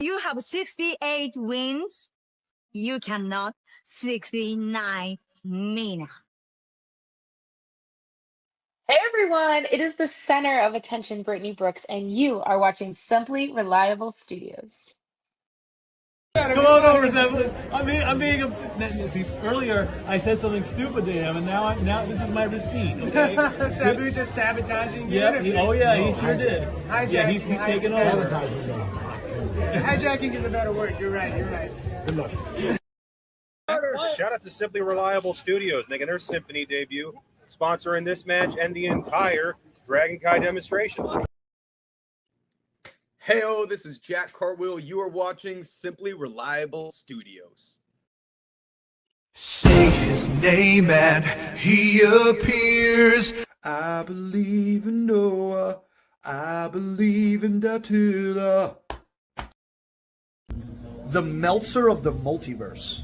You have 68 wins. You cannot 69 Mina. Hey everyone, it is the center of attention, Brittany Brooks, and you are watching Simply Reliable Studios. Come on over, Simply. I'm being see, earlier I said something stupid to him, and now this is my receipt. Okay. Sabu's just sabotaging you. Yeah. He sure did. Hijacking. Yeah, he's taking over. Hijacking is a better word. You're right. Good luck. Shout out to Simply Reliable Studios making their Symphony debut, sponsoring this match and the entire Dragon Kai demonstration. Heyo, this is Jack Cartwheel. You are watching Simply Reliable Studios. Say his name and he appears. I believe in Noah. I believe in Datula. The Meltzer of the multiverse.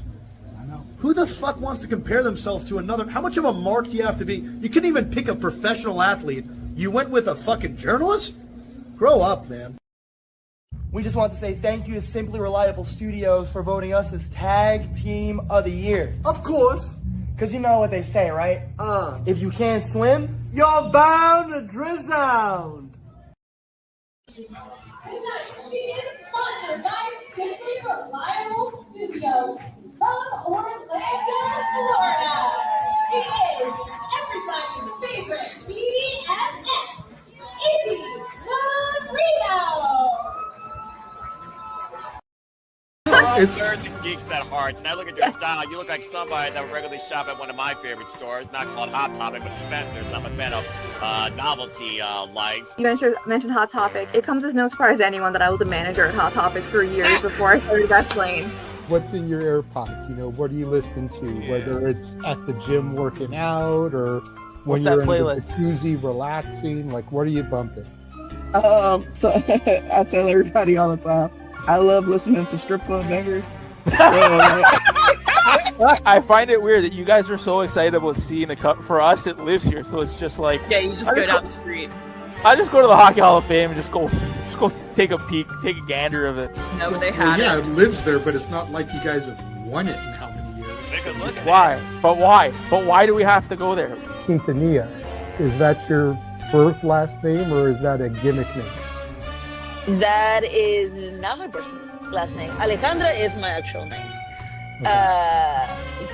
Who the fuck wants to compare themselves to another? How much of a mark do you have to be? You couldn't even pick a professional athlete. You went with a fucking journalist? Grow up, man. We just want to say thank you to Simply Reliable Studios for voting us as Tag Team of the Year. Of course. Because you know what they say, right? If you can't swim, you're bound to drown. Tonight, she is sponsored by Simply Reliable Studios from Orlando, Florida. She is everybody's favorite BFF, Izzy Marino. Nerds and geeks at heart, and I look at your style. You look like somebody that would regularly shop at one of my favorite stores, not called Hot Topic, but Spencer's. I'm a fan of novelty lights. You mentioned Hot Topic. It comes as no surprise to anyone that I was a manager at Hot Topic for years before I started wrestling. What's in your AirPods? You know, what are you listening to? Whether it's at the gym working out or when you're in the jacuzzi relaxing, like what are you bumping? So I tell everybody all the time, I love listening to strip club bangers. I find it weird that you guys are so excited about seeing the cup. For us, it lives here, so it's just like you just go down the street. I just go to the Hockey Hall of Fame and just go take a peek, take a gander of it. No, but they have it lives there, but it's not like you guys have won it in how many years? Take a look at Why? But why? But why do we have to go there? Quintanilla, is that your birth last name or is that a gimmick name? That is not my birth last name. Alejandra is my actual name.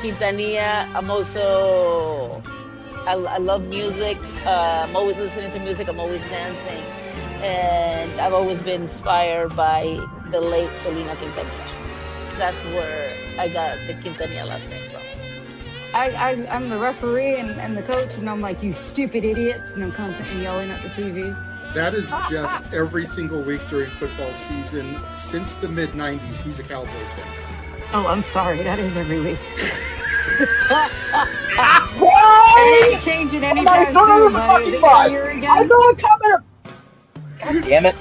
Quintanilla, I'm also, I love music. I'm always listening to music. I'm always dancing. And I've always been inspired by the late Selena Quintanilla. That's where I got the Quintanilla last name from. I'm the referee and the coach, and I'm like, you stupid idiots, and I'm constantly yelling at the TV. That is Jeff every single week during football season. Since the mid-90s, he's a Cowboys fan. Oh, I'm sorry. That is every week. It ain't changing anytime soon, buddy. Is it your year again? I know it's coming. God damn it.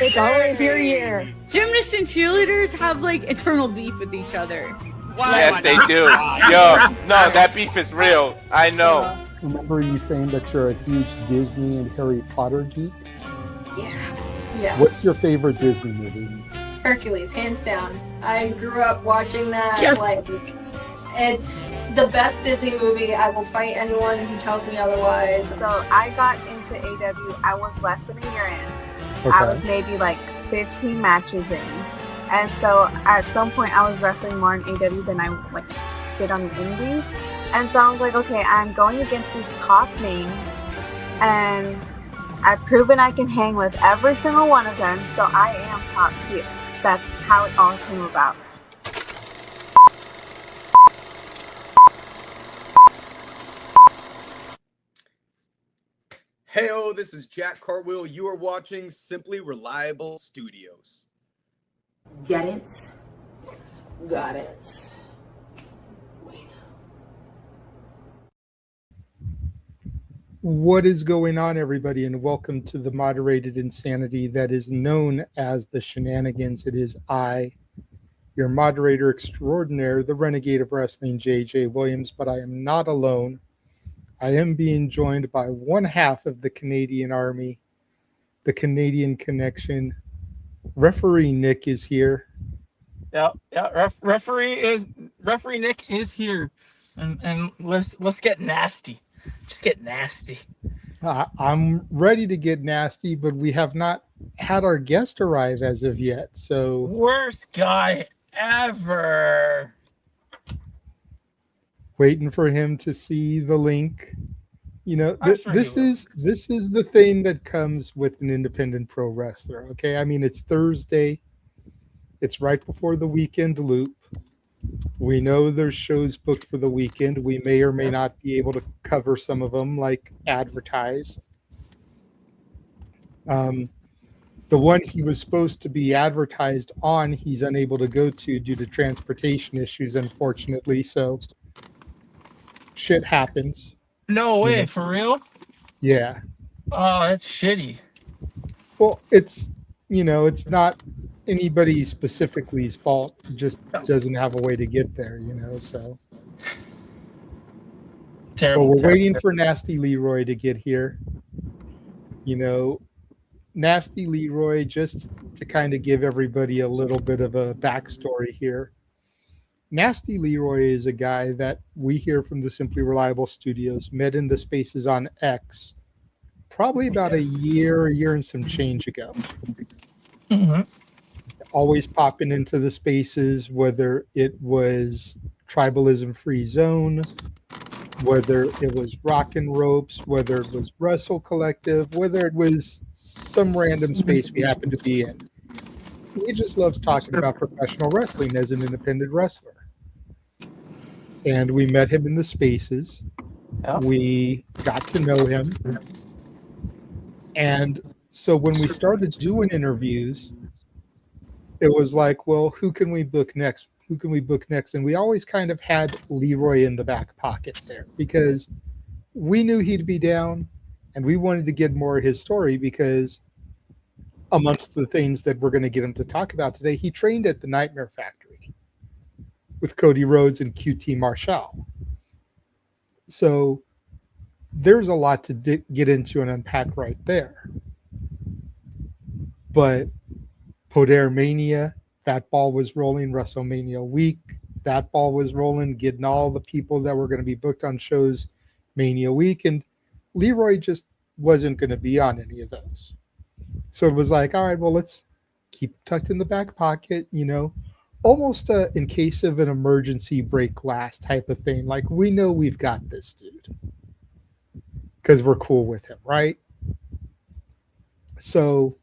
It's always your year. Gymnasts and cheerleaders have like eternal beef with each other. Yes, they do. Yo, no, that beef is real. I know. Remember you saying that you're a huge Disney and Harry Potter geek? Yeah. What's your favorite Disney movie? Hercules, hands down. I grew up watching that. Yes. Like, it's the best Disney movie. I will fight anyone who tells me otherwise. So I got into AW, I was less than a year in. Okay. I was maybe like 15 matches in. And so at some point I was wrestling more in AW than I like did on the indies. And so I was like, okay, I'm going against these top names and I've proven I can hang with every single one of them, so I am top tier. That's how it all came about. Heyo, this is Jack Cartwheel. You are watching Simply Reliable Studios. Get it? Got it. What is going on, everybody, and welcome to the moderated insanity that is known as the Shenanigans. It is I, your moderator extraordinaire, the Renegade of Wrestling, JJ Williams, but I am not alone. I am being joined by one half of the Canadian Army, the Canadian Connection. Referee Nick is here. Yeah. Referee Nick is here, and let's get nasty. Just get nasty. I'm ready to get nasty, but we have not had our guest arrive as of yet. So Worst guy ever. Waiting for him to see the link. You know, I'm sure he this will. is the thing that comes with an independent pro wrestler. Okay, I mean it's Thursday. It's right before the weekend loop. We know there's shows booked for the weekend. We may or may not be able to cover some of them, like advertised. The one he was supposed to be advertised on, he's unable to go to due to transportation issues, unfortunately. So shit happens. No You way, know? for real? Yeah. Oh, that's shitty. Well, it's it's not anybody specifically's fault. It just doesn't have a way to get there, so. Terrible. But we're waiting for Nasty Leroy to get here. Nasty Leroy, just to kind of give everybody a little bit of a backstory here. Nasty Leroy is a guy that we here from the Simply Reliable Studios met in the Spaces on X probably about a year and some change ago. Mm-hmm. Always popping into the spaces, whether it was Tribalism Free Zone, whether it was Rock and Ropes, whether it was Wrestle Collective, whether it was some random space we happen to be in. He just loves talking about professional wrestling as an independent wrestler. And we met him in the spaces. We got to know him. And so when we started doing interviews, it was like, well, who can we book next? Who can we book next? And we always kind of had Leroy in the back pocket there because we knew he'd be down and we wanted to get more of his story because amongst the things that we're going to get him to talk about today, he trained at the Nightmare Factory with Cody Rhodes and QT Marshall. So there's a lot to get into and unpack right there. But Poder Mania, that ball was rolling. WrestleMania week, that ball was rolling, getting all the people that were going to be booked on shows Mania week. And Leroy just wasn't going to be on any of those. So it was like, all right, well, let's keep tucked in the back pocket, almost in case of an emergency break glass type of thing. Like, we know we've got this dude because we're cool with him, right? So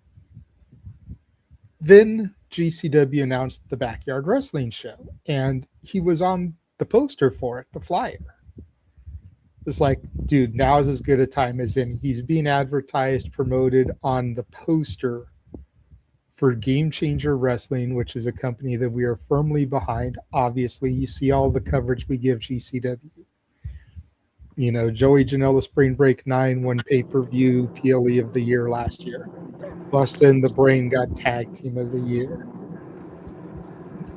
then GCW announced the Backyard Wrestling Show, and he was on the poster for it, the flyer. It's like, dude, now is as good a time as any. He's being advertised, promoted on the poster for Game Changer Wrestling, which is a company that we are firmly behind. Obviously, you see all the coverage we give GCW. Joey Janela Spring Break 9 won pay-per-view PLE of the year last year. Busta and the Brain got tag team of the year.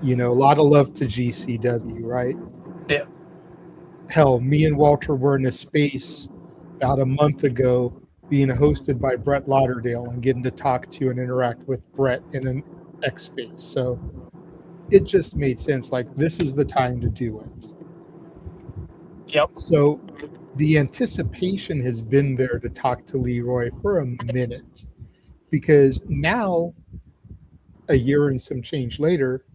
A lot of love to GCW, right? Yeah. Hell, me and Walter were in a space about a month ago being hosted by Brett Lauderdale and getting to talk to and interact with Brett in an X space. So it just made sense. Like, this is the time to do it. Yep. So the anticipation has been there to talk to Leroy for a minute because now, a year and some change later,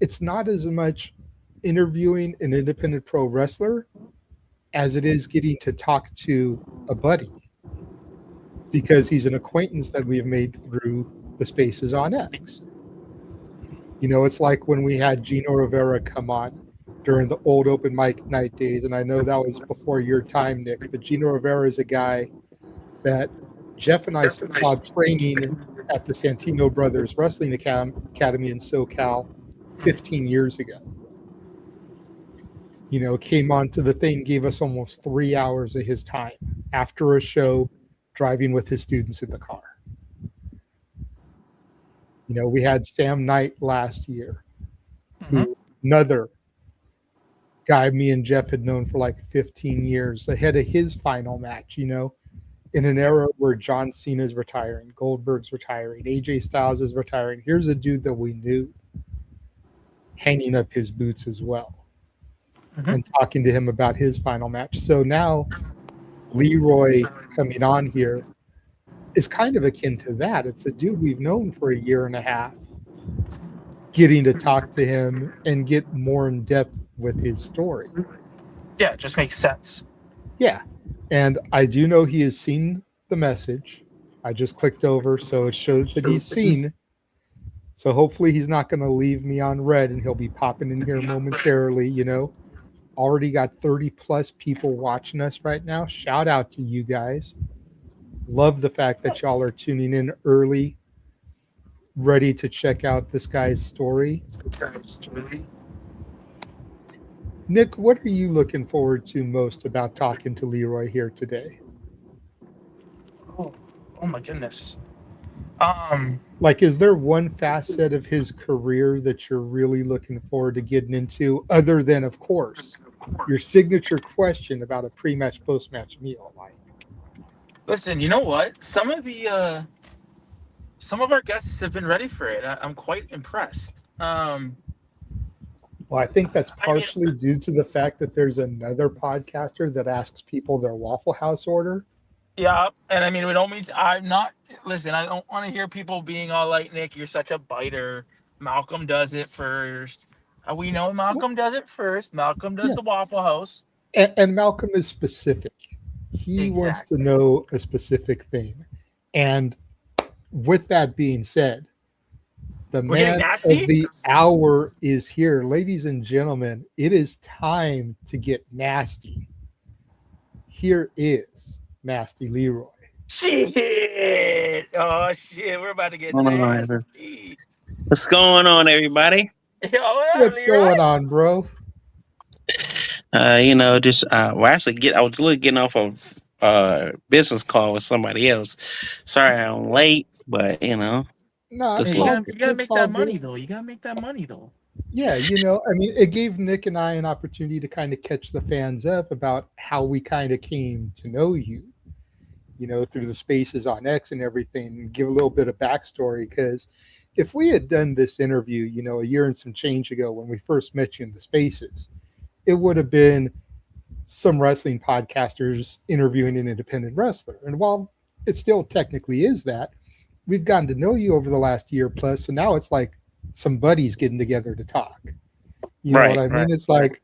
it's not as much interviewing an independent pro wrestler as it is getting to talk to a buddy because he's an acquaintance that we've made through the Spaces on X. It's like when we had Gino Rivera come on during the old open mic night days, and I know that was before your time, Nick, but Gino Rivera is a guy that Jeff and I saw training at the Santino Brothers Wrestling Academy in SoCal 15 years ago. Came onto the thing, gave us almost 3 hours of his time after a show, driving with his students in the car. We had Sam Knight last year, who another guy me and Jeff had known for like 15 years, ahead of his final match, in an era where John Cena's retiring, Goldberg's retiring, AJ Styles is retiring. Here's a dude that we knew. hanging up his boots as well and talking to him about his final match. So now Leroy coming on here is kind of akin to that. It's a dude we've known for a year and a half, getting to talk to him and get more in depth with his story. Yeah, it just makes sense. Yeah. And I do know he has seen the message. I just clicked over, so it shows that he's seen. So hopefully he's not going to leave me on red, and he'll be popping in here momentarily, you know. Already got 30 plus people watching us right now. Shout out to you guys. Love the fact that y'all are tuning in early, ready to check out this guy's story. Nick, what are you looking forward to most about talking to Leroy here today? Oh my goodness. Like, is there one facet of his career that you're really looking forward to getting into, other than, of course, your signature question about a pre-match, post-match meal? Like, listen, you know what? Some of our guests have been ready for it. I'm quite impressed. Well, I think that's partially due to the fact that there's another podcaster that asks people their Waffle House order. Yeah, and I mean, we don't mean. Listen, I don't want to hear people being all like, "Nick, you're such a biter. Malcolm does it first." We know Malcolm does it first. Malcolm does the Waffle House. And Malcolm is specific. He wants to know a specific thing. And with that being said, the man of the hour is here. Ladies and gentlemen, it is time to get nasty. Here is Nasty Leroy. Shit! Oh shit! We're about to get nasty. What's going on, everybody? What's going on, bro? You know, just I was literally getting off of business call with somebody else. Sorry I'm late, but you know. No, you gotta make that money though. You gotta make that money though. Yeah, you know, I mean, it gave Nick and I an opportunity to kind of catch the fans up about how we kind of came to know you, you know, through the spaces on X and everything, and give a little bit of backstory. Because if we had done this interview, you know, a year and some change ago when we first met you in the spaces, it would have been some wrestling podcasters interviewing an independent wrestler. And while it still technically is that, we've gotten to know you over the last year plus, so now it's like some buddies getting together to talk. You know what I mean? It's like,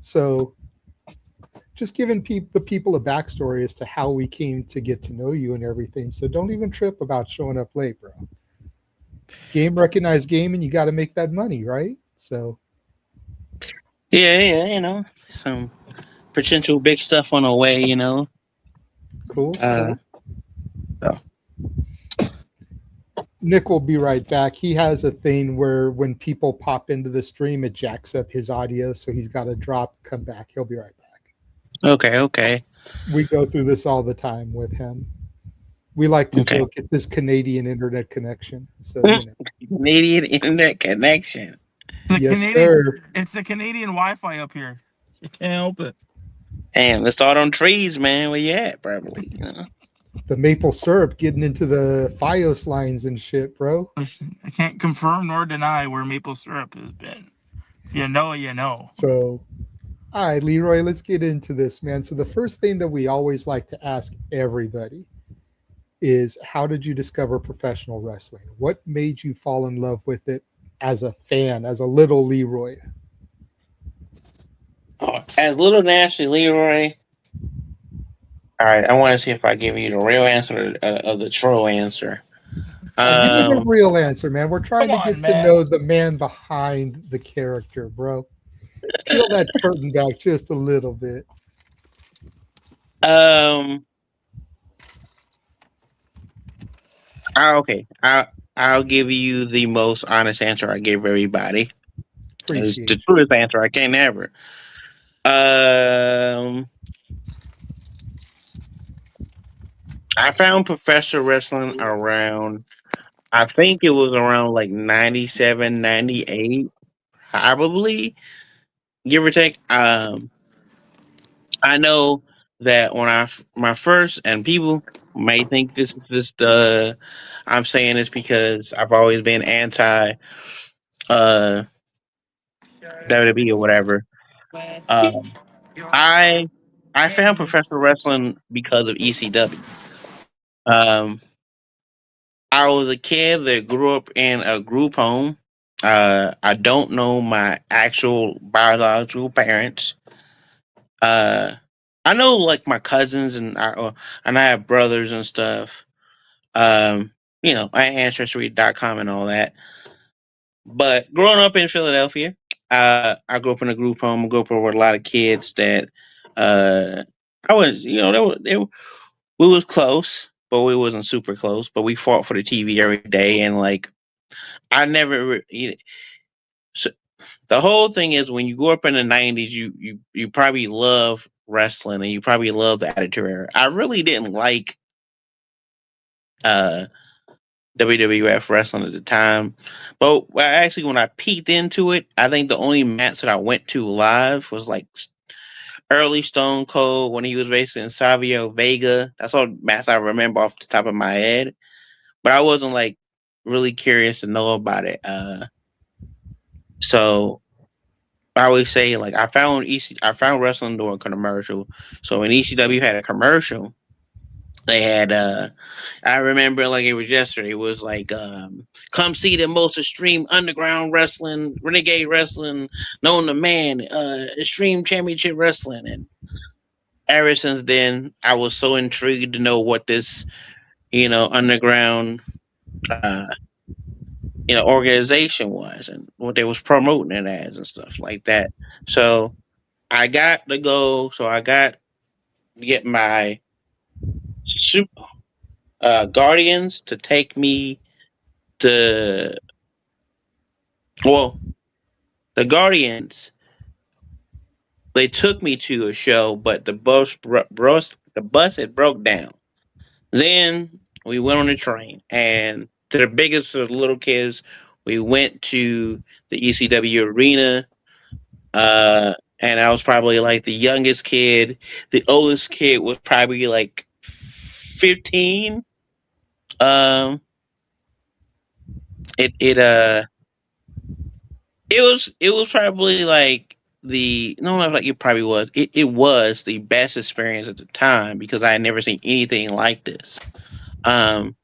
so just giving the people a backstory as to how we came to get to know you and everything. So don't even trip about showing up late, bro. Game recognized game, and you got to make that money, right? So yeah, you know, some potential big stuff on the way, you know. Cool. Nick will be right back. He has a thing where when people pop into the stream, it jacks up his audio, so he's got to drop, come back. He'll be right back. Okay. We go through this all the time with him. We like to joke it's his Canadian internet connection. So you know. Canadian internet connection. It's the Canadian Wi-Fi up here. You can't help it. Damn, let's start on trees, man. Where you at, probably? You know. The maple syrup getting into the Fios lines and shit, bro. Listen, I can't confirm nor deny where maple syrup has been. You know, you know. So, all right, Leroy, let's get into this, man. So the first thing that we always like to ask everybody is, how did you discover professional wrestling? What made you fall in love with it as a fan, as a little Leroy? As little Nasty Leroy. All right, I want to see if I give you the real answer or the true answer. Give me the real answer, man. We're trying to get to know the man behind the character, bro. Peel that curtain back just a little bit. Okay. I'll give you the most honest answer I gave everybody. It's the truest answer. I can't have it. I found professional wrestling around, I think it was around like 97, 98, probably, give or take. I know that when my first, and people may think this is just, I'm saying this because I've always been anti WWE or whatever. I found professional wrestling because of ECW. I was a kid that grew up in a group home. I don't know my actual biological parents. I know like my cousins and I have brothers and stuff. Ancestry.com and all that. But growing up in Philadelphia, I grew up in a group home. I grew up with a lot of kids that I was, we was close, but we wasn't super close. But we fought for the TV every day, and like I never. So the whole thing is when you grew up in the '90s, you probably love wrestling and you probably love the Attitude Era. I really didn't like WWF wrestling at the time, but actually when I peeked into it, I think the only match that I went to live was like early Stone Cold when he was facing Savio Vega. That's all match I remember off the top of my head, but I wasn't like really curious to know about it. So I always say like I found wrestling during a commercial. So when ECW had a commercial, they had I remember like it was yesterday. It was like come see the most extreme underground wrestling, renegade wrestling, known to man, extreme championship wrestling. And ever since then I was so intrigued to know what this, underground organization was and what they was promoting it as and stuff like that. So I got to go. So I got to get my Guardians to take me to. Well, the Guardians. They took me to a show, but the bus had broke down. Then we went on a train, and to the biggest of the little kids, we went to the ECW arena. And I was probably like the youngest kid. The oldest kid was probably like 15. It was probably like it probably was. It was the best experience at the time because I had never seen anything like this. How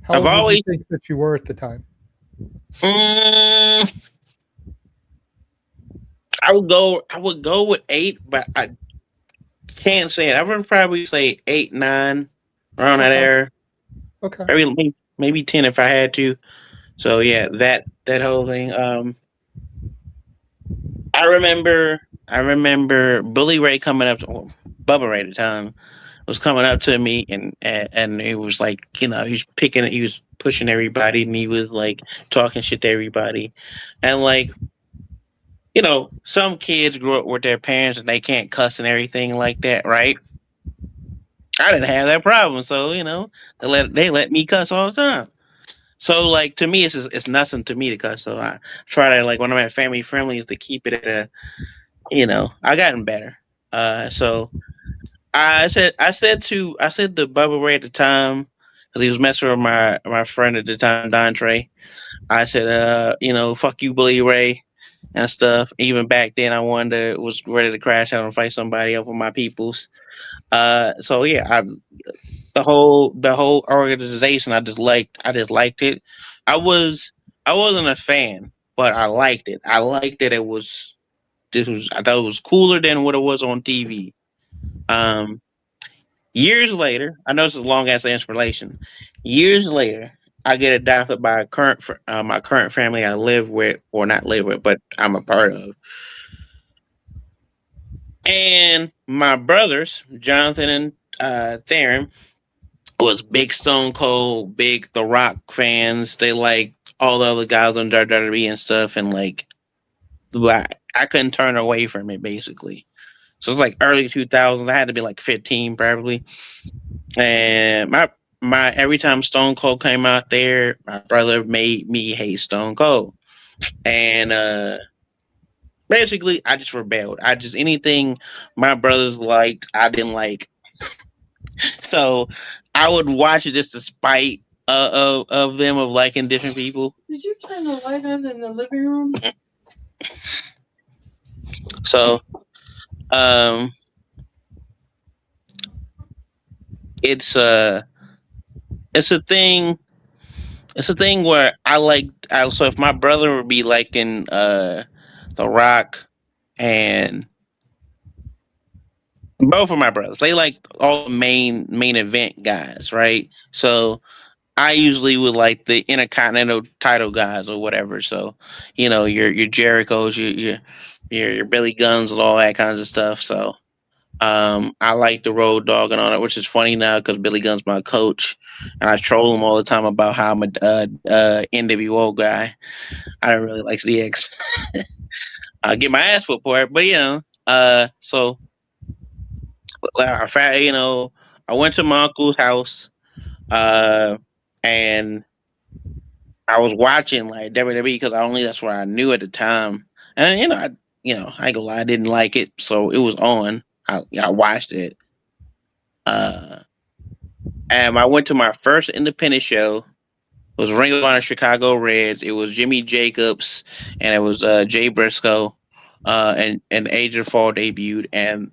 I've old always did you think that you were at the time? I would go with 8, but I can't say it. I would probably say 8, 9, around that area. Okay. Maybe 10 if I had to. So yeah, that whole thing. I remember Bully Ray coming up to Bubba Ray at the time was coming up to me and it was like, he was pushing everybody and he was like talking shit to everybody. And like, some kids grew up with their parents and they can't cuss and everything like that, right? I didn't have that problem, so they let me cuss all the time. So like to me, it's nothing to me to cuss. So I try to like when I'm at family friendlies to keep it at a, I gotten better. So I said to Bubba Ray at the time because he was messing with my friend at the time, Don Trey. I said, fuck you, Bully Ray, and stuff. Even back then, was ready to crash out and fight somebody over my peoples. So yeah, the whole organization, I just liked it. I wasn't a fan, but I liked it. I liked that I thought it was cooler than what it was on TV. Years later, I know it's a long ass explanation. Years later, I get adopted by my current family I live with, or not live with, but I'm a part of. And my brothers, Jonathan and Theron, was big Stone Cold, big The Rock fans. They like all the other guys on WWE and stuff, and like I couldn't turn away from it basically. So it's like early 2000s. I had to be like 15 probably. And my every time Stone Cold came out there, my brother made me hate Stone Cold. And basically I just rebelled. Anything my brothers liked, I didn't like. So I would watch it just to spite of them of liking different people. Did you turn the light on in the living room? So, um, it's a thing. It's a thing where so if my brother would be liking The Rock and both of my brothers, they like all the main event guys, right? So I usually would like the Intercontinental title guys or whatever. So, your Jericho's, your Billy Guns and all that kinds of stuff. So, I like the Road Dogg and all that, which is funny now because Billy Gunn's my coach, and I troll him all the time about how I'm a NWO guy. I don't really like DX. I get my ass whooped for it, but so I went to my uncle's house, and I was watching like WWE because that's what I knew at the time, and I ain't gonna lie, I didn't like it, so it was on. I watched it. And I went to my first independent show. It was Ring of Honor Chicago Reds. It was Jimmy Jacobs, and it was Jay Briscoe, and Agent Fall debuted, and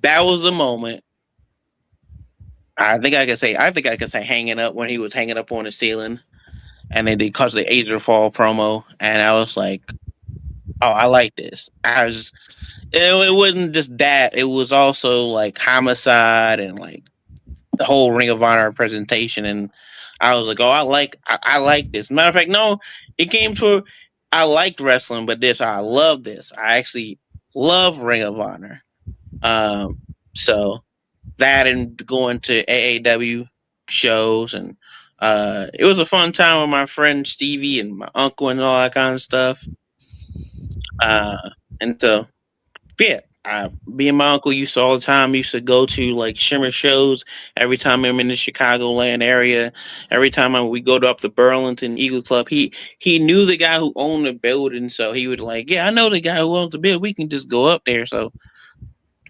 that was the moment. I think I could say hanging up when he was hanging up on the ceiling, and then because the Agent Fall promo, and I was like, "Oh, I like this." It wasn't just that; it was also like Homicide and like the whole Ring of Honor presentation, and I was like, "Oh, I like this." Matter of fact, no, it came to I liked wrestling, but I love this. I actually love Ring of Honor. So that and going to AAW shows, and it was a fun time with my friend Stevie and my uncle and all that kind of stuff. And so yeah, me and my uncle used to go to like Shimmer shows every time I'm in the Chicagoland area. Every time we go to up the Burlington Eagle Club, he knew the guy who owned the building, so he would like, yeah, I know the guy who owns the building. We can just go up there. So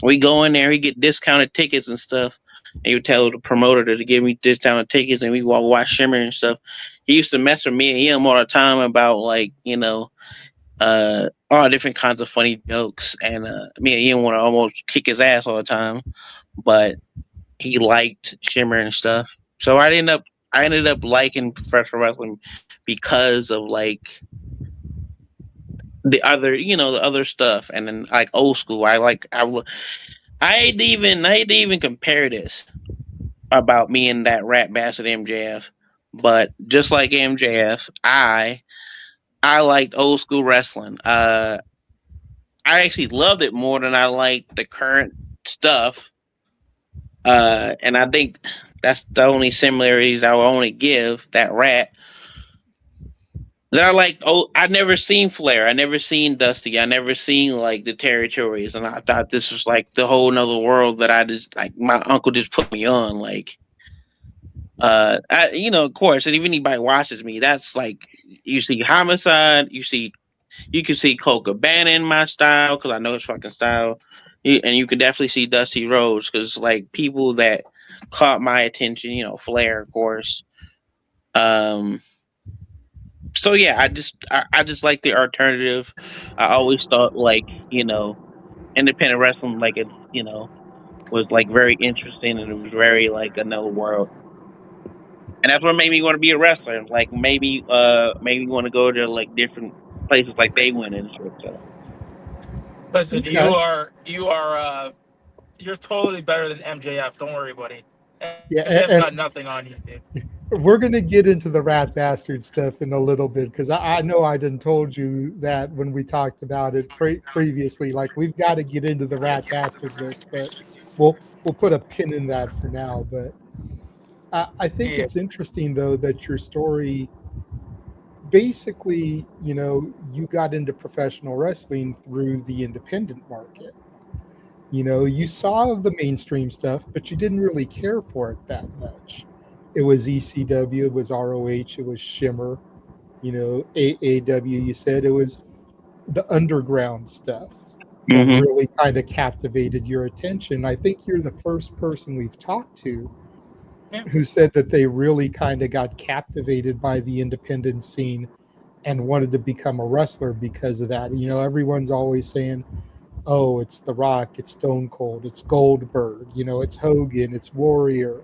we go in there, he get discounted tickets and stuff. And he would tell the promoter to give me discounted tickets, and we watch Shimmer and stuff. He used to mess with me and him all the time about like, all different kinds of funny jokes, and me and him want to almost kick his ass all the time, but he liked Shimmer and stuff. So I ended up liking professional wrestling because of like the other stuff, and then like old school. I hate to even compare this about me and that rat bastard MJF, but just like MJF, I liked old school wrestling. I actually loved it more than I liked the current stuff. And I think that's the only similarities I will only give that rat. That I liked. Oh, I never seen Flair. I never seen Dusty. I never seen like the territories, and I thought this was like the whole nother world that I just like. My uncle just put me on. Like, of course, and if anybody watches me, that's like you see Homicide, you can see Cole Cabana in my style because I know his fucking style, and you can definitely see Dusty Rhodes because like people that caught my attention, Flair, of course. So yeah, I just like the alternative. I always thought like independent wrestling like it was like very interesting, and it was very like another world. And that's what made me want to be a wrestler. Like maybe want to go to like different places like they went and shit. So. Listen, you're totally better than MJF. Don't worry, buddy. Yeah, MJF got nothing on you, dude. We're going to get into the rat bastard stuff in a little bit because I know I done told you that when we talked about it previously. Like we've got to get into the rat bastard list, but we'll put a pin in that for now. But I think it's interesting though that your story, basically, you got into professional wrestling through the independent market. You saw the mainstream stuff, but you didn't really care for it that much. It was ECW, it was ROH, it was Shimmer, AAW, you said. It was the underground stuff that really kind of captivated your attention. I think you're the first person we've talked to who said that they really kind of got captivated by the independent scene and wanted to become a wrestler because of that. Everyone's always saying, oh, it's The Rock, it's Stone Cold, it's Goldberg, it's Hogan, it's Warrior,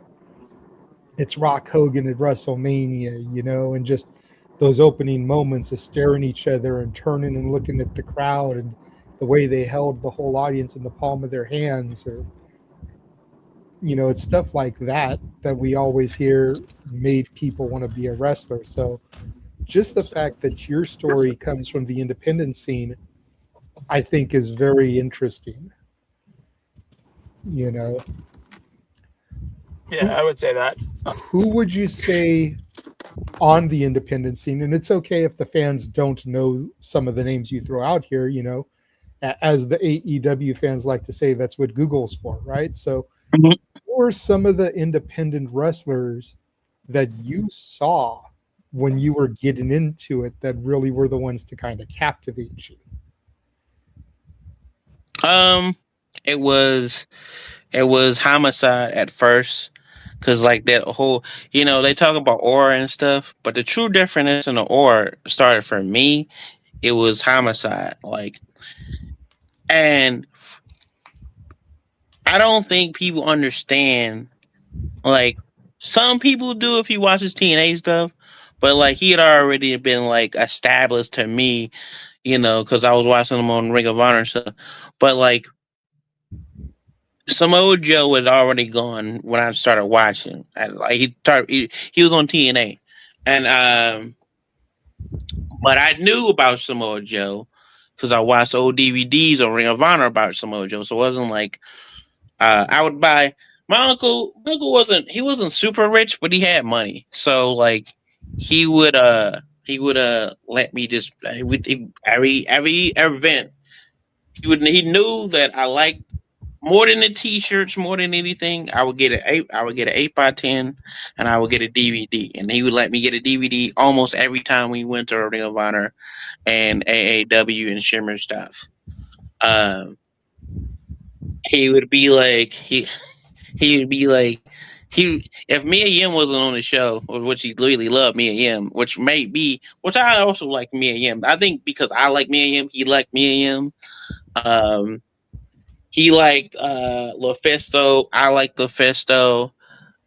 it's Rock Hogan at WrestleMania, and just those opening moments of staring at each other and turning and looking at the crowd and the way they held the whole audience in the palm of their hands, or it's stuff like that that we always hear made people want to be a wrestler. So just the fact that your story comes from the independent scene, I think is very interesting. Yeah, I would say that. Who would you say on the independent scene, and it's okay if the fans don't know some of the names you throw out here, as the AEW fans like to say, that's what Google's for, right? So who are some of the independent wrestlers that you saw when you were getting into it that really were the ones to kind of captivate you? It was Homicide at first, because like that whole, they talk about aura and stuff, but the true definition of aura started for me. It was Homicide, and I don't think people understand. Like, some people do if you watch his TNA stuff, but he had already been established to me, because I was watching him on Ring of Honor and stuff. But Samoa Joe was already gone when I started watching. He was on TNA, and but I knew about Samoa Joe because I watched old DVDs on Ring of Honor about Samoa Joe. So it wasn't I would buy. My uncle wasn't super rich, but he had money. So he would let me just every event he knew that I liked more than the t-shirts, more than anything. I would get an 8x10, and I would get a DVD, and he would let me get a DVD almost every time we went to Ring of Honor and AAW and Shimmer stuff. He would be like he would be like if Mia Yim wasn't on the show, which he really loved Mia Yim, which I also like Mia Yim. I think because I like Mia Yim, he liked Mia Yim. He liked LaFesto. I like LaFesto.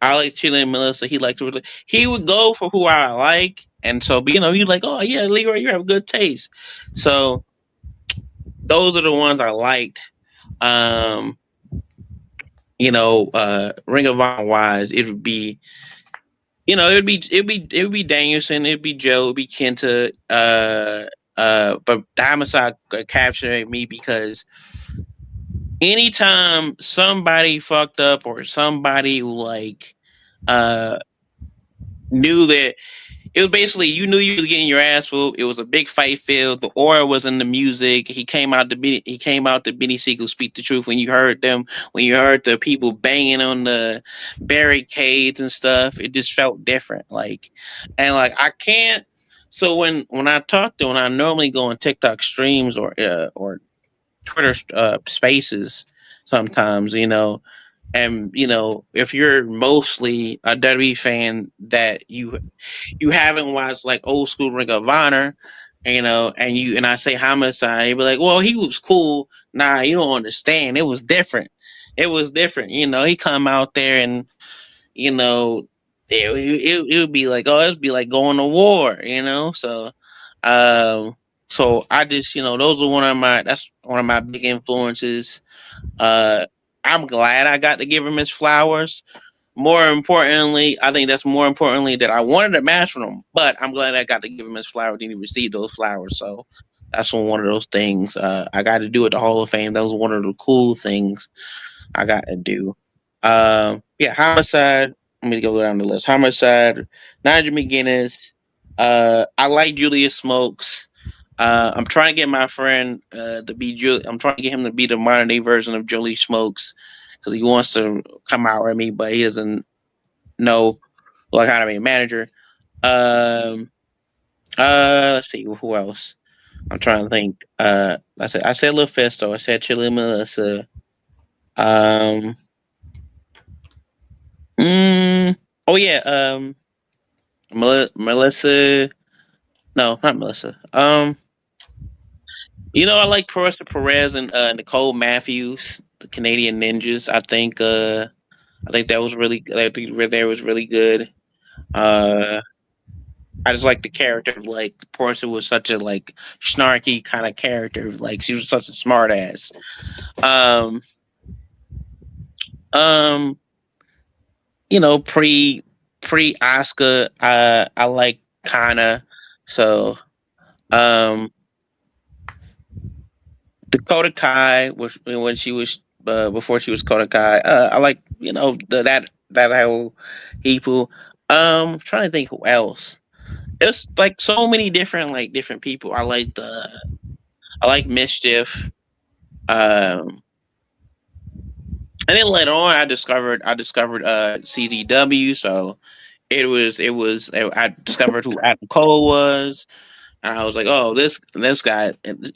I like Chile and Melissa. He would go for who I like, and so he's like, oh yeah, Leroy, you have good taste. So those are the ones I liked. Ring of Honor wise, it would be, it would be Danielson, it'd be Joe, it'd be Kenta, but Homicide captured me because anytime somebody fucked up or somebody knew that it was basically, you knew you was getting your ass whooped. It was a big fight field. The aura was in the music. He came out to Benny Siegel Speak the Truth. When you heard the people banging on the barricades and stuff, it just felt different. I can't. So when I normally go on TikTok streams or Twitter spaces sometimes, and if you're mostly a WWE fan that you haven't watched old school Ring of Honor, and I say Homicide, you'd be like, well, he was cool. Nah, you don't understand. It was different. He come out there and it would be like, oh, it'd be like going to war. So I just those are that's one of my big influences. I'm glad I got to give him his flowers. More importantly, I think that's more importantly that I wanted a match from him, but I'm glad I got to give him his flowers and he received those flowers. So that's one of those things I got to do at the Hall of Fame. That was one of the cool things I got to do. Homicide. Let me go down the list. Homicide, Nigel McGuinness. I like Julius Smokes. I'm trying to get my friend to be I'm trying to get him to be the modern day version of Julius Smokes because he wants to come out with me, but he doesn't know how to be a manager. Let's see who else. I'm trying to think. I said LaFesto. I said Chili Melissa. Oh yeah. Melissa. No, not Melissa. You know, I like Carissa Perez and Nicole Matthews, the Canadian Ninjas. I think that was really. I think there was really good. Uh, I just like the character of like Portia was such a like snarky kind of character. Like she was such a smart ass. Um, um, you know, pre Oscar, I like Kana. So, um, Dakota Kai was when she was before she was Dakota Kai. I like that whole people. Trying to think who else. It's like so many different people. I like Mischief. Um, and then later on, I discovered CZW. So I discovered who Adam Cole was, and I was like, oh, this guy. And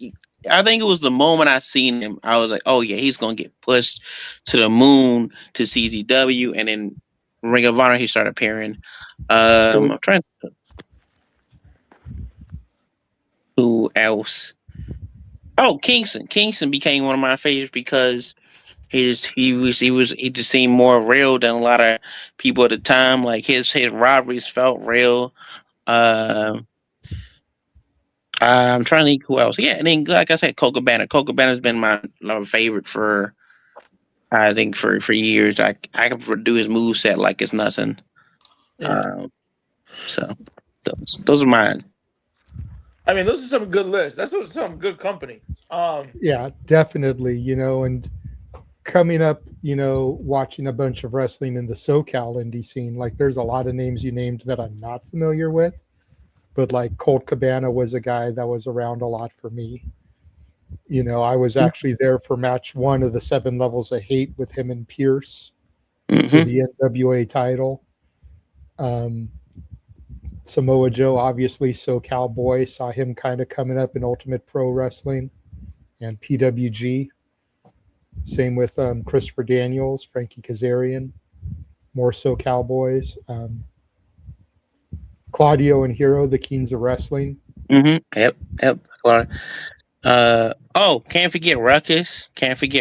I think it was the moment I seen him, I was like, oh yeah, he's gonna get pushed to the moon to CZW, and then Ring of Honor he started appearing. I'm trying to who else. Oh, Kingston. Kingston became one of my favorites because he just seemed more real than a lot of people at the time. Like his rivalries felt real. Um, I'm trying to think who else. Yeah, and then like I said, Coca Banner. Coca Banner's been my favorite for I think for years. I can do his move set like it's nothing. Um, so those are mine. I mean, those are some good lists. That's some good company. Yeah, definitely. And coming up, watching a bunch of wrestling in the SoCal indie scene, like there's a lot of names you named that I'm not familiar with, but like Colt Cabana was a guy that was around a lot for me. I was actually there for match 1 of the 7 Levels of Hate with him and Pierce for the NWA title. Samoa Joe, obviously, SoCal boy, saw him kind of coming up in Ultimate Pro Wrestling and PWG. Same with Christopher Daniels, Frankie Kazarian, more SoCal boys. Claudio and Hero, the Kings of Wrestling. Yep. Can't forget Ruckus.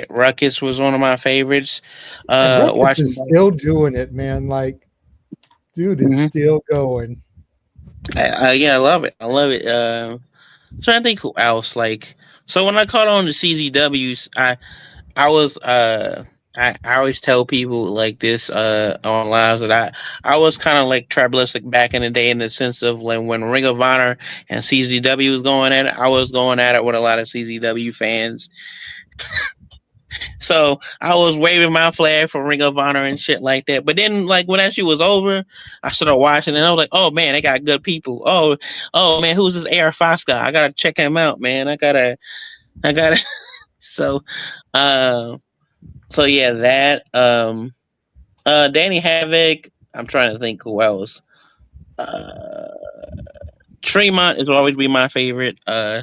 Ruckus was one of my favorites. And Ruckus is Watching still doing it, man. Like, dude is still going. I love it. I'm trying to think who else. Like, so when I caught on to CZWs, I was I always tell people like this on lives that I was kind of like tribalistic back in the day in the sense of like when Ring of Honor and CZW was going at it, I was going at it with a lot of CZW fans. So I was waving my flag for Ring of Honor and shit like that. But then, like when that shit was over, I started watching and I was like, "Oh man, they got good people. Oh man, who's this Air Fox guy? I gotta check him out, man. I gotta." So, so yeah, that Danny Havoc. I'm trying to think who else. Tremont is always be my favorite. I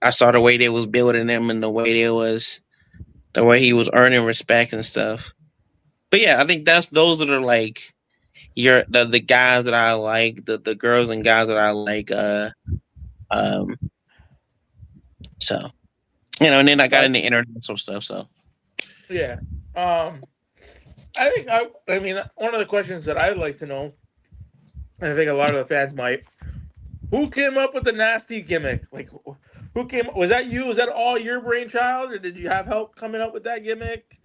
saw the way they was building him and the way he was earning respect and stuff. But yeah, I think those are like the guys that I like, the girls and guys that I like. So and then I got into international stuff. So yeah, I mean, one of the questions that I'd like to know, and I think a lot of the fans might, who came up with the nasty gimmick? Like, was that you? Was that all your brainchild, or did you have help coming up with that gimmick?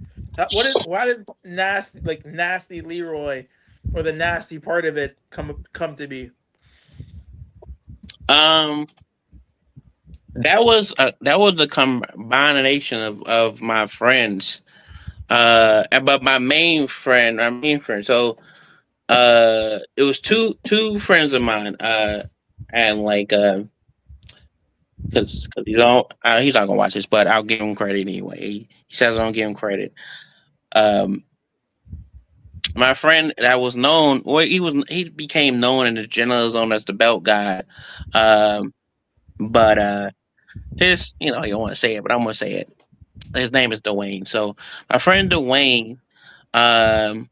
Why did Nasty Leroy, or the nasty part of it come to be? That was a combination of my friends. But my main friend. So it was two friends of mine. And like because he's not gonna watch this, but I'll give him credit anyway. He says I don't give him credit. My friend that was known, well, he became known in the general zone as the belt guy. But his, you don't want to say it, but I'm gonna say it. His name is Dwayne. So my friend Dwayne, and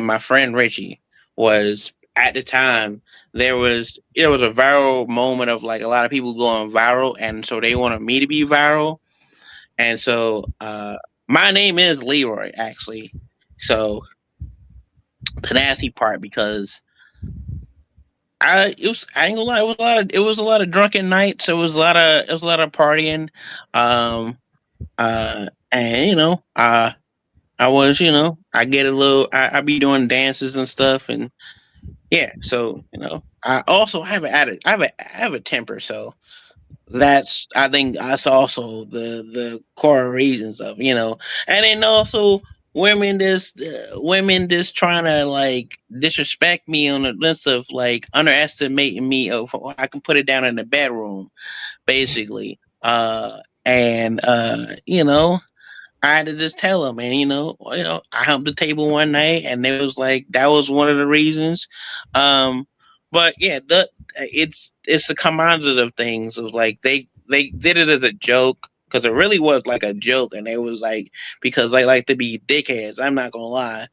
my friend Richie was at the time there was a viral moment of like a lot of people going viral, and so they wanted me to be viral, and so my name is Leroy actually. So the nasty part, because I ain't gonna lie, it was a lot of drunken nights. It was a lot of partying, and I was, I get a little, I be doing dances and stuff, and yeah. So I also have I have a temper, so I think that's also the core reasons of, and then also women just trying to like disrespect me on the list of like underestimating me of I can put it down in the bedroom basically, and I had to just tell them, and I humped the table one night, and it was like that was one of the reasons. But yeah, it's a commanders of things of like they did it as a joke, because it really was like a joke, and it was like because they like to be dickheads. I'm not gonna lie.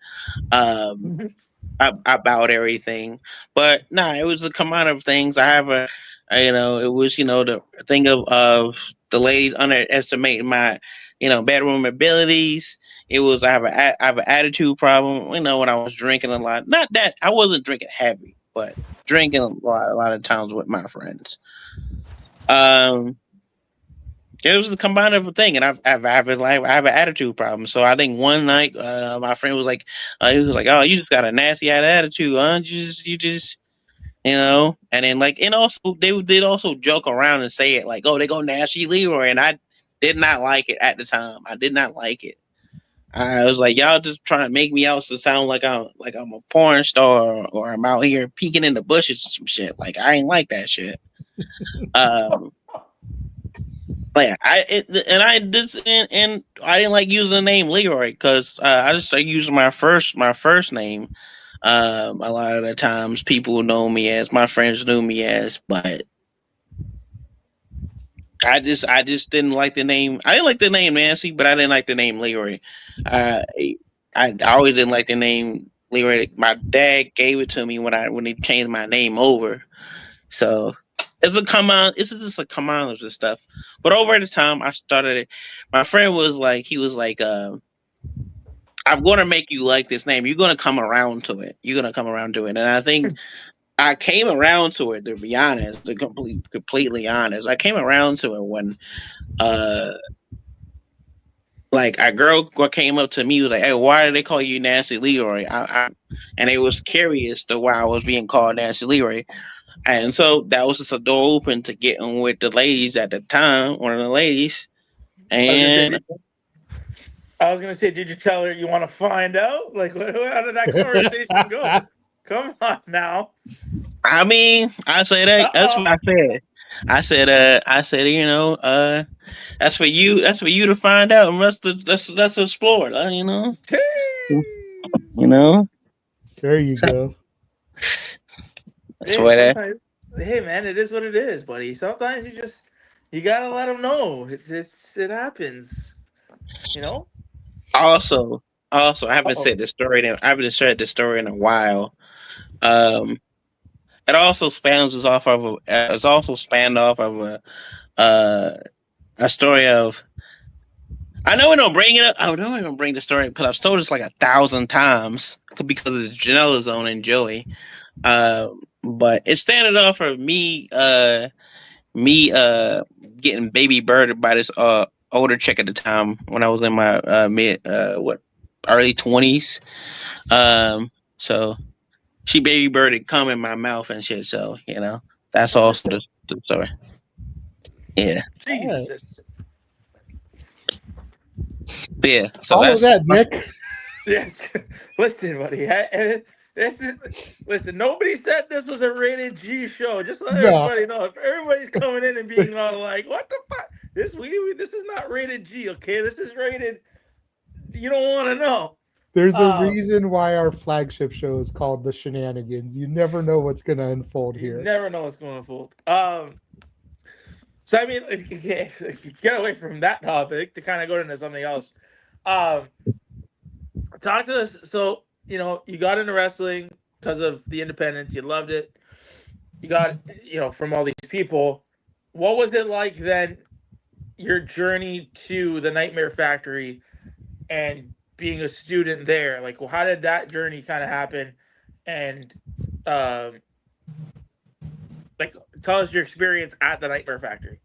About everything, but nah, it was a command of things. I have it was the thing of the ladies underestimating my bedroom abilities. It was I have an attitude problem. When I was drinking a lot, not that I wasn't drinking heavy, but drinking a lot of times with my friends. It was a combined of a thing, and I have an attitude problem. So I think one night, my friend was like, he was like, "Oh, you just got a nasty attitude, huh? You just, And then and also they did also joke around and say it like, "Oh, they go Nasty Leroy," and I did not like it at the time. I did not like it. I was like, y'all just trying to make me out to sound like I'm a porn star, or I'm out here peeking in the bushes or some shit. Like I ain't like that shit. Like I didn't like using the name Leroy, because I just started using my first name. A lot of the times people know me as, my friends knew me as, but I just didn't like the name. I didn't like the name Nancy, but I didn't like the name Leroy. I always didn't like the name Leroy. My dad gave it to me when he changed my name over. So it's just a command of this stuff. But over the time I started it, my friend was like, I'm gonna make you like this name. You're gonna come around to it. And I think I came around to it, to be honest, to completely honest. I came around to it when like a girl came up to me, was like, "Hey, why do they call you Nasty Leroy?" And it was curious to why I was being called Nasty Leroy. And so that was just a door open to getting with the ladies at the time, one of the ladies. And I was gonna say, did you tell her you want to find out? Like, how did that conversation go? Come on now. I mean, I say that. That's what I said. I said, that's for you. That's for you to find out, and let's explore it. There you go. That's what hey man, it is what it is, buddy. Sometimes you gotta let them know it happens. Also, I haven't said this story. I haven't shared this story in a while. It also spans off of a story of. I know we don't bring it up. I know we don't bring the story because I've told this like 1,000 times because of the Janela Zone and Joey. But it started off of me getting baby birded by this older chick at the time when I was in my early 20s. So she baby birded cum in my mouth and shit. So that's also the story. Yeah. Jesus. Yeah. So all of that, Nick. Yes. Listen, buddy. Listen, nobody said this was a rated G show. Just let everybody know. If everybody's coming in and being all like, what the fuck? This is not rated G, okay? This is rated, you don't want to know. There's a reason why our flagship show is called The Shenanigans. You never know what's going to unfold here. You never know what's going to unfold. So, I mean, get away from that topic to kind of go into something else. Talk to us. So, you got into wrestling, because of the independence. You loved it. You got, from all these people. What was it like then, your journey to the Nightmare Factory and being a student there? Like, well, how did that journey kind of happen? And, like, tell us your experience at the Nightmare Factory.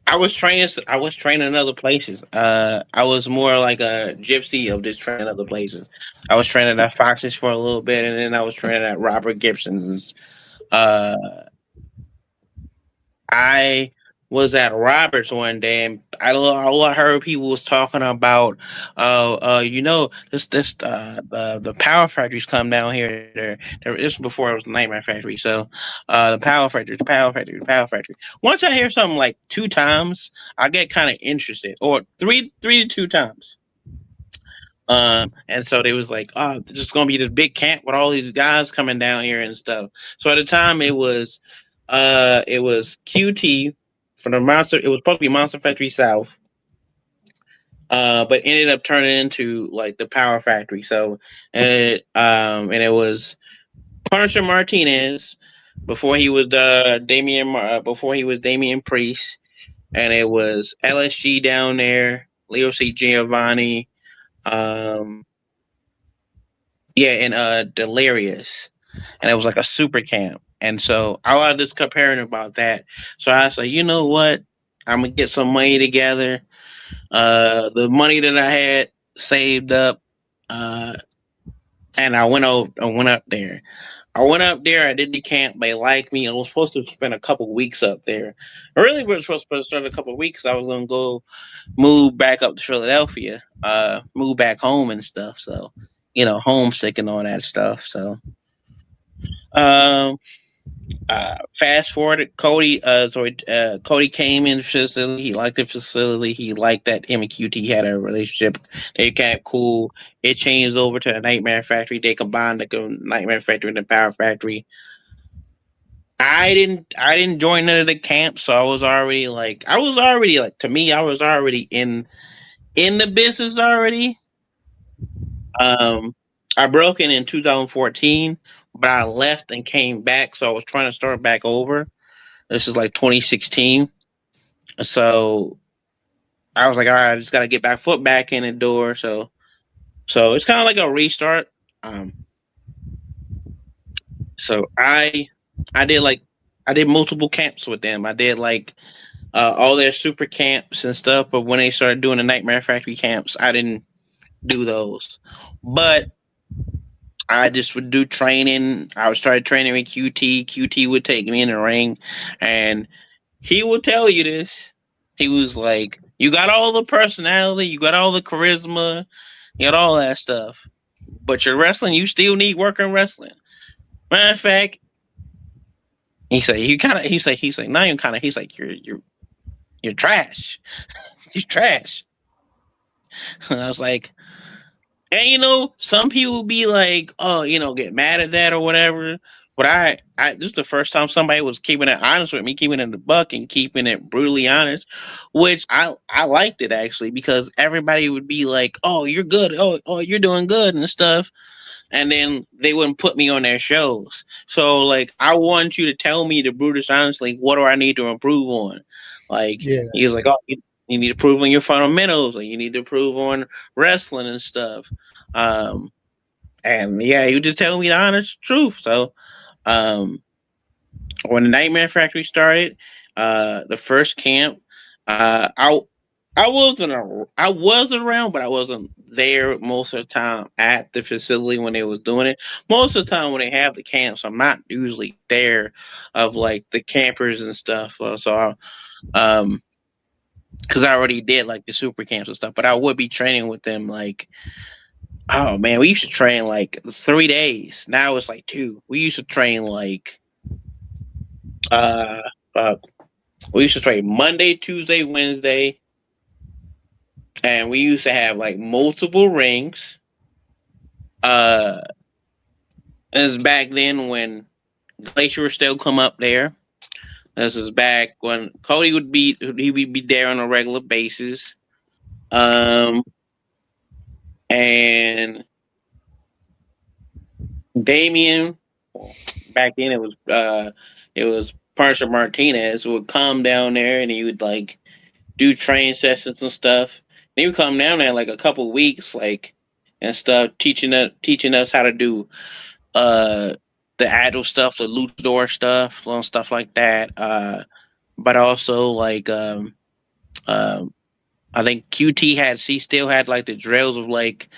I was training. I was training other places. I was more like a gypsy of just training other places. I was training at Fox's for a little bit, and then I was training at Robert Gibson's. Uh, I was at Roberts one day, and I heard people was talking about, the Power Factories come down here. This was before it was the Nightmare Factory. So, the Power Factory, the Power Factory, the Power Factory. Once I hear something like 2 times, I get kind of interested, or three to 2 times. And so they was like, "Oh, this is gonna be this big camp with all these guys coming down here and stuff." So at the time, it was QT for the Monster. It was supposed to be Monster Factory South, but ended up turning into like the Power Factory. So, and it was Punisher Martinez before he was Damian Priest, and it was LSG down there, Leo C. Giovanni, and Delirious, and it was like a super camp. And so I was just comparing about that. So I said, you know what? I'm gonna get some money together. The money that I had saved up, and I went up there. I went up there. I did the camp. They liked me. I was supposed to spend a couple weeks up there. I really was supposed to spend a couple weeks. I was gonna go move back up to Philadelphia, move back home and stuff. So, homesick and all that stuff. So, um, fast forward, Cody came in the facility. He liked the facility. He liked that him and QT had a relationship. They got cool. It changed over to the Nightmare Factory. They combined the Nightmare Factory and the Power Factory. I didn't join none of the camps, so I was already like, to me, I was already in the business already. I broke in 2014, but I left and came back, so I was trying to start back over. This is like 2016. So I was like, all right, I just got to get foot back in the door. So it's kind of like a restart. So I did multiple camps with them. I did like all their super camps and stuff. But when they started doing the Nightmare Factory camps, I didn't do those. But I just would do training. I would start training with QT. QT would take me in the ring, and he would tell you this. He was like, "You got all the personality, you got all the charisma, you got all that stuff, but your wrestling, you still need work in wrestling." Matter of fact, he's like, not even kind of. He's like, you're trash. You're trash. And I was like, and some people be like, oh, get mad at that or whatever. But I this is the first time somebody was keeping it honest with me, keeping it in the buck and keeping it brutally honest, which I liked it actually, because everybody would be like, oh, you're good. Oh, you're doing good and stuff. And then they wouldn't put me on their shows. So like, I want you to tell me the brutish honestly, what do I need to improve on? Like, he was like, oh, you need to improve on your fundamentals, or you need to improve on wrestling and stuff. And yeah, you just tell me the honest truth. So, when the Nightmare Factory started, the first camp, I was around, but I wasn't there most of the time at the facility when they was doing it. Most of the time when they have the camps, I'm not usually there of like the campers and stuff. So, because I already did like the super camps and stuff, but I would be training with them. Like, oh man, we used to train like 3 days. Now it's like 2. We used to train like, we used to train Monday, Tuesday, Wednesday. And we used to have like multiple rings. It was back then when Glacier would still come up there. This is back when Cody would be there on a regular basis. And Damien, well, back then it was Parker Martinez would come down there and he would like do train sessions and stuff. And he would come down there like a couple weeks, like and stuff, teaching us how to do uh the agile stuff, the luchador stuff, and stuff like that. But also like um I think QT had she still had like the drills of like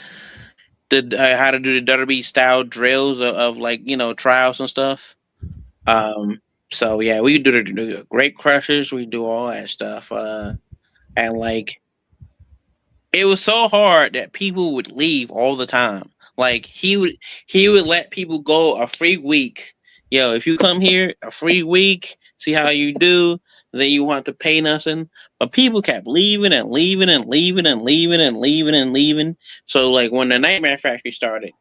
the how to do the WWE style drills of like trials and stuff. Um, so yeah, we do the great crushers, we do all that stuff, and like it was so hard that people would leave all the time. Like he would let people go a free week. Yo, if you come here a free week, see how you do, then you want to pay nothing. But people kept leaving and leaving and leaving and leaving and leaving and leaving. So like when the Nightmare Factory started,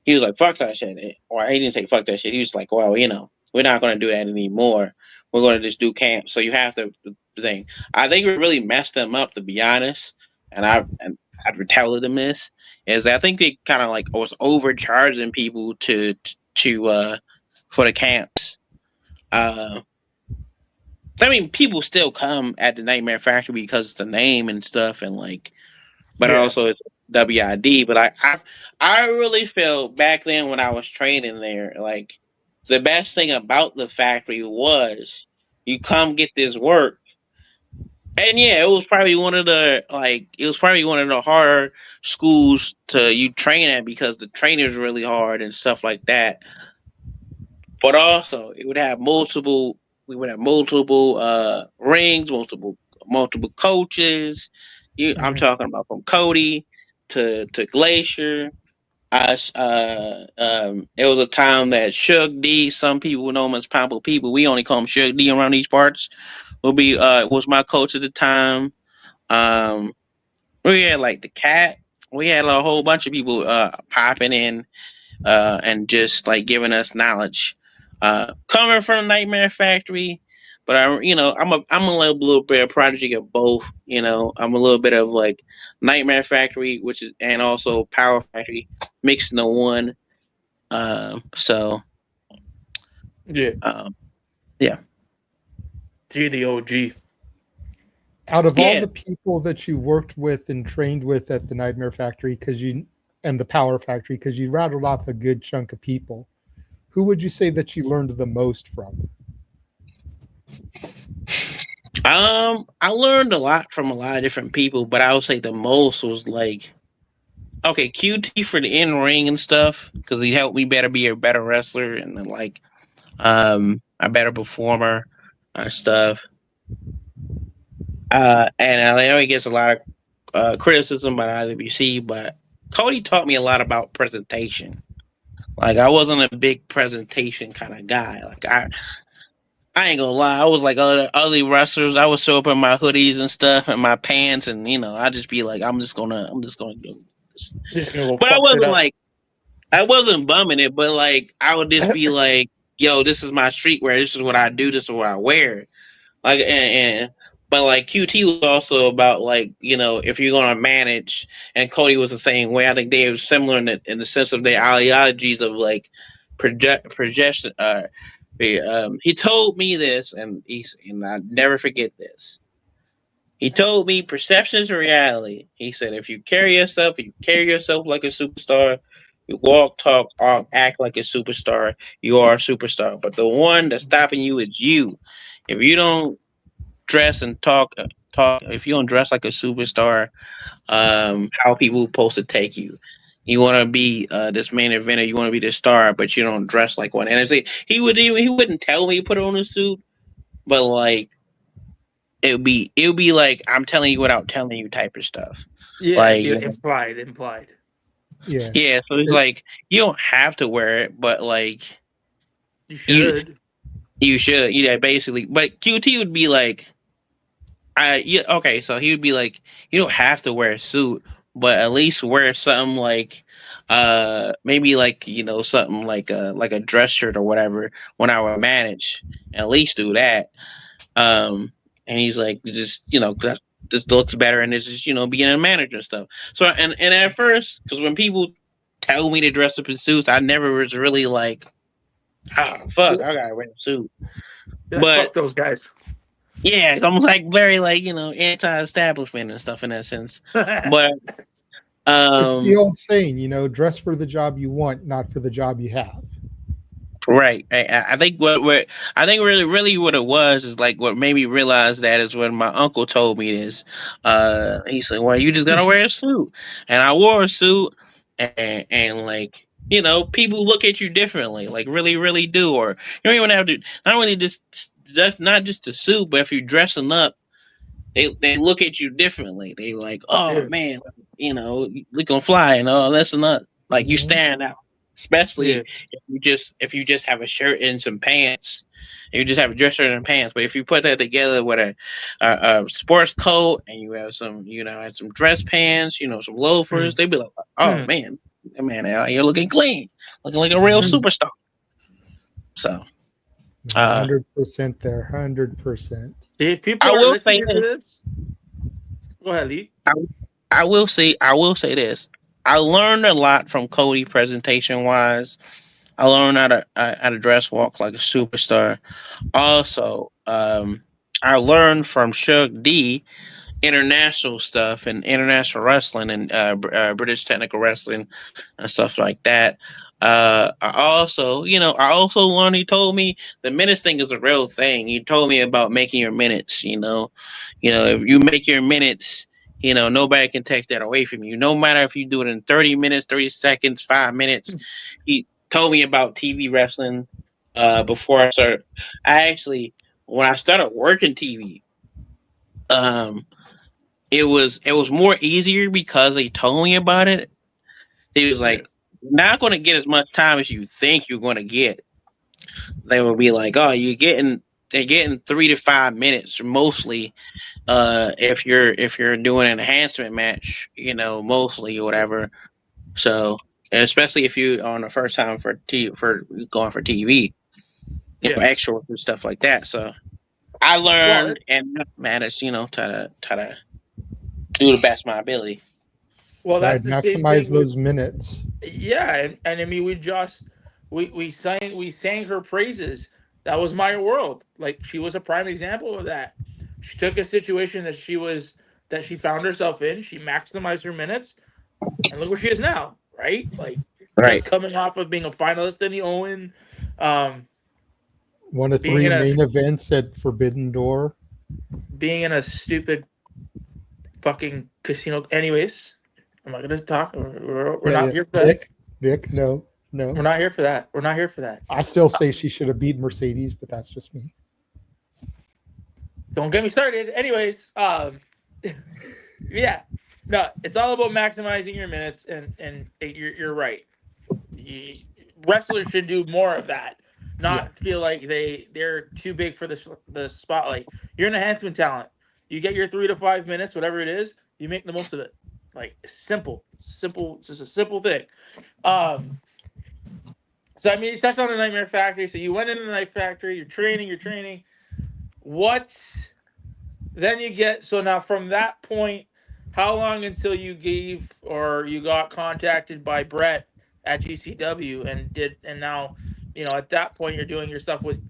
he was like, fuck that shit. Or he didn't say fuck that shit. He was like, well, we're not going to do that anymore. We're going to just do camp. So you have to thing. I think it really messed them up, to be honest. And I've telling them this is I think they kind of like was overcharging people for the camps. I mean, people still come at the Nightmare Factory because it's the name and stuff, and like, but also it's WID. But I really feel back then when I was training there, like the best thing about the factory was you come get this work. And yeah, it was probably one of the harder schools to you train at because the training's really hard and stuff like that. But also, it would have multiple. We would have multiple rings, multiple coaches. I'm talking about from Cody to Glacier. It was a time that Shug D, some people know him as Pampo People. We only call him Shug D around these parts. Was my coach at the time. We had like the cat. We had a whole bunch of people popping in and just like giving us knowledge. Coming from Nightmare Factory, but I'm a little bit of prodigy of both. I'm a little bit of like Nightmare Factory, and also Power Factory mixed into one. So yeah, yeah. So you're the OG. Out of all the people that you worked with and trained with at the Nightmare Factory, and the Power Factory, because you rattled off a good chunk of people, who would you say that you learned the most from? I learned a lot from a lot of different people, but I would say the most was like, okay, QT for the in ring and stuff, because he helped me be a better wrestler and then like a better performer and stuff. And I know he gets a lot of criticism by IWC, but Cody taught me a lot about presentation. Like I wasn't a big presentation kind of guy. Like I ain't gonna lie, I was like other wrestlers. I would show up in my hoodies and stuff and my pants, and I just be like, I'm just gonna do this. But I wasn't bumming it, but like I would just be like, yo, this is my streetwear. This is what I do. This is what I wear. Like but like QT was also about like if you're gonna manage, and Cody was the same way. I think they were similar in the sense of their ideologies of like projection. He told me this, and I never forget this. He told me perception is reality. He said if you carry yourself like a superstar, you walk, talk, act like a superstar, you are a superstar. But the one that's stopping you is you. If you don't dress and talk, if you don't dress like a superstar, how people supposed to take you? You want to be this main eventer, you want to be this star, but you don't dress like one. And I say he wouldn't tell me to put on a suit, but like it would be like I'm telling you without telling you type of stuff. Yeah, like implied. Yeah. So it's like you don't have to wear it, but like you should. You should. Yeah, basically. But QT would be like, okay. So he would be like, you don't have to wear a suit, but at least wear something like, maybe like something like a dress shirt or whatever when I would manage. At least do that. And he's like, just that this looks better, and it's just being a manager and stuff. So and at first, because when people tell me to dress up in suits. I never was really like, fuck, I gotta wear a suit. Yeah, But fuck those guys. yeah, it's almost like very like anti-establishment and stuff in that sense. But It's the old saying, dress for the job you want, not for the job you have. right. I think what I think really what it was is like what made me realize that is when my uncle told me this. He said, "Well, you just gotta wear a suit," and I wore a suit, and like people look at you differently, like really do, or you don't even have to. Not really just not just the suit, but if you're dressing up, they look at you differently. They like, oh man, looking fly, that's not like you standing out. Especially if you just have a shirt and some pants, you just have a dress shirt and pants. But if you put that together with a sports coat and you have some and some dress pants, some loafers, they'd be like, oh man, you're looking clean, looking like a real superstar. So, 100% there, 100%. See, people I are will say listening to this. Go ahead, Lee. I will say this. I learned a lot from Cody presentation wise. I learned how to dress walk like a superstar. Also, I learned from Shug D international stuff and international wrestling and British technical wrestling and stuff like that. I also learned. He told me the minutes thing is a real thing. He told me about making your minutes. If you make your minutes, nobody can take that away from you. No matter if you do it in 30 minutes, 30 seconds, 5 minutes. He told me about TV wrestling before I started. When I started working TV, it was more easier because they told me about it. He was like, "You're not going to get as much time as you think you're going to get." They would be like, "Oh, they're getting 3 to 5 minutes mostly." If you're doing an enhancement match, mostly or whatever. So, especially if you on the first time for going for TV, for extra work and stuff like that. So, I learned and managed, try to do the best of my ability. Well, Right, that's the same maximize thing those minutes. Yeah, and I mean, we sang her praises. That was my world. Like, she was a prime example of that. She took a situation that she found herself in. She maximized her minutes, and look where she is now. Right, like just coming off of being a finalist in the Owen. One of 3 main events at Forbidden Door. Being in a stupid fucking casino. Anyways, I'm not gonna talk. We're not here for that. Vic, no. We're not here for that. We're not here for that. I still say she should have beat Mercedes, but that's just me. Don't get me started. Anyways, yeah, no, it's all about maximizing your minutes, and you're right. Wrestlers should do more of that. Not feel like they're too big for the spotlight. You're an enhancement talent. You get your 3 to 5 minutes, whatever it is. You make the most of it. Like simple, just a simple thing. So I mean, you touched on the Nightmare Factory. So you went into the Night Factory. You're training. What? Then you get so now from that point, how long until you gave or you got contacted by Brett at GCW and now, at that point you're doing your stuff with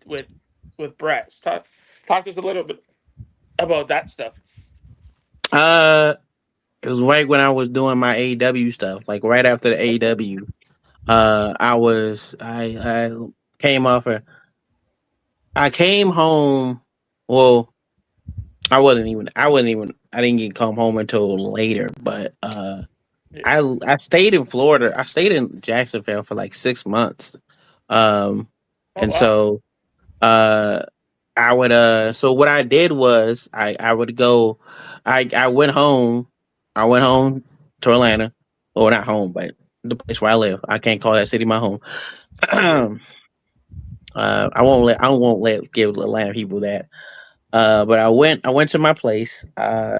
Brett. Talk to us a little bit about that stuff. It was right when I was doing my AEW stuff, like right after the AEW. I came off I came home. Well, I didn't get come home until later, but I stayed in Florida. I stayed in Jacksonville for like 6 months. So I would so what I did was I would go I went home to Atlanta. Or not home, but the place where I live. I can't call that city my home. I won't give Atlanta people that. But I went to my place. By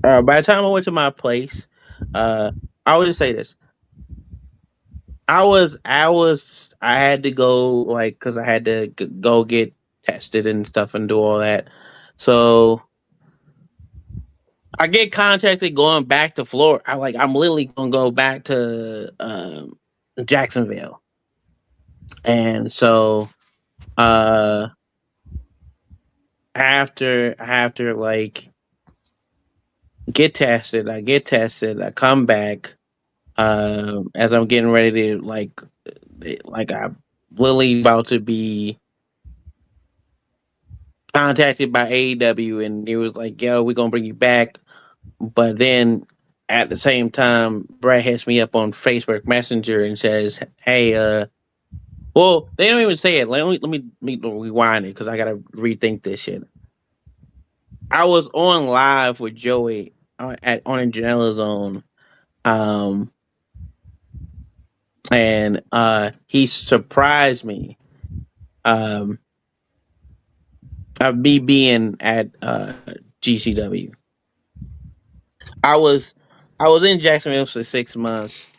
the time I went to my place, I would just say this. I had to go because I had to go get tested and stuff and do all that. So I get contacted going back to Florida. I'm literally gonna go back to Jacksonville, and so after like get tested, I come back as I'm getting ready to like I'm literally about to be contacted by AEW, and it was like, yo, we're gonna bring you back. But then at the same time, Brad hits me up on Facebook Messenger and says, hey, well, they don't even say it. Let me rewind it because I gotta rethink this shit. I was on live with Joey on Janela's Zone, and he surprised me of me being at GCW. I was in Jacksonville for 6 months.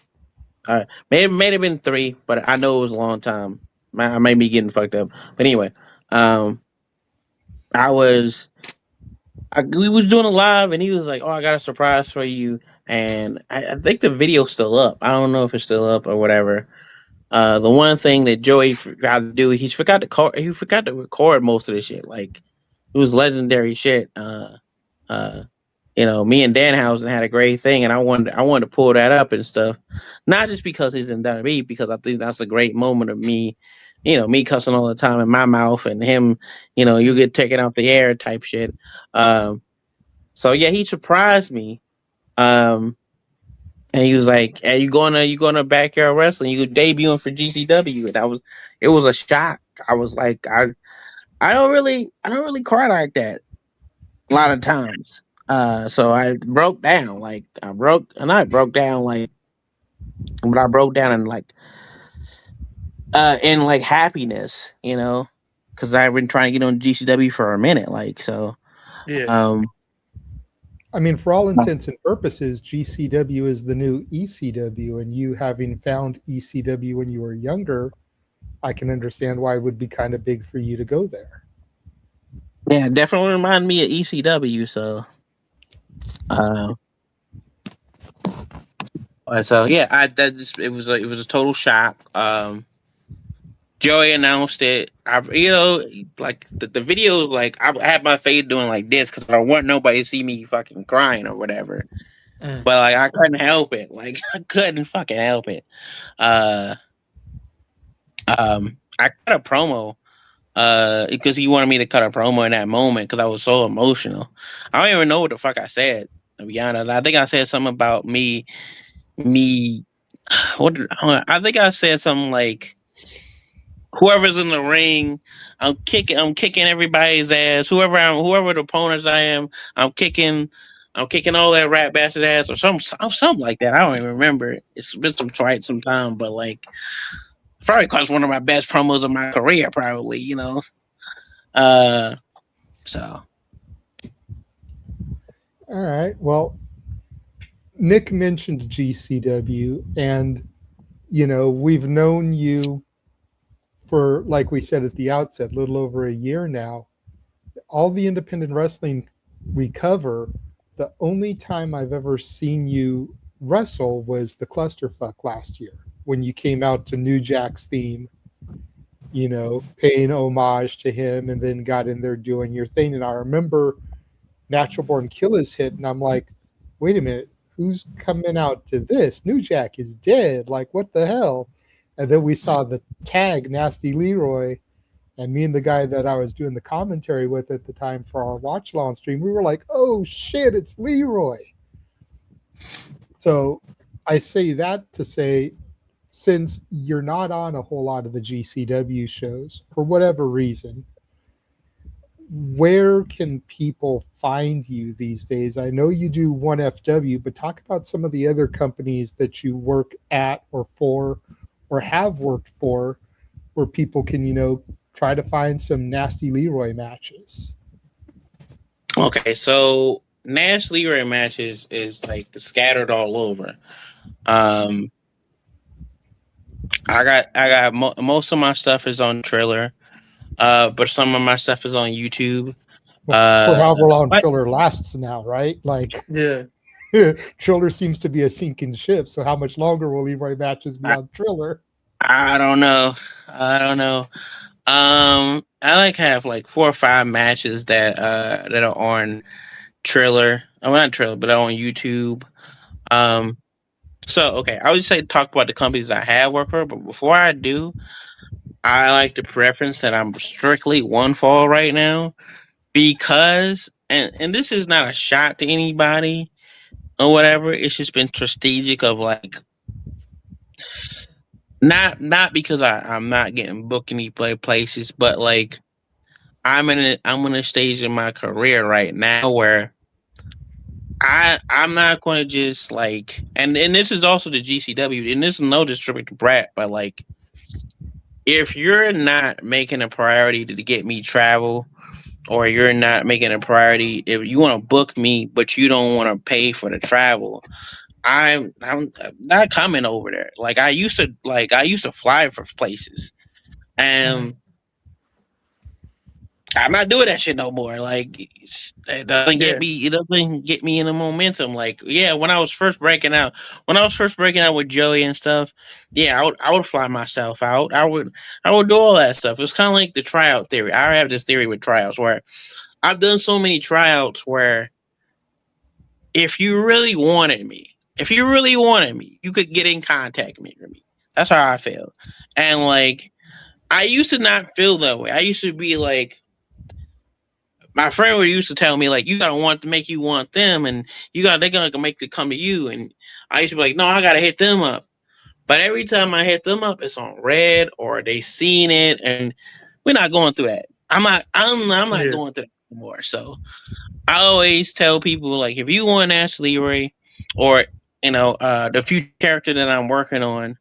May have been 3, but I know it was a long time. I may be getting fucked up, but anyway, we was doing a live, and he was like, "Oh, I got a surprise for you," and I think the video's still up. I don't know if it's still up or whatever. The one thing that Joey forgot to do, he forgot to record most of the shit. Like it was legendary shit. Me and Danhausen had a great thing, and I wanted to pull that up and stuff. Not just because he's in WWE, because I think that's a great moment of me, me cussing all the time in my mouth, and him, you get taken off the air type shit. So yeah, he surprised me. And he was like, "Hey, you going to Backyard Wrestling? You debuting for GCW?" And it was a shock. I was like, I don't really cry like that a lot of times. So I broke down. I broke down but I broke down in happiness, because I've been trying to get on GCW for a minute, so. Yeah. I mean, for all intents and purposes, GCW is the new ECW, and you having found ECW when you were younger, I can understand why it would be kind of big for you to go there. Yeah, definitely remind me of ECW. So, so yeah, it was a total shock. Joey announced it. The video, I had my face doing like this because I don't want nobody to see me fucking crying or whatever. But I couldn't help it. I couldn't fucking help it. I cut a promo because he wanted me to cut a promo in that moment because I was so emotional. I don't even know what the fuck I said, to be honest. I think I said something about me. I think I said something like, whoever's in the ring, I'm kicking everybody's ass. Whoever the opponents I am, I'm kicking all that rat bastard ass or something like that. I don't even remember. It's been some time, but probably because one of my best promos of my career, probably, So. All right. Well, Nick mentioned GCW, and we've known you for, like we said at the outset, a little over a year now. All the independent wrestling we cover, the only time I've ever seen you wrestle was the Clusterfuck last year when you came out to New Jack's theme, paying homage to him, and then got in there doing your thing. And I remember Natural Born Killers hit, and I'm like, wait a minute, who's coming out to this? New Jack is dead. Like, what the hell? And then we saw the tag Nasty Leroy, and me and the guy that I was doing the commentary with at the time for our watch along stream, we were like, oh shit, it's Leroy. So I say that to say, since you're not on a whole lot of the GCW shows, for whatever reason, where can people find you these days? I know you do 1FW, but talk about some of the other companies that you work at or for or have worked for, where people can, try to find some Nasty Leroy matches. Okay, so Nasty Leroy matches is scattered all over. I got most of my stuff is on Triller, but some of my stuff is on YouTube. For however long but- Triller lasts now, right? Like, Yeah. Triller seems to be a sinking ship. So how much longer will Leroy matches be on Triller? I don't know. I like have like 4 or 5 matches that are on Triller. Oh, not Triller, but on YouTube. So okay, I would say talk about the companies I have worked for, but before I do, I like to preference that I'm strictly one fall right now because and this is not a shot to anybody or whatever. It's just been strategic of like not because I'm not getting booked any places, but like I'm in a stage in my career right now where I'm not going to just like and this is also the GCW and this is no disrespect to Brat, but like if you're not making a priority to get me travel or you're not making a priority if you want to book me but you don't want to pay for the travel, I'm not coming over there. Like I used to fly for places and I'm not doing that shit no more. Like it doesn't get me in the momentum. Like when I was first breaking out with Joey and stuff, I would fly myself out. I would do all that stuff. It's kind of like the tryout theory. I have this theory with tryouts where I've done so many tryouts where if you really wanted me, you could get in contact with me. That's how I feel. And like I used to not feel that way. I used to be like my friend would used to tell me like you gotta want to make you want them and they're gonna make it come to you and I used to be like no I gotta hit them up but every time I hit them up it's on red or they seen it and we're not going through that. I'm not going through that anymore. So I always tell people like if you want Nasty Leroy or the future character that I'm working on,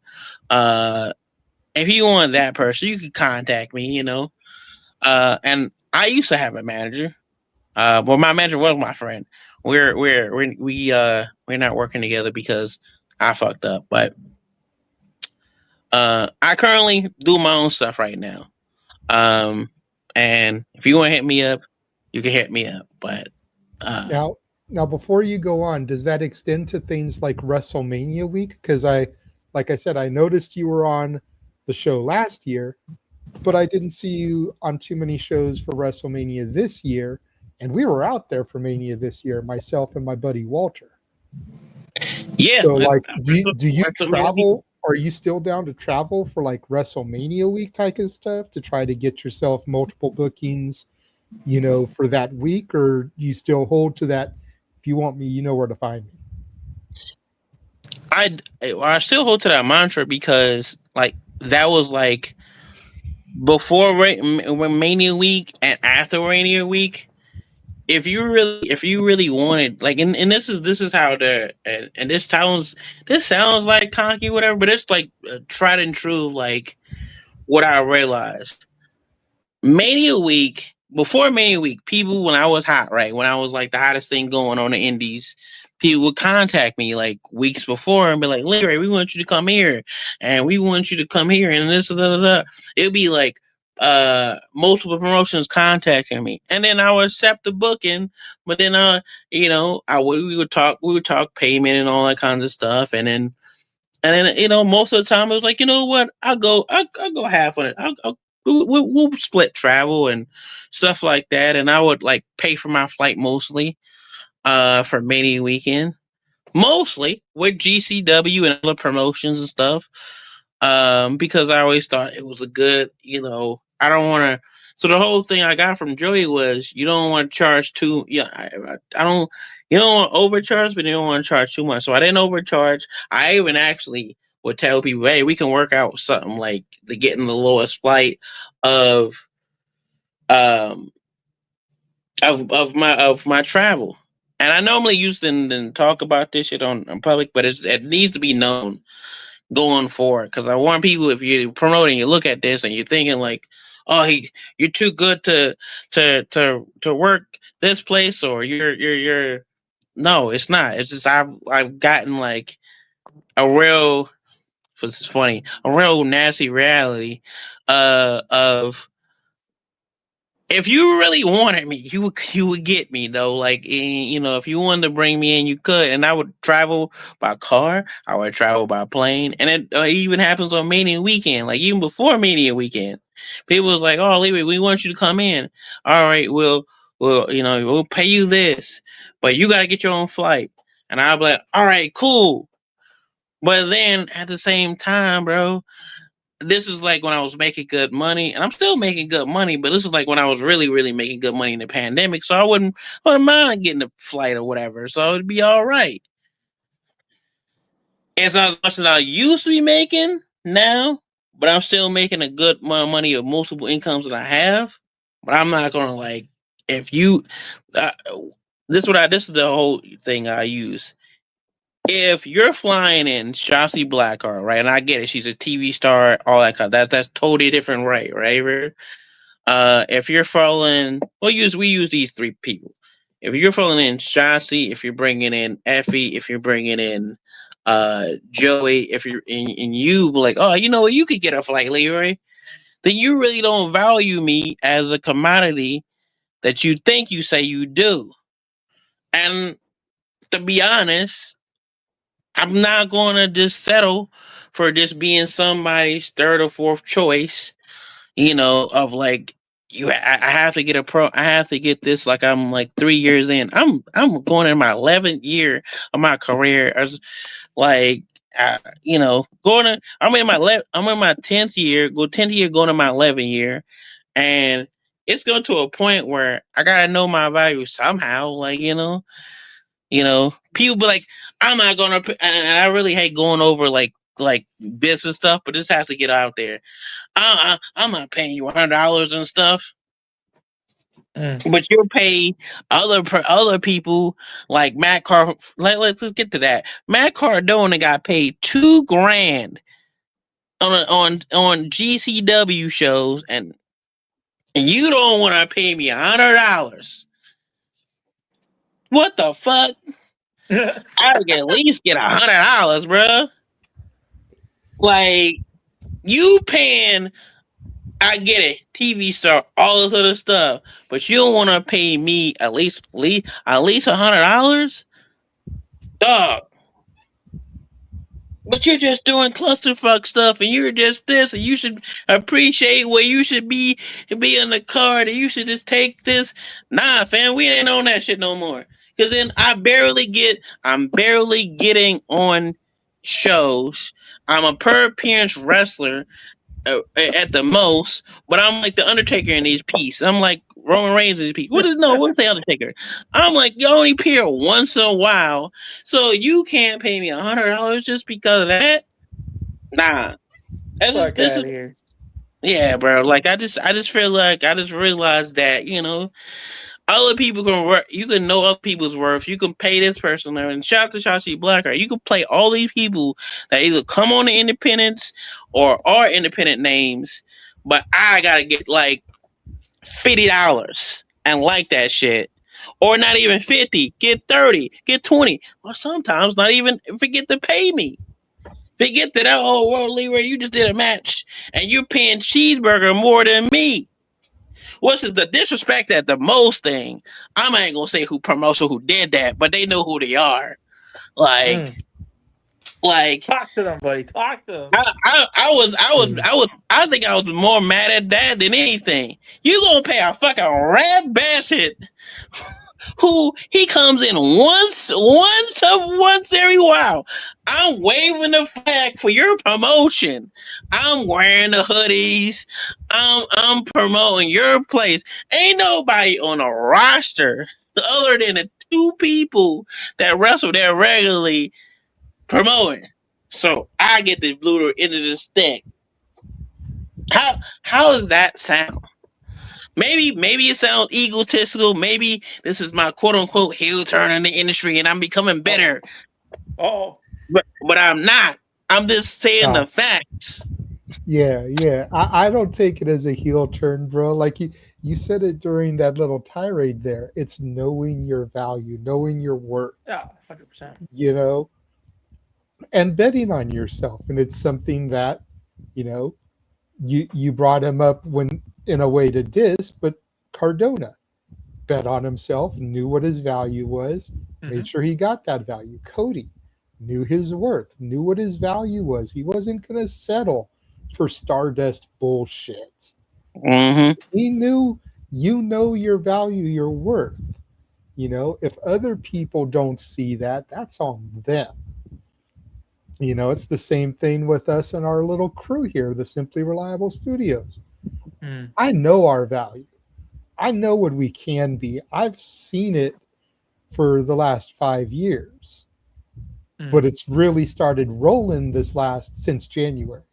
if you want that person you can contact me, and I used to have a manager. Well, my manager was my friend. We're not working together because I fucked up. But I currently do my own stuff right now. And if you want to hit me up, you can hit me up. But now before you go on, does that extend to things like WrestleMania week? Because like I said, I noticed you were on the show last year, but I didn't see you on too many shows for WrestleMania this year. And we were out there for Mania this year, myself and my buddy Walter. Yeah. So, like, do you travel? Are you still down to travel for like WrestleMania week type of stuff to try to get yourself multiple bookings, for that week, or you still hold to that? If you want me, you know where to find me. I still hold to that mantra because like that was like before when Mania week and after Mania week. If you really wanted like and this is how and this sounds like conky whatever, but it's like tried and true like what I realized. Mania week, before Mania week, people when I was hot, right? When I was like the hottest thing going on the indies, people would contact me like weeks before and be like, Larry, we want you to come here and we want you to come here and this it'd be like multiple promotions contacting me and then I would accept the booking, but then we would talk payment and all that kinds of stuff and then most of the time it was like, you know what, I'll go half on it. We'll split travel and stuff like that and I would like pay for my flight mostly for Mania weekend, mostly with GCW and other promotions and stuff. Because I always thought it was a good, I don't want to. So the whole thing I got from Joey was you don't want to charge too. Yeah, I don't. You don't want to overcharge, but you don't want to charge too much. So I didn't overcharge. I even actually would tell people, hey, we can work out something like getting the lowest flight of my travel. And I normally used to talk about this shit on public, but it needs to be known going forward because I want people, if you're promoting, you look at this and you're thinking like, oh, you're too good to work this place, or you're no, it's not. It's just I've gotten like a real, it's funny, a real nasty reality of if you really wanted me, you would get me though. Like, if you wanted to bring me in, you could, and I would travel by car. I would travel by plane, and it even happens on Mania weekend. Like even before Mania weekend, people was like, "Oh, Leroy, we want you to come in. All right, we'll pay you this, but you got to get your own flight." And I'll be like, "All right, cool." But then at the same time, bro, this is like when I was making good money, and I'm still making good money, but this is like when I was really, really making good money in the pandemic, so I wouldn't mind getting a flight or whatever, so it'd be all right. It's not as much as I used to be making now, but I'm still making a good amount of money of multiple incomes that I have. But I'm not gonna like if you. This is the whole thing I use. If you're flying in Shotzi Blackheart, right, and I get it, she's a TV star, all that kind of, that's totally different, right? If you're following, we use these three people. If you're following in Shotzi, if you're bringing in Effie, if you're bringing in Joey, if you're in you like, oh, you know what, you could get a flight, Leroy, then you really don't value me as a commodity that you think you say you do. And to be honest, I'm not going to just settle for just being somebody's third or fourth choice, of like, I have to get I have to get this, like I'm like 3 years in. I'm going in my 11th year of my career as like, I'm in my 10th year, 10th year going to my 11th year. And it's going to a point where I got to know my value somehow. Like, people be like, I'm not gonna, and I really hate going over like business stuff, but this has to get out there. I'm not paying you $100 and stuff, but you'll pay other people like Matt Car. Let's get to that. Matt Cardona got paid $2,000 on GCW shows, and you don't want to pay me $100. What the fuck? I would at least get $100, bro. Like, you paying, I get it, TV star, all this other stuff, but you don't want to pay me at least $100, dog. But you're just doing clusterfuck stuff, and you're just this, and you should appreciate where you should be on the card, and you should just take this. Nah, fam, we ain't on that shit no more. Because then I'm barely getting on shows. I'm a per appearance wrestler at the most, but I'm like the Undertaker in these pieces. I'm like Roman Reigns in these pieces. What's the Undertaker? I'm like, you only appear once in a while, so you can't pay me $100 just because of that. Nah, this is here. Yeah, bro. Like I just feel like I just realized that other people you can know other people's worth. You can pay this person, and shout out to Shotzi Blackheart. You can play all these people that either come on the independents or are independent names, but I gotta get like $50 and like that shit, or not even 50. Get 30, get 20, or sometimes not even forget to pay me. Forget that. Oh, well, Leroy, you just did a match, and you're paying Cheeseburger more than me. What's the disrespect at the most thing? I ain't gonna say who promotes or who did that, but they know who they are. Like talk to them, buddy. Talk to them. I think I was more mad at that than anything. You gonna pay a fucking Red Bassett who he comes in once every while. I'm waving the flag for your promotion. I'm wearing the hoodies. I'm promoting your place. Ain't nobody on a roster other than the two people that wrestle there regularly promoting. So I get the blue end of the stick. How does that sound? Maybe it sounds egotistical. Maybe this is my quote unquote heel turn in the industry and I'm becoming better. But I'm not. I'm just saying the facts. Yeah. I don't take it as a heel turn, bro. Like you said it during that little tirade there. It's knowing your value, knowing your worth. Yeah, 100%. And betting on yourself. And it's something that, you brought him up when in a way to diss, but Cardona bet on himself, knew what his value was, made sure he got that value. Cody knew his worth, knew what his value was. He wasn't going to settle for Stardust bullshit. Mm-hmm. He knew you know your value, your worth. You know, if other people don't see that, that's on them. You know, it's the same thing with us and our little crew here, the Simply Reliable Studios. I know our value. I know what we can be. I've seen it for the last 5 years. But it's really started rolling since January.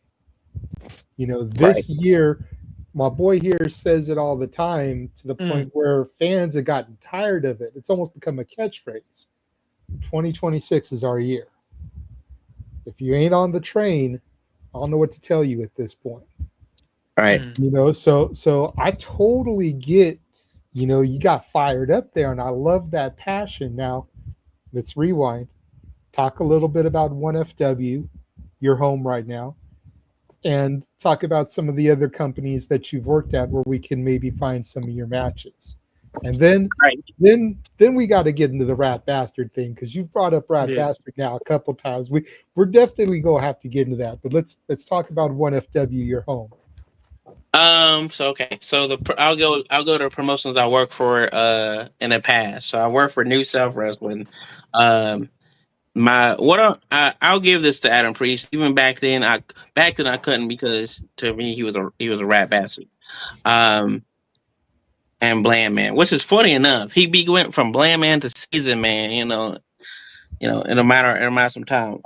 You know, this year, my boy here says it all the time to the point where fans have gotten tired of it. It's almost become a catchphrase. 2026 is our year. If you ain't on the train, I don't know what to tell you at this point. Right. You know, so I totally get, you know, you got fired up there, and I love that passion. Now, let's rewind. Talk a little bit about 1FW, your home right now, and talk about some of the other companies that you've worked at where we can maybe find some of your matches. And then we got to get into the Rat Bastard thing, because you've brought up Rat Bastard now a couple times. We're definitely gonna have to get into that. But let's talk about 1FW, your home. So I'll go to promotions I work for in the past. So I work for New South Wrestling. I'll give this to Adam Priest. Even back then I couldn't, because to me he was a rat bastard. And Bland Man, which is funny enough, went from Bland Man to Season Man, in a matter of some time.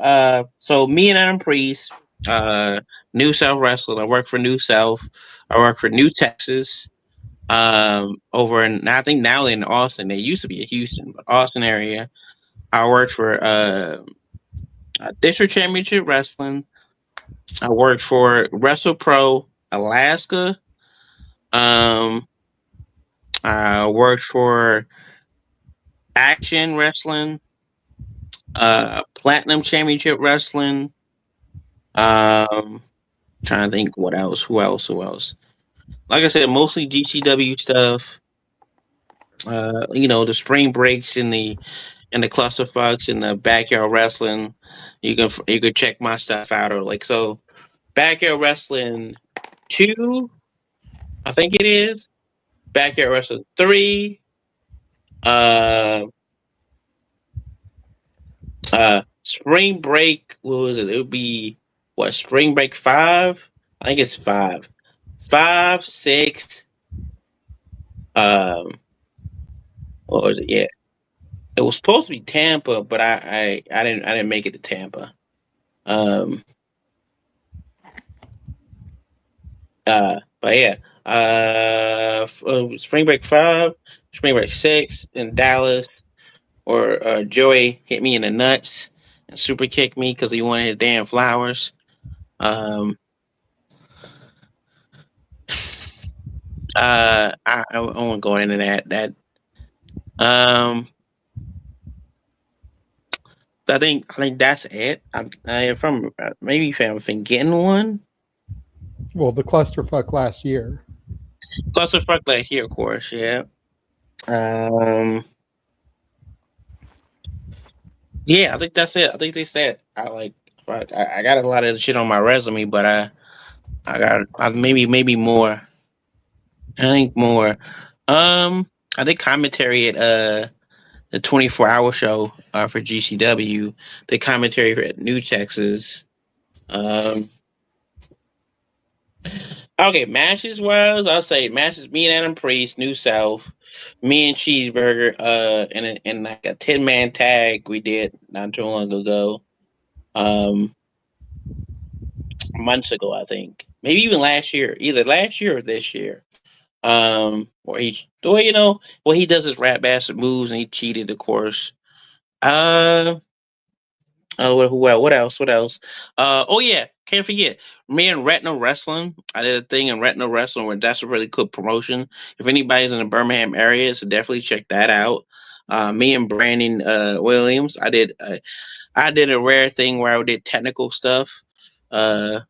So me and Adam Priest, New South Wrestling. I work for New South. I work for New Texas. Over in, I think now in Austin. They used to be in Houston, but Austin area. I worked for District Championship Wrestling. I worked for Wrestle Pro Alaska. I worked for Action Wrestling, Platinum Championship Wrestling. Trying to think what else. Who else? Like I said, mostly GCW stuff. The spring breaks in the clusterfucks and the backyard wrestling. You can check my stuff out, or Backyard Wrestling 2, I think it is. Backyard Wrestling 3. Spring Break, what was it? It would be Spring Break 5? I think it's 5. 5, 6. What was it? Yeah. It was supposed to be Tampa, but I didn't make it to Tampa. But yeah. Spring Break 5, Spring Break 6 in Dallas, or Joey hit me in the nuts and super kicked me because he wanted his damn flowers. I won't go into that. I think that's it. If I'm forgetting one. Well, the clusterfuck last year. Clusterfuck last year, of course. Yeah. Yeah, I think that's it. I think they said I got a lot of shit on my resume, but I got maybe more. I think more. I did commentary at the 24-hour show for GCW. The commentary at New Texas. Okay, matches wise, I'll say matches. Me and Adam Priest, New South. Me and Cheeseburger, in like a 10-man tag we did not too long ago. Months ago, I think. Maybe even last year. Either last year or this year. He does his rat bastard moves and he cheated, of course. What else? Oh yeah, can't forget. Me and Retina Wrestling. I did a thing in Retina Wrestling where that's a really cool promotion. If anybody's in the Birmingham area, so definitely check that out. Me and Brandon Williams. I did a rare thing where I did technical stuff. The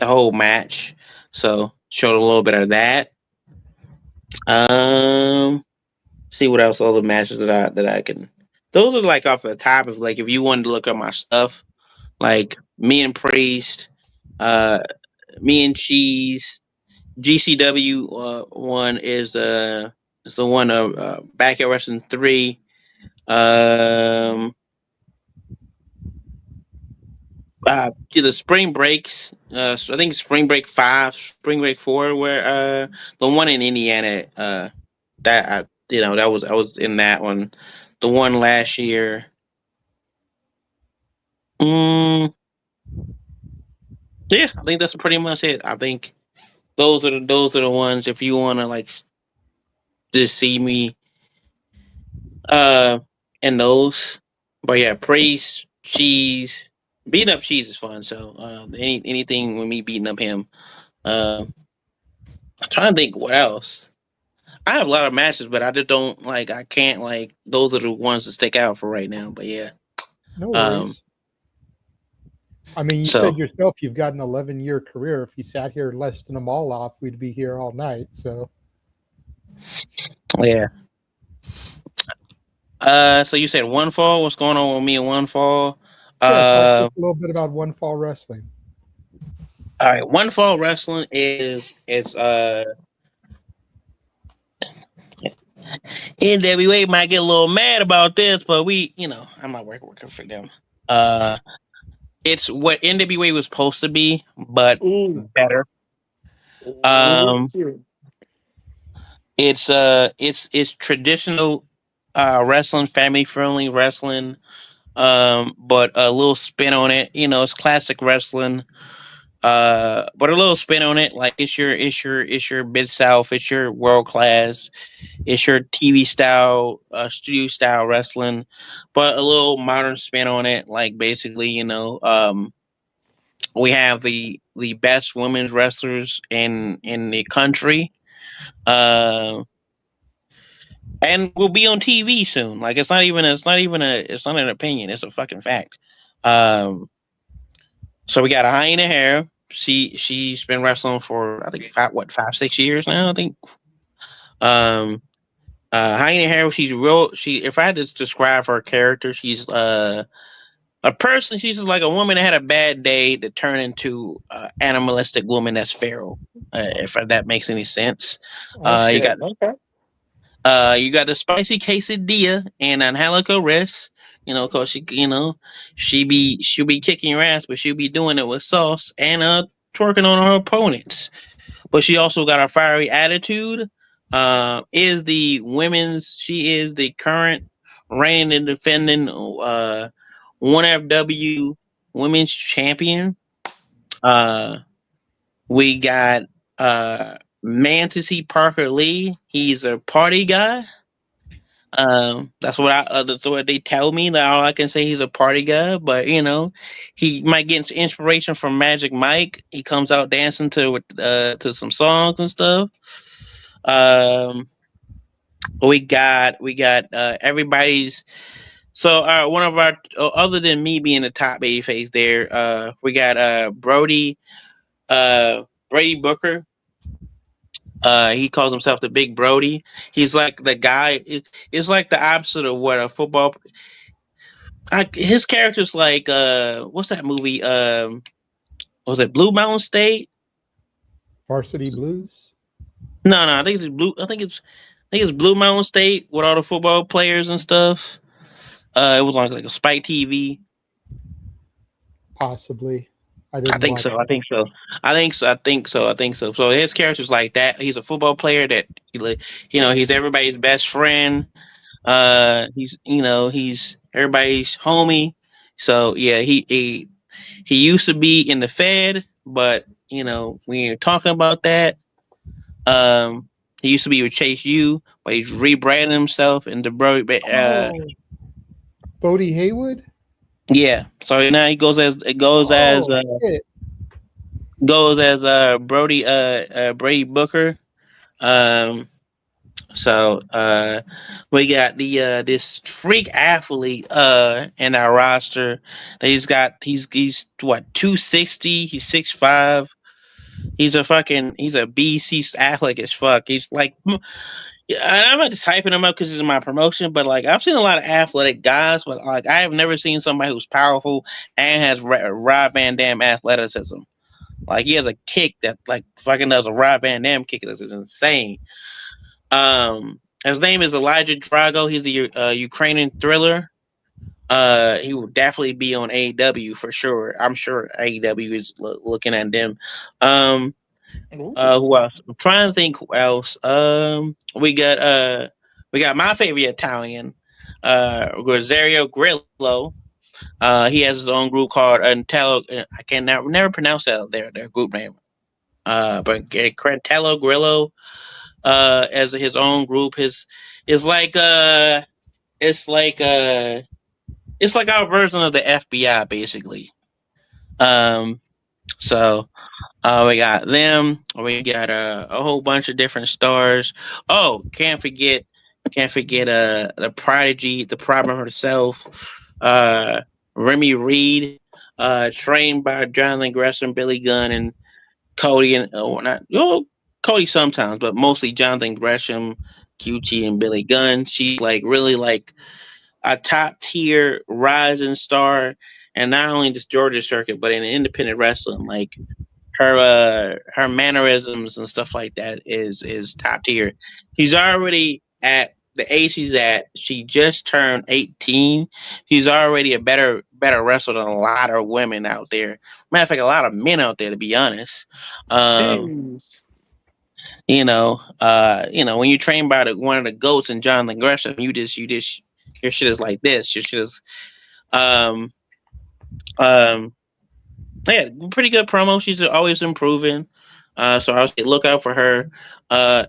whole match. So showed a little bit of that. See what else? All the matches that I can. Those are like off the top of like if you wanted to look at my stuff, like me and Priest, me and Cheese, GCW one is the one of Backyard Wrestling 3. The spring breaks. So I think spring break 5, spring break 4, where the one in Indiana. That I was in that one. The one last year. Yeah, I think that's pretty much it. I think those are the ones. If you want to like just see me, in those. But yeah, praise Cheese. Beating up Cheese is fun. So anything with me beating up him. I'm trying to think what else. I have a lot of matches, but I just don't like. I can't like. Those are the ones that stick out for right now. But yeah, No worries. I mean, you said yourself you've got an 11-year career. If you sat here listing them all off, we'd be here all night. So, yeah. So you said One Fall. What's going on with me and One Fall? Yeah, talk just a little bit about One Fall Wrestling. All right, One Fall Wrestling is NWA might get a little mad about this, but I'm not working for them. It's what NWA was supposed to be, but better. It's traditional wrestling, family friendly wrestling, but a little spin on it. It's classic wrestling, but a little spin on it. Like it's your Mid South, it's your world class, it's your TV style, studio style wrestling, but a little modern spin on it. Like basically, we have the best women's wrestlers in the country. And we'll be on TV soon. Like it's not an opinion. It's a fucking fact. So we got a Hyena Hair. She's been wrestling for I think 5-6 years now. I think. Hyena Hair. She's real. If I had to describe her character, she's a person. She's like a woman that had a bad day to turn into animalistic woman that's feral. If that makes any sense. You got the spicy quesadilla and Angelica Rest. Cause she'll be kicking your ass, but she'll be doing it with sauce and twerking on her opponents. But she also got a fiery attitude. She is the current reigning and defending 1FW women's champion. We got Mantis Parker Lee. He's a party guy. That's what they tell me. That all I can say, he's a party guy. But he might get inspiration from Magic Mike. He comes out dancing to some songs and stuff. We got everybody's. So one of our other than me being the top babyface there, we got Brady Booker. He calls himself the Big Brody. He's like the guy. It's like the opposite of what a football. His character's like what's that movie? Was it Blue Mountain State? Varsity Blues? No. I think it's Blue. I think it's Blue Mountain State with all the football players and stuff. It was like a Spike TV. Possibly. I think so. So his character's like that. He's a football player that he's everybody's best friend. He's everybody's homie. So yeah, he used to be in the Fed, but we ain't talking about that. He used to be with Chase U, but he's rebranding himself into Bodie Haywood. Yeah, so now he goes as Brady Booker. So we got this freak athlete in our roster. He's what 260. He's 6'5". He's a BC athlete as fuck. He's like, I'm not just hyping him up because he's in my promotion, but like I've seen a lot of athletic guys, but like I have never seen somebody who's powerful and has Rob Van Dam athleticism. Like he has a kick that like fucking does a Rob Van Dam kick that is insane. His name is Elijah Drago. He's the Ukrainian Thriller. He will definitely be on AEW for sure. I'm sure AEW is looking at them. Who else? I'm trying to think who else. We got my favorite Italian, Rosario Grillo. He has his own group called Intello. I can never pronounce their group name. But Cratello Grillo, as his own group, it's like our version of the FBI, basically. So we got them. We got a whole bunch of different stars. Oh, can't forget the Prodigy, the problem herself, Remy Reed, trained by Jonathan Gresham, Billy Gunn, and Cody, and Cody sometimes, but mostly Jonathan Gresham, QT, and Billy Gunn. She's like really like a top tier rising star, and not only just Georgia circuit, but in independent wrestling, like her mannerisms and stuff like that is top tier. She's already at the age she's at. She just turned 18. She's already a better wrestler than a lot of women out there. Matter of fact, a lot of men out there, to be honest. When you train by one of the goats in Jonathan Gresham, your shit is like this. Your shit is yeah, pretty good promo. She's always improving. So I'll say look out for her.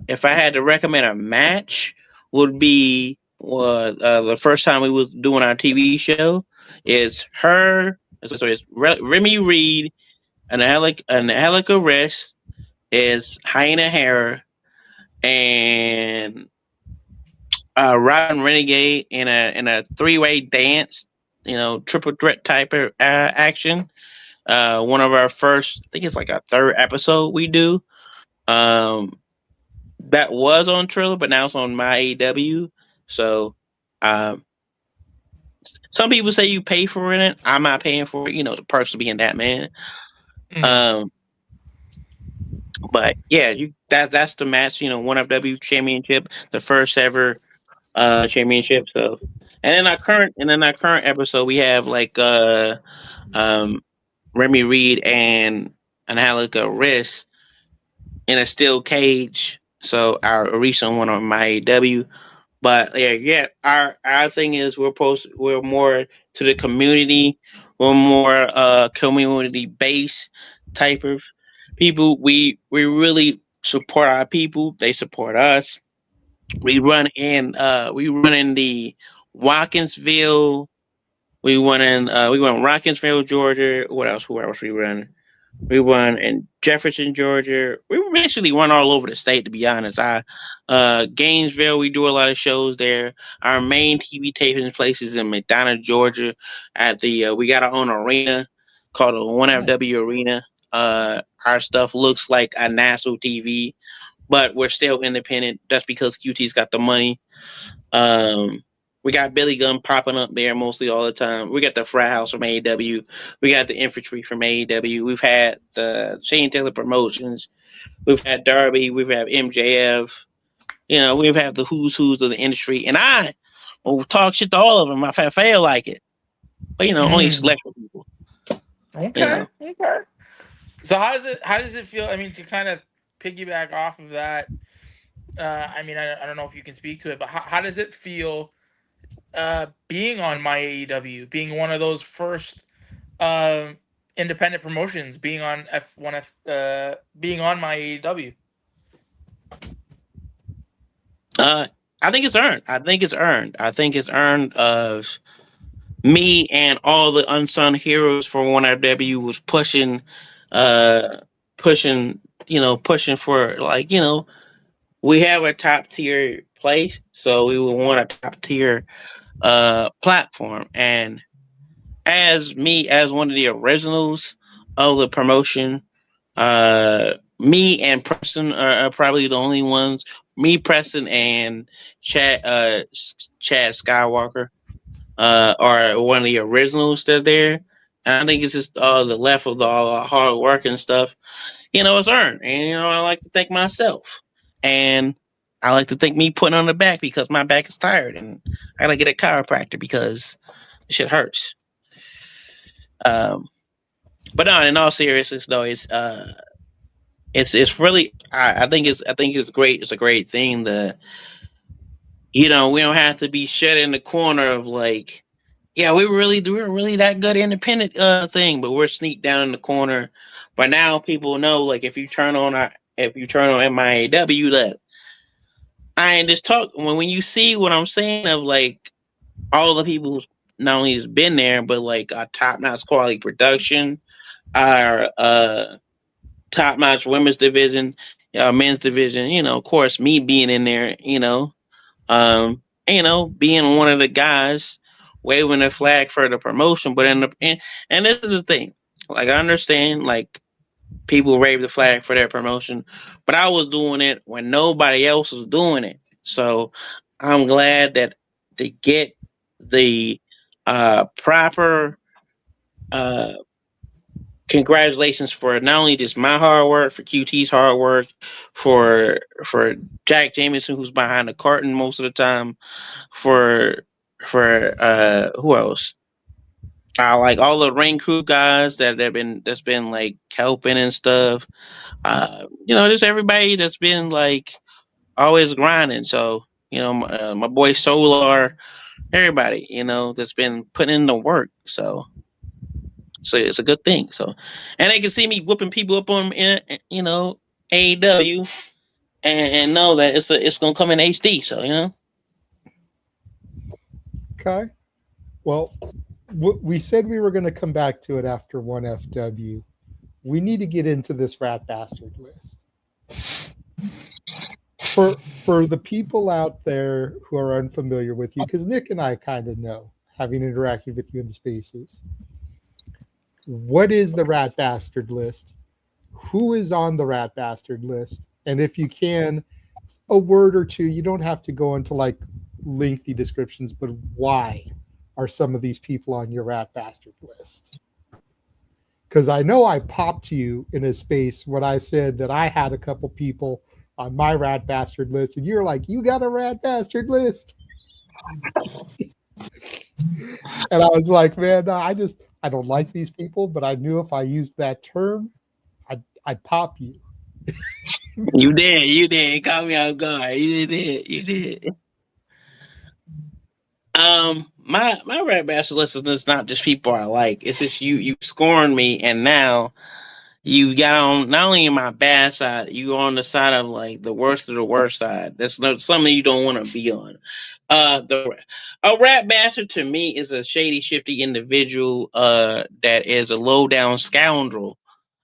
If I had to recommend a match, would be the first time we was doing our TV show. Is her. So it's Remy Reed, an Alika Rest, is Hyena Hera, and Robin Renegade in a 3-way dance, triple threat type of action. One of our first, I think it's like our third episode we do. That was on Triller, but now it's on my AEW. So, some people say you pay for it. I'm not paying for it. The perks of being that man. But yeah, that's the match. One of W Championship, the first ever championship. So, and in our current episode, we have like Remy Reed and Angelica Riss in a steel cage. So our recent one on my AEW. But yeah, our thing is we're more to the community. We're more community based type of people. We really support our people. They support us. We run in the Watkinsville. We went Watkinsville, Georgia. Who else we run? We run in Jefferson, Georgia. We basically run all over the state, to be honest. Gainesville, we do a lot of shows there. Our main TV taping place is in McDonough, Georgia. At the we got our own arena called the 1FW Arena. Our stuff looks like a national TV, but we're still independent. That's because QT's got the money. We got Billy Gunn popping up there mostly all the time. We got the Frat House from AEW. We got the Infantry from AEW. We've had the Shane Taylor Promotions. We've had Darby. We've had MJF. We've had the who's of the industry. And I will talk shit to all of them if I feel like it. But, only select people. Okay. Okay. So how does it feel? I mean, to kind of piggyback off of that, I don't know if you can speak to it, but how does it feel being on my AEW, being one of those first independent promotions, being on being on my AEW? I think it's earned. I think it's earned of me and all the unsung heroes for 1FW was pushing for we have a top tier place, so we would want a top tier platform. And as one of the originals of the promotion, me and Preston are probably the only ones. Me, Preston, and Chad Skywalker are one of the originals that's there. And I think it's just the left of all the hard work and stuff. It's earned. And I like to thank myself. And I like to thank me putting on the back because my back is tired and I gotta get a chiropractor because shit hurts. But no, in all seriousness though, it's really I think it's great. It's a great thing that we don't have to be shut in the corner of like, yeah, we're really that good independent thing, but we're sneaked down in the corner. But now people know, like, if you turn on MIAW, that I ain't just talk when you see what I'm saying of like all the people who not only has been there, but like top notch quality production, our top notch women's division, men's division. Of course, me being in there, being one of the guys waving a flag for the promotion. But and this is the thing, like I understand, like people wave the flag for their promotion, but I was doing it when nobody else was doing it. So I'm glad that to get the proper congratulations for not only just my hard work, for QT's hard work, for Jack Jameson, who's behind the curtain most of the time, for who else? Like all the ring crew guys that's been like helping and stuff. Just everybody that's been like always grinding. So my boy Solar, everybody that's been putting in the work. So it's a good thing. So, and they can see me whooping people up on AEW, and know that it's gonna come in HD. So Okay. Well, we said we were going to come back to it after 1FW. We need to get into this rat bastard list. For the people out there who are unfamiliar with you, because Nick and I kind of know, having interacted with you in the spaces. What is the rat bastard list? Who is on the rat bastard list? And if you can, a word or two. You don't have to go into like lengthy descriptions, but why are some of these people on your rat bastard list? Because I know I popped you in a space when I said that I had a couple people on my rat bastard list, and you're like, you got a rat bastard list? And I was like, man, no, I don't like these people, but I knew if I used that term, I'd pop you. You did. Caught me off guard. You did. My rat bastard list is not just people I like. It's just you scorned me, and now you got on not only in my bad side, you on the side of like the worst of the worst side. That's something you don't want to be on. A rat bastard to me is a shady, shifty individual that is a low down scoundrel.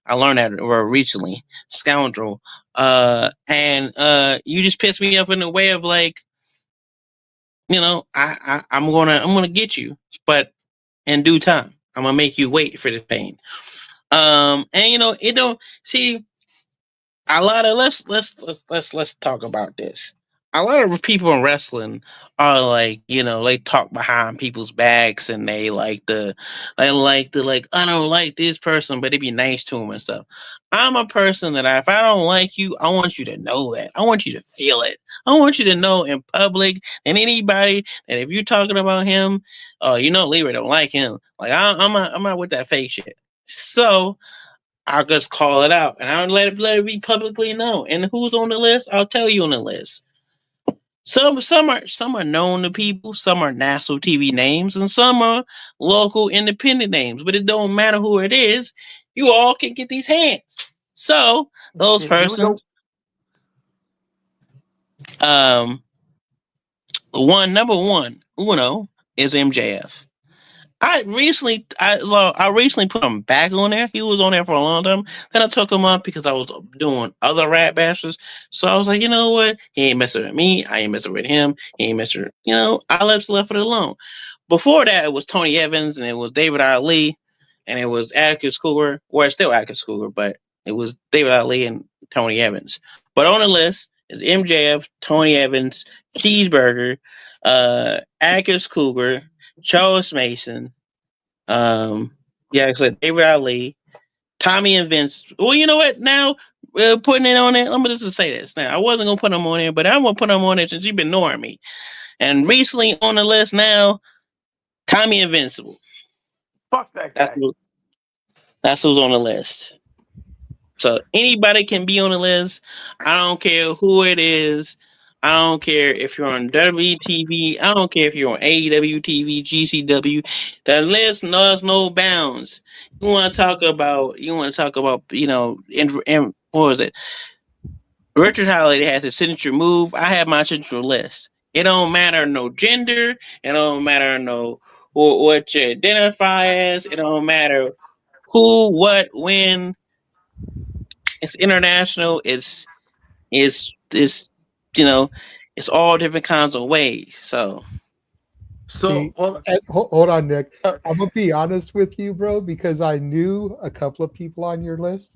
I learned that recently, scoundrel. And you just pissed me off in the way of like, I'm gonna get you, but in due time, I'm gonna make you wait for the pain. And it don't see a lot of let's talk about this. A lot of people in wrestling are like, they talk behind people's backs and they like I don't like this person, but they be nice to them and stuff. I'm a person that if I don't like you, I want you to know that. I want you to feel it. I want you to know in public and anybody that if you're talking about him, Leroy don't like him. Like I'm not with that fake shit. So I'll just call it out and I'll let it be publicly known. And who's on the list? I'll tell you on the list. Some are known to people, some are national TV names, and some are local independent names. But it don't matter who it is, you all can get these hands. So those persons, number one, Uno is MJF. I recently put him back on there. He was on there for a long time. Then I took him up because I was doing other rat bastards. So I was like, you know what? He ain't messing with me. I ain't messing with him. He ain't messing with, I left it alone. Before that, it was Tony Evans and it was David Ali and it was Atticus Cougar. Well, it's still Atticus Cougar, but It was David Ali and Tony Evans. But on the list is MJF, Tony Evans, Cheeseburger, Agus Cougar, Charles Mason, David Ali, Tommy and Vince. Well, you know what? Now putting it on there. Let me just say this. Now I wasn't gonna put them on there, but I'm gonna put them on there since you've been ignoring me. And recently on the list now, Tommy Invincible. Fuck that guy. That's who's on the list. So anybody can be on the list. I don't care who it is. I don't care if you're on WTV. I don't care if you're on AEW TV, GCW. The list knows no bounds. You want to talk about, and what was it? Richard Holiday has his signature move. I have my signature list. It don't matter no gender. It don't matter no what you identify as. It don't matter who, what, when. It's international. It's all different kinds of ways. So See, hold on, Nick. I'm gonna be honest with you, bro, because I knew a couple of people on your list.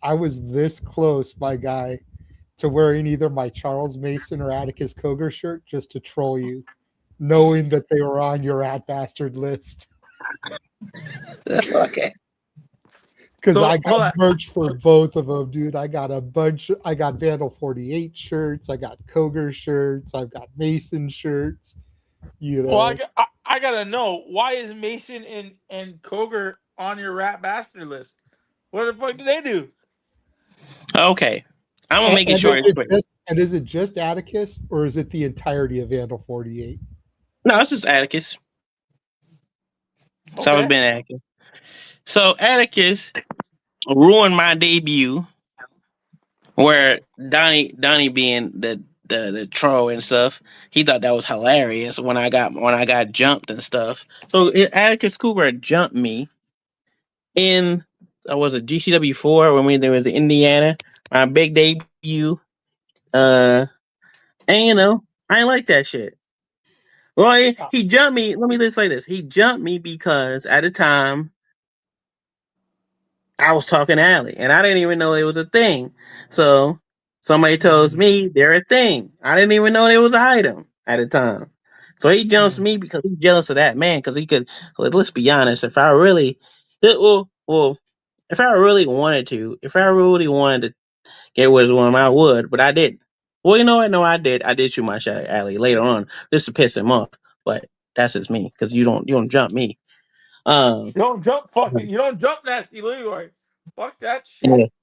I was this close, my guy, to wearing either my Charles Mason or Atticus Cogar shirt just to troll you, knowing that they were on your rat bastard list. Okay. Because I got merch for both of them, dude. I got a bunch. I got Vandal 48 shirts. I got Cogar shirts. I've got Mason shirts. You know. Well, I gotta know, why is Mason and Cogar on your rat bastard list? What the fuck did they do? Okay, I'm gonna make it short and quick. And is it just Atticus, or is it the entirety of Vandal 48? No, it's just Atticus. It's always been Atticus. So Atticus ruined my debut, where Donnie being the troll and stuff, he thought that was hilarious when I got jumped and stuff. So Atticus Cooper jumped me in was it GCW 4 when there was Indiana, my big debut. And I ain't like that shit. Well, he jumped me. Let me just say this: he jumped me because at the time I was talking to Allie, and I didn't even know it was a thing. So somebody tells me they're a thing. I didn't even know there was an item at the time. So he jumps me because he's jealous of that man. Because he could. Let's be honest. If I really, if I really wanted to get with one, I would, but I didn't. Well, you know what? No, I did. I did shoot my shot at Allie later on just to piss him off. But that's just me because you don't jump me. You don't jump Nasty Leroy. Fuck that shit.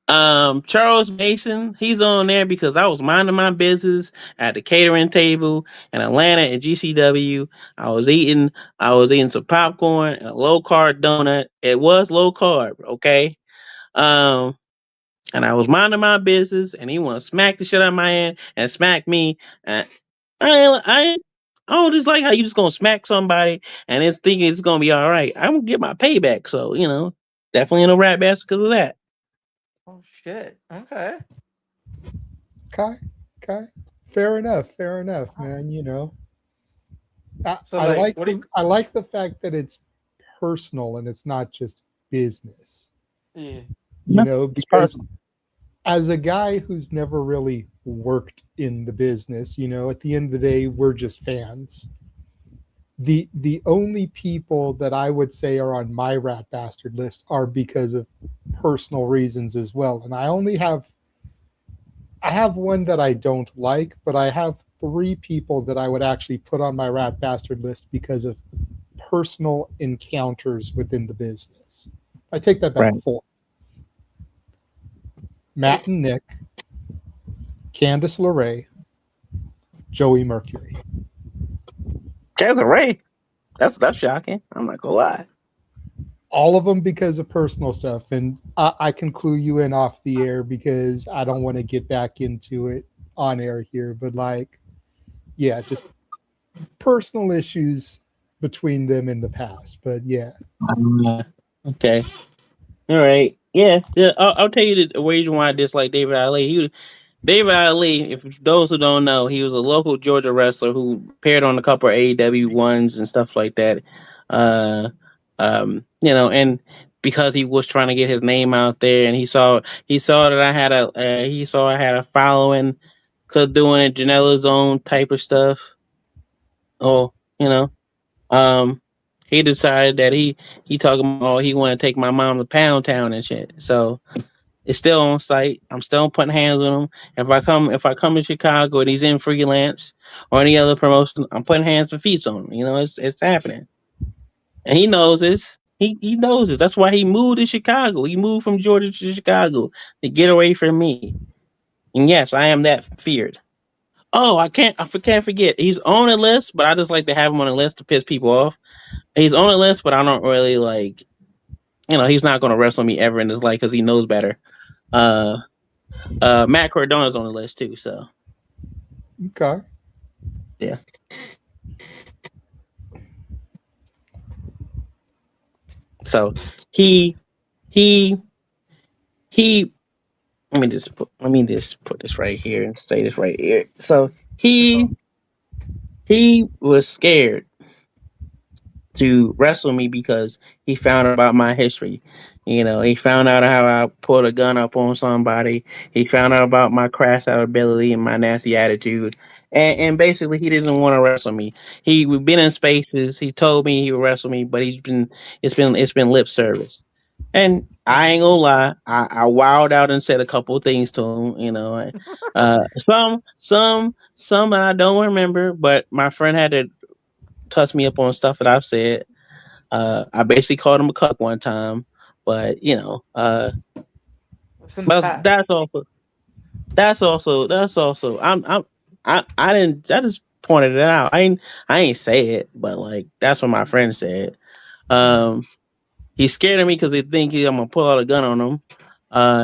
Yeah. Charles Mason, he's on there because I was minding my business at the catering table in Atlanta at GCW. I was eating some popcorn and a low carb donut. It was low carb, okay? And I was minding my business, and he want to smack the shit out of my hand and smack me. And I don't just like how you just gonna smack somebody and it's thinking it's gonna be all right. I'm gonna get my payback. So definitely in a rat basket because of that. Oh shit. Okay. Okay. Fair enough, man. I like the fact that it's personal and it's not just business. Yeah. Because as a guy who's never really worked in the business, at the end of the day, we're just fans. The only people that I would say are on my rat bastard list are because of personal reasons as well. And I have one that I don't like, but I have 3 people that I would actually put on my rat bastard list because of personal encounters within the business. I take that back 4. Matt and Nick, Candice LeRae, Joey Mercury. Candice LeRae? That's shocking. I'm not gonna lie. All of them because of personal stuff, and I can clue you in off the air because I don't want to get back into it on air here. But just personal issues between them in the past. But yeah. Okay. All right. Yeah. I'll tell you the reason why I dislike David Ali. David Ali, if those who don't know, he was a local Georgia wrestler who appeared on a couple of AEW ones and stuff like that. And because he was trying to get his name out there, and he saw that I had a following, cause doing a Janela Zone type of stuff. Oh, you know, um, he decided that he talking about, oh, he want to take my mom to Pound Town and shit. So it's still on site. I'm still putting hands on him. If I come to Chicago and he's in freelance or any other promotion, I'm putting hands and feet on him. It's happening, and he knows this. He knows this. That's why he moved to Chicago. He moved from Georgia to Chicago to get away from me. And yes, I am that feared. Oh, can't forget. He's on a list, but I just like to have him on a list to piss people off. He's on a list, but I don't really like. He's not going to wrestle me ever in his life because he knows better. Uh, Matt Cardona's on the list too, so Okay. yeah. So he he he. Let me just put this right here and say this right here. So he was scared to wrestle me because he found out about my history. He found out how I pulled a gun up on somebody. He found out about my crash out ability and my nasty attitude. And basically he didn't want to wrestle me. We've been in spaces. He told me he would wrestle me, but it's been lip service. And I ain't gonna lie, I wowed out and said a couple of things to him. Some I don't remember, but my friend had to touch me up on stuff that I've said. I basically called him a cuck one time, but that's also I just pointed it out. I ain't say it, but like that's what my friend said. Um, He's scared of me because he think I'm gonna pull out a gun on him.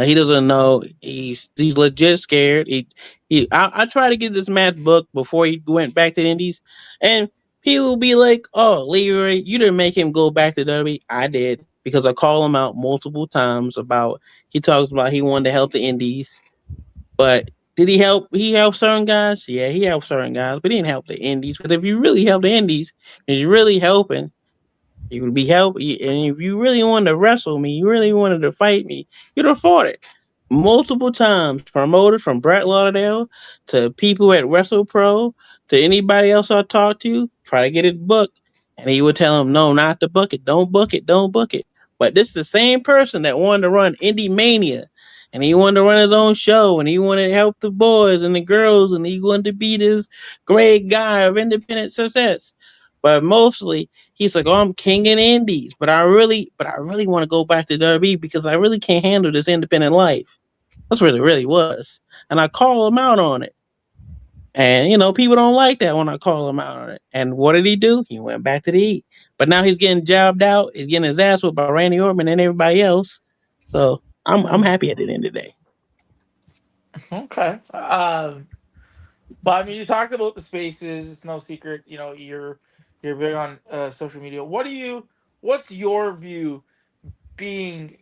He doesn't know he's legit scared. I tried to get this match booked before he went back to the Indies, and he will be like, "Oh, Leroy, you didn't make him go back to WWE." I did because I call him out multiple times about he talks about he wanted to help the Indies, but did he help? He helped certain guys. Yeah, he helped certain guys, but he didn't help the Indies. Because if you really help the Indies, and you're really helping. You would be helping, and if you really wanted to wrestle me, you really wanted to fight me, you'd have fought it multiple times. Promoted from Brett Lauderdale to people at Wrestle Pro to anybody else I talked to, try to get it booked, and he would tell him, "No, not to book it. Don't book it. Don't book it." But this is the same person that wanted to run Indie Mania, and he wanted to run his own show, and he wanted to help the boys and the girls, and he wanted to be this great guy of independent success. But mostly he's like, "Oh, I'm king in indies, but I really want to go back to WWE because I really can't handle this independent life." That's really was, and I call him out on it. And people don't like that when I call him out on it. And what did he do? He went back to the E. But now he's getting jobbed out. He's getting his ass whipped by Randy Orton and everybody else. So I'm happy at the end of the day. Okay. But I mean, you talked about the spaces. It's no secret. You're big on social media. What's your view being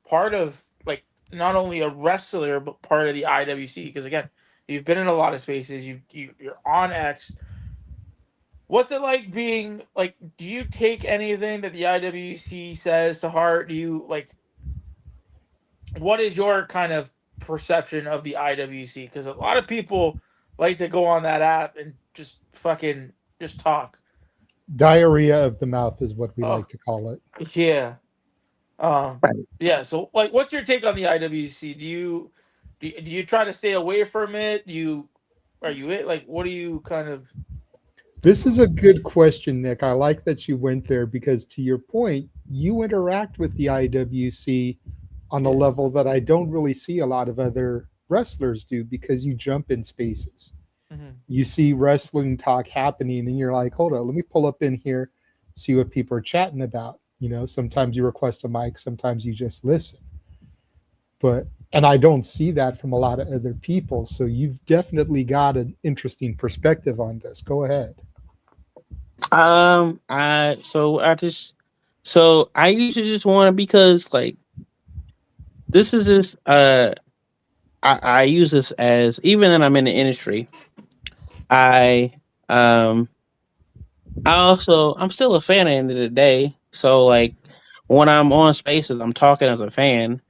part of like not only a wrestler but part of the IWC? Because again, you've been in a lot of spaces. You're on X. What's it like being like? Do you take anything that the IWC says to heart? Do you like? What is your kind of perception of the IWC? Because a lot of people like to go on that app and just fucking just talk. Diarrhea of the mouth is what we like to call it. Yeah. Yeah. So, like, what's your take on the IWC? Do you try to stay away from it? Are you it? Like, what do you kind of? This is a good question, Nick. I like that you went there because, to your point, you interact with the IWC on a level that I don't really see a lot of other wrestlers do because you jump in spaces. You see wrestling talk happening and you're like, hold on, let me pull up in here, see what people are chatting about. Sometimes you request a mic, sometimes you just listen. And I don't see that from a lot of other people. So you've definitely got an interesting perspective on this. Go ahead. I usually just want to, because like this is just I use this as, even when I'm in the industry, I'm still a fan at the end of the day. So like when I'm on spaces, I'm talking as a fan,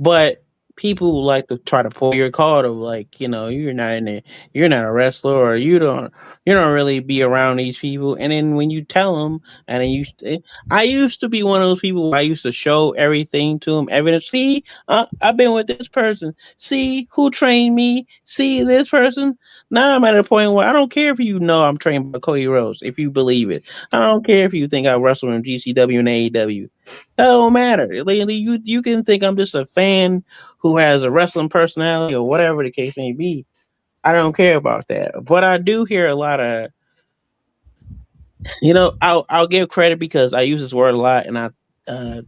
but people like to try to pull your card of like, you're not in it, you're not a wrestler, or you don't really be around these people. And then when you tell them, and I used to be one of those people. I used to show everything to them, evidence. See, I've been with this person. See who trained me. See this person. Now I'm at a point where I don't care if you know I'm trained by Cody Rhodes. If you believe it, I don't care if you think I wrestle in GCW and AEW. That don't matter. You can think I'm just a fan who has a wrestling personality or whatever the case may be. I don't care about that. But I do hear a lot of, I'll give credit because I use this word a lot, and I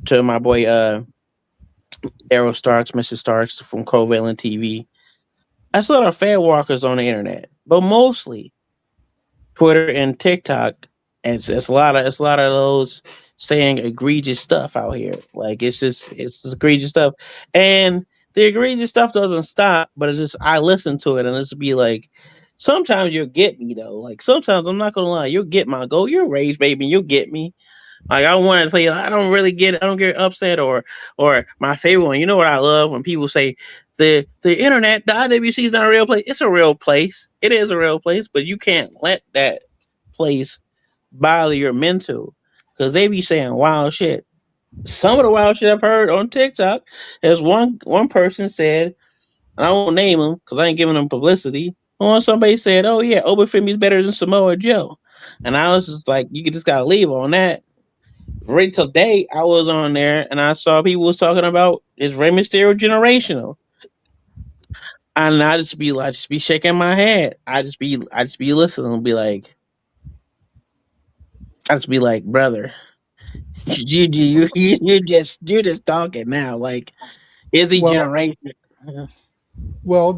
to my boy Daryl Starks, Mr. Starks from Covalent TV. I saw a lot of fan walkers on the internet, but mostly Twitter and TikTok. And it's a lot of those saying egregious stuff out here. Like it's egregious stuff, and the egregious stuff doesn't stop. But it's just I listen to it, and it's be like sometimes you'll get me though. Like sometimes I'm not gonna lie, you'll get my go. You're rage, baby. You'll get me. Like I want to tell you, I don't really get it. I don't get upset or my favorite one. You know what I love when people say the internet, the IWC is not a real place. It's a real place. It is a real place, but you can't let that place bother your mental because they be saying wild shit. Some of the wild shit I've heard on TikTok is one person said, and I won't name him because I ain't giving him publicity. When somebody said, "Oh yeah, Obafemi's better than Samoa Joe," and I was just like, "You just gotta leave on that." Right today, I was on there and I saw people was talking about is Rey Mysterio generational, and I just be shaking my head. I just be listening and be like, I just be like, brother, you're just talking now. Like, is he Well, generation?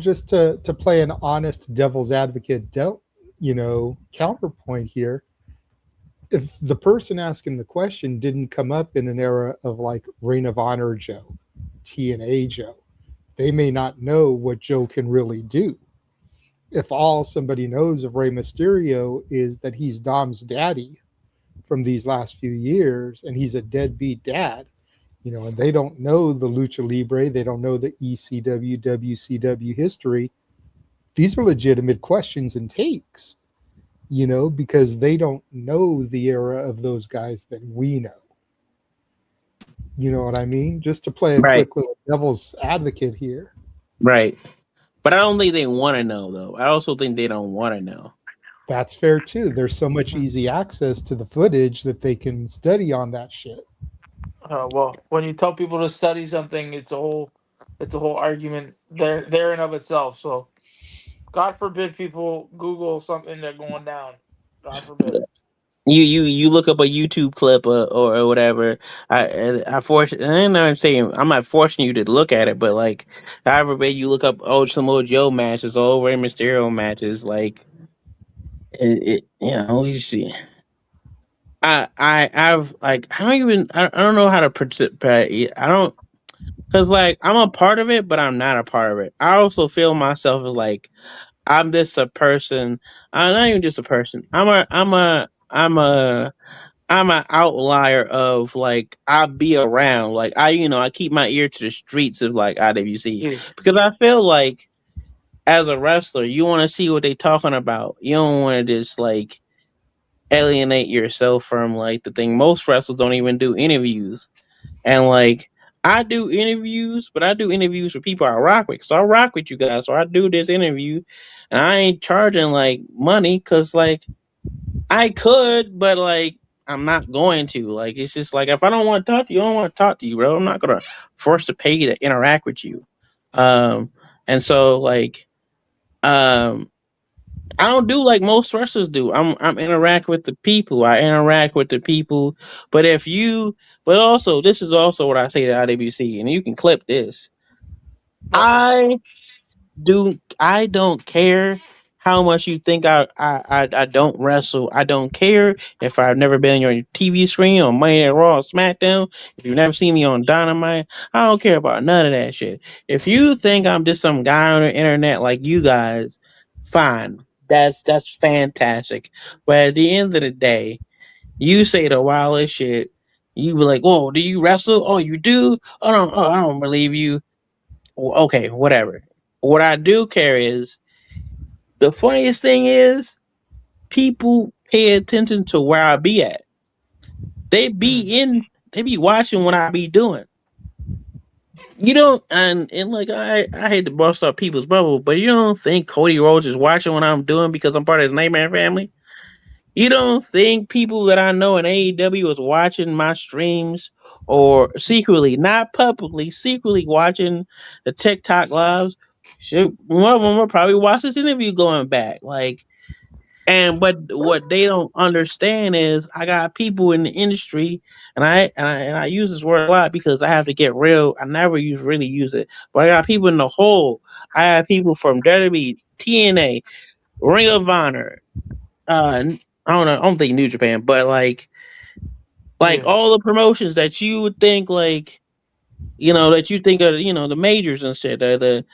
just to play an honest devil's advocate, counterpoint here. If the person asking the question didn't come up in an era of like Reign of Honor Joe, TNA Joe, they may not know what Joe can really do. If all somebody knows of Rey Mysterio is that he's Dom's daddy from these last few years and he's a deadbeat dad, and they don't know the Lucha Libre, they don't know the ECW, WCW history, these are legitimate questions and takes, because they don't know the era of those guys that we know. You know what I mean? Just to play a Right, quick little devil's advocate here. right. But I don't think they want to know though. I also think they don't want to know. That's fair too. There's so much easy access to the footage that they can study on that shit. Well, when you tell people to study something, it's a whole argument there in of itself. So, God forbid people Google something they're going down. God forbid. You look up a YouTube clip or whatever. I'm not forcing you to look at it, but like however big you look up some old Joe matches, old Rey Mysterio matches, like you see. I've like I don't know how to participate. I don't because like I'm a part of it, but I'm not a part of it. I also feel myself as like I'm just a person. I'm not even just a person. I'm an outlier of like I be around like I keep my ear to the streets of like IWC Yeah. because I feel like as a wrestler you want to see what they talking about. You don't want to just like alienate yourself from like the thing. Most wrestlers don't even do interviews, and like I do interviews, but I do interviews with people I rock with. So I rock with you guys. So I do this interview, and I ain't charging like money because like I could, but like I'm not going to. Like it's just like if I don't want to talk to you, I don't want to talk to you, bro. I'm not gonna force to pay you to interact with you. Um, and so like um, I don't do like most wrestlers do. I'm interact with the people. I interact with the people. But but also this is also what I say to IWC, and you can clip this. I I don't care how much you think I don't wrestle. I don't care if I've never been on your TV screen on Monday Night Raw or SmackDown. If you've never seen me on Dynamite, I don't care about none of that shit. If you think I'm just some guy on the internet like you guys, fine. That's fantastic. But at the end of the day, you say the wildest shit. You be like, "Oh, do you wrestle? Oh, you do? I don't believe you." Well, okay, whatever. What I do care is the funniest thing is people pay attention to where I be at. They be watching what I be doing. You don't, and like I hate to bust up people's bubble, but you don't think Cody Rhodes is watching what I'm doing because I'm part of his Nightmare family? You don't think people that I know in AEW is watching my streams or secretly, not publicly, secretly watching the TikTok lives? Shit, one of them will probably watch this interview going back. Like, but what they don't understand is I got people in the industry, and I use this word a lot because I have to get real. I never really use it, but I got people in the whole. I have people from WWE, TNA, Ring of Honor. I don't know. I don't think New Japan, but like all the promotions that you would think that you think of the majors and shit. The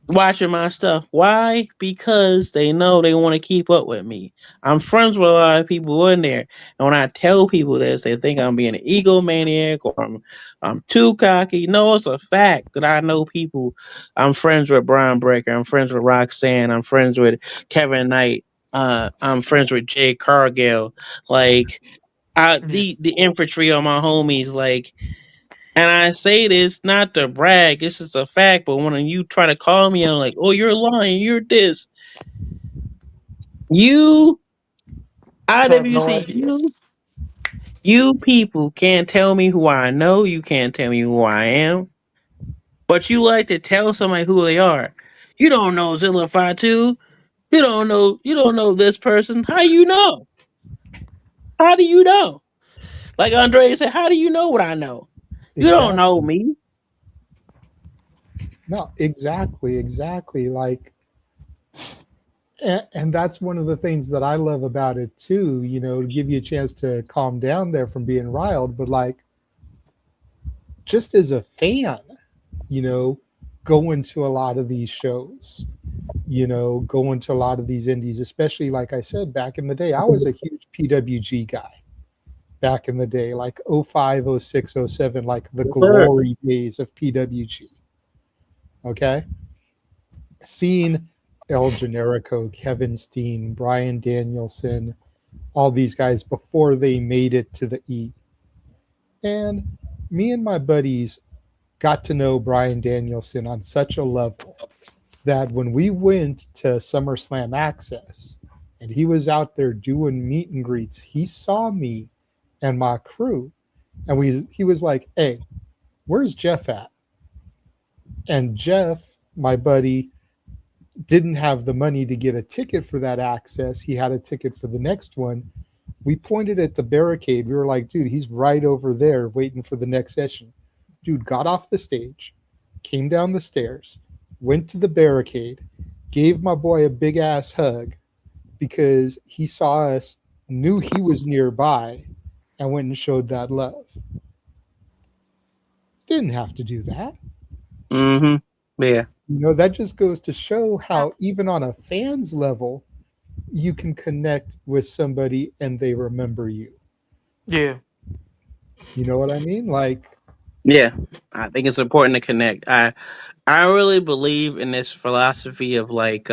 watching my stuff. Why? Because they know they want to keep up with me. I'm friends with a lot of people in there. And when I tell people this, they think I'm being an egomaniac or I'm too cocky. No, it's a fact that I know people. I'm friends with Brian Breaker. I'm friends with Roxanne. I'm friends with Kevin Knight. I'm friends with Jay Cargill. Like the infantry are my homies. Like, and I say this not to brag, this is a fact, but when you try to call me, I'm like, oh, you're lying, you're this. You, I have no IWC, idea. you people can't tell me who I know, you can't tell me who I am, but you like to tell somebody who they are. You don't know Zilla 52. You don't know this person. How you know? How do you know? Like Andre said, how do you know what I know? You don't know me. No, exactly. Like, and that's one of the things that I love about it too. To give you a chance to calm down there from being riled, but like, just as a fan, you know, going to a lot of these shows, going to a lot of these indies, especially like I said back in the day, I was a huge PWG guy back in the day, like 05, 06, 07, like the glory days of PWG. Okay. Seeing El Generico, Kevin Steen, Brian Danielson, all these guys before they made it to the E. And me and my buddies got to know Brian Danielson on such a level that when we went to SummerSlam Access and he was out there doing meet and greets, he saw me and my crew, and he was like, "Hey, where's Jeff at?" And Jeff, my buddy, didn't have the money to get a ticket for that access. He had a ticket for the next one. We pointed at the barricade. We were like, "Dude, he's right over there waiting for the next session." Dude got off the stage, came down the stairs, went to the barricade, gave my boy a big ass hug because he saw us, knew he was nearby, and went and showed that love. Didn't have to do that. Mm-hmm. Yeah. That just goes to show how even on a fan's level, you can connect with somebody and they remember you. Yeah. You know what I mean? Like, yeah, I think it's important to connect. I really believe in this philosophy of like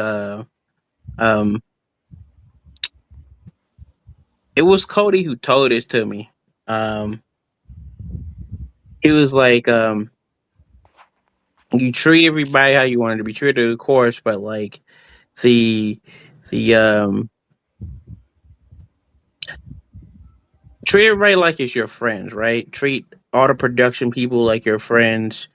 it was Cody who told this to me. He was like you treat everybody how you wanted to be treated, of course, but like the treat everybody like it's your friends, right? Treat all the production people like your friends.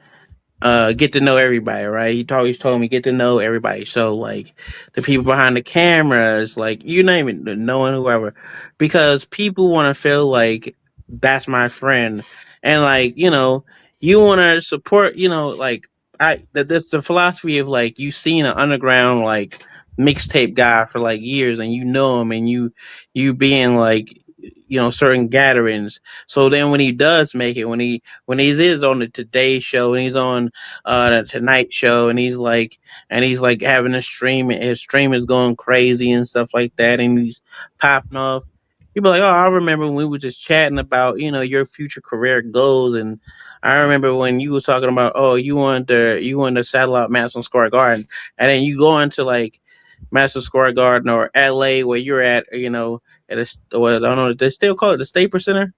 Get to know everybody, right? He always told me get to know everybody. So like the people behind the cameras, like you name it, knowing whoever, because people want to feel like that's my friend, and like you want to support, like that's the philosophy of like you seen an underground like mixtape guy for like years, and you know him, and you being like certain gatherings. So then when he does make it, when he is on the Today Show and he's on the Tonight Show and he's like having a stream and his stream is going crazy and stuff like that and he's popping off, You'd be like, "Oh, I remember when we were just chatting about your future career goals, and I remember when you was talking about you wanted to settle out Madison Square Garden, and then you go into like Madison Square Garden or L.A. where you're at, at I don't know, they still call it the Staples Center.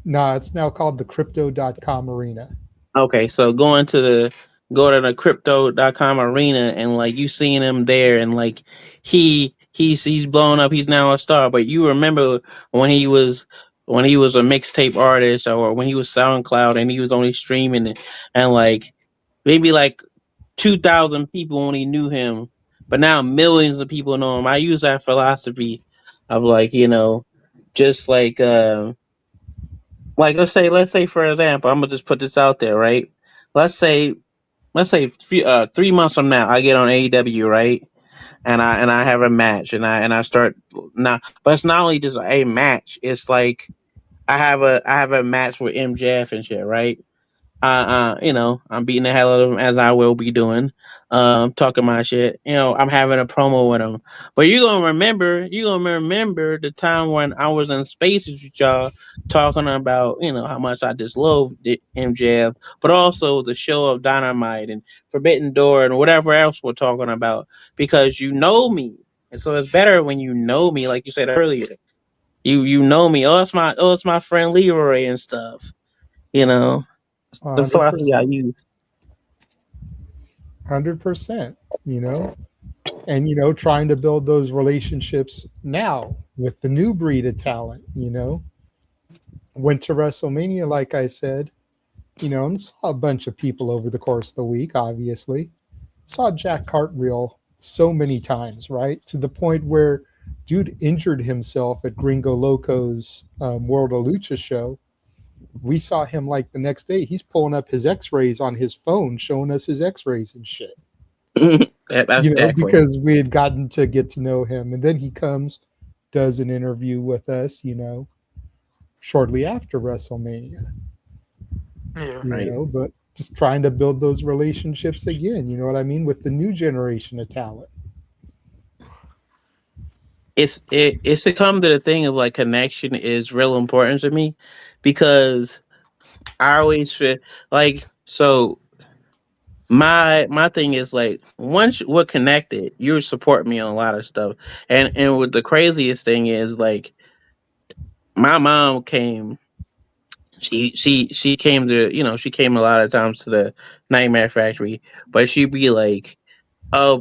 Nah, it's now called the Crypto.com Arena. Okay, so go to the crypto.com arena and like you seeing him there and like he's blown up, he's now a star. But you remember when he was a mixtape artist or when he was SoundCloud and he was only streaming it and like maybe like 2,000 people only knew him, but now millions of people know him. I use that philosophy of like, just like let's say for example, I'm gonna just put this out there, right? Let's say let's say 3 months from now I get on AEW, right? And I have a match and I start now, but it's not only just a match. It's like I have a match with MJF and shit, right? I'm beating the hell out of him as I will be doing. Talking my shit. I'm having a promo with him. But you gonna remember the time when I was in spaces with y'all talking about, how much I just love MJF, but also the show of Dynamite and Forbidden Door and whatever else we're talking about because you know me. And so it's better when you know me, like you said earlier. You know me. Oh, it's my friend Leroy and stuff. You know the philosophy I 100%. use. 100%. And trying to build those relationships now with the new breed of talent. Went to WrestleMania, like I said, and saw a bunch of people over the course of the week, obviously. Saw Jack Cartwheel so many times, right? To the point where dude injured himself at Gringo Loco's World of Lucha show. We saw him like the next day. He's pulling up his x-rays on his phone, showing us his x-rays and shit. That's Jack for you. Because we had gotten to get to know him. And then he comes, does an interview with us, shortly after WrestleMania. Yeah. But just trying to build those relationships again, you know what I mean, with the new generation of talent. It's to come to the thing of like connection is real important to me because I always feel like so my thing is like once we're connected, you support me on a lot of stuff. And what the craziest thing is like my mom came she came to she came a lot of times to the Nightmare Factory, but she'd be like, "Oh,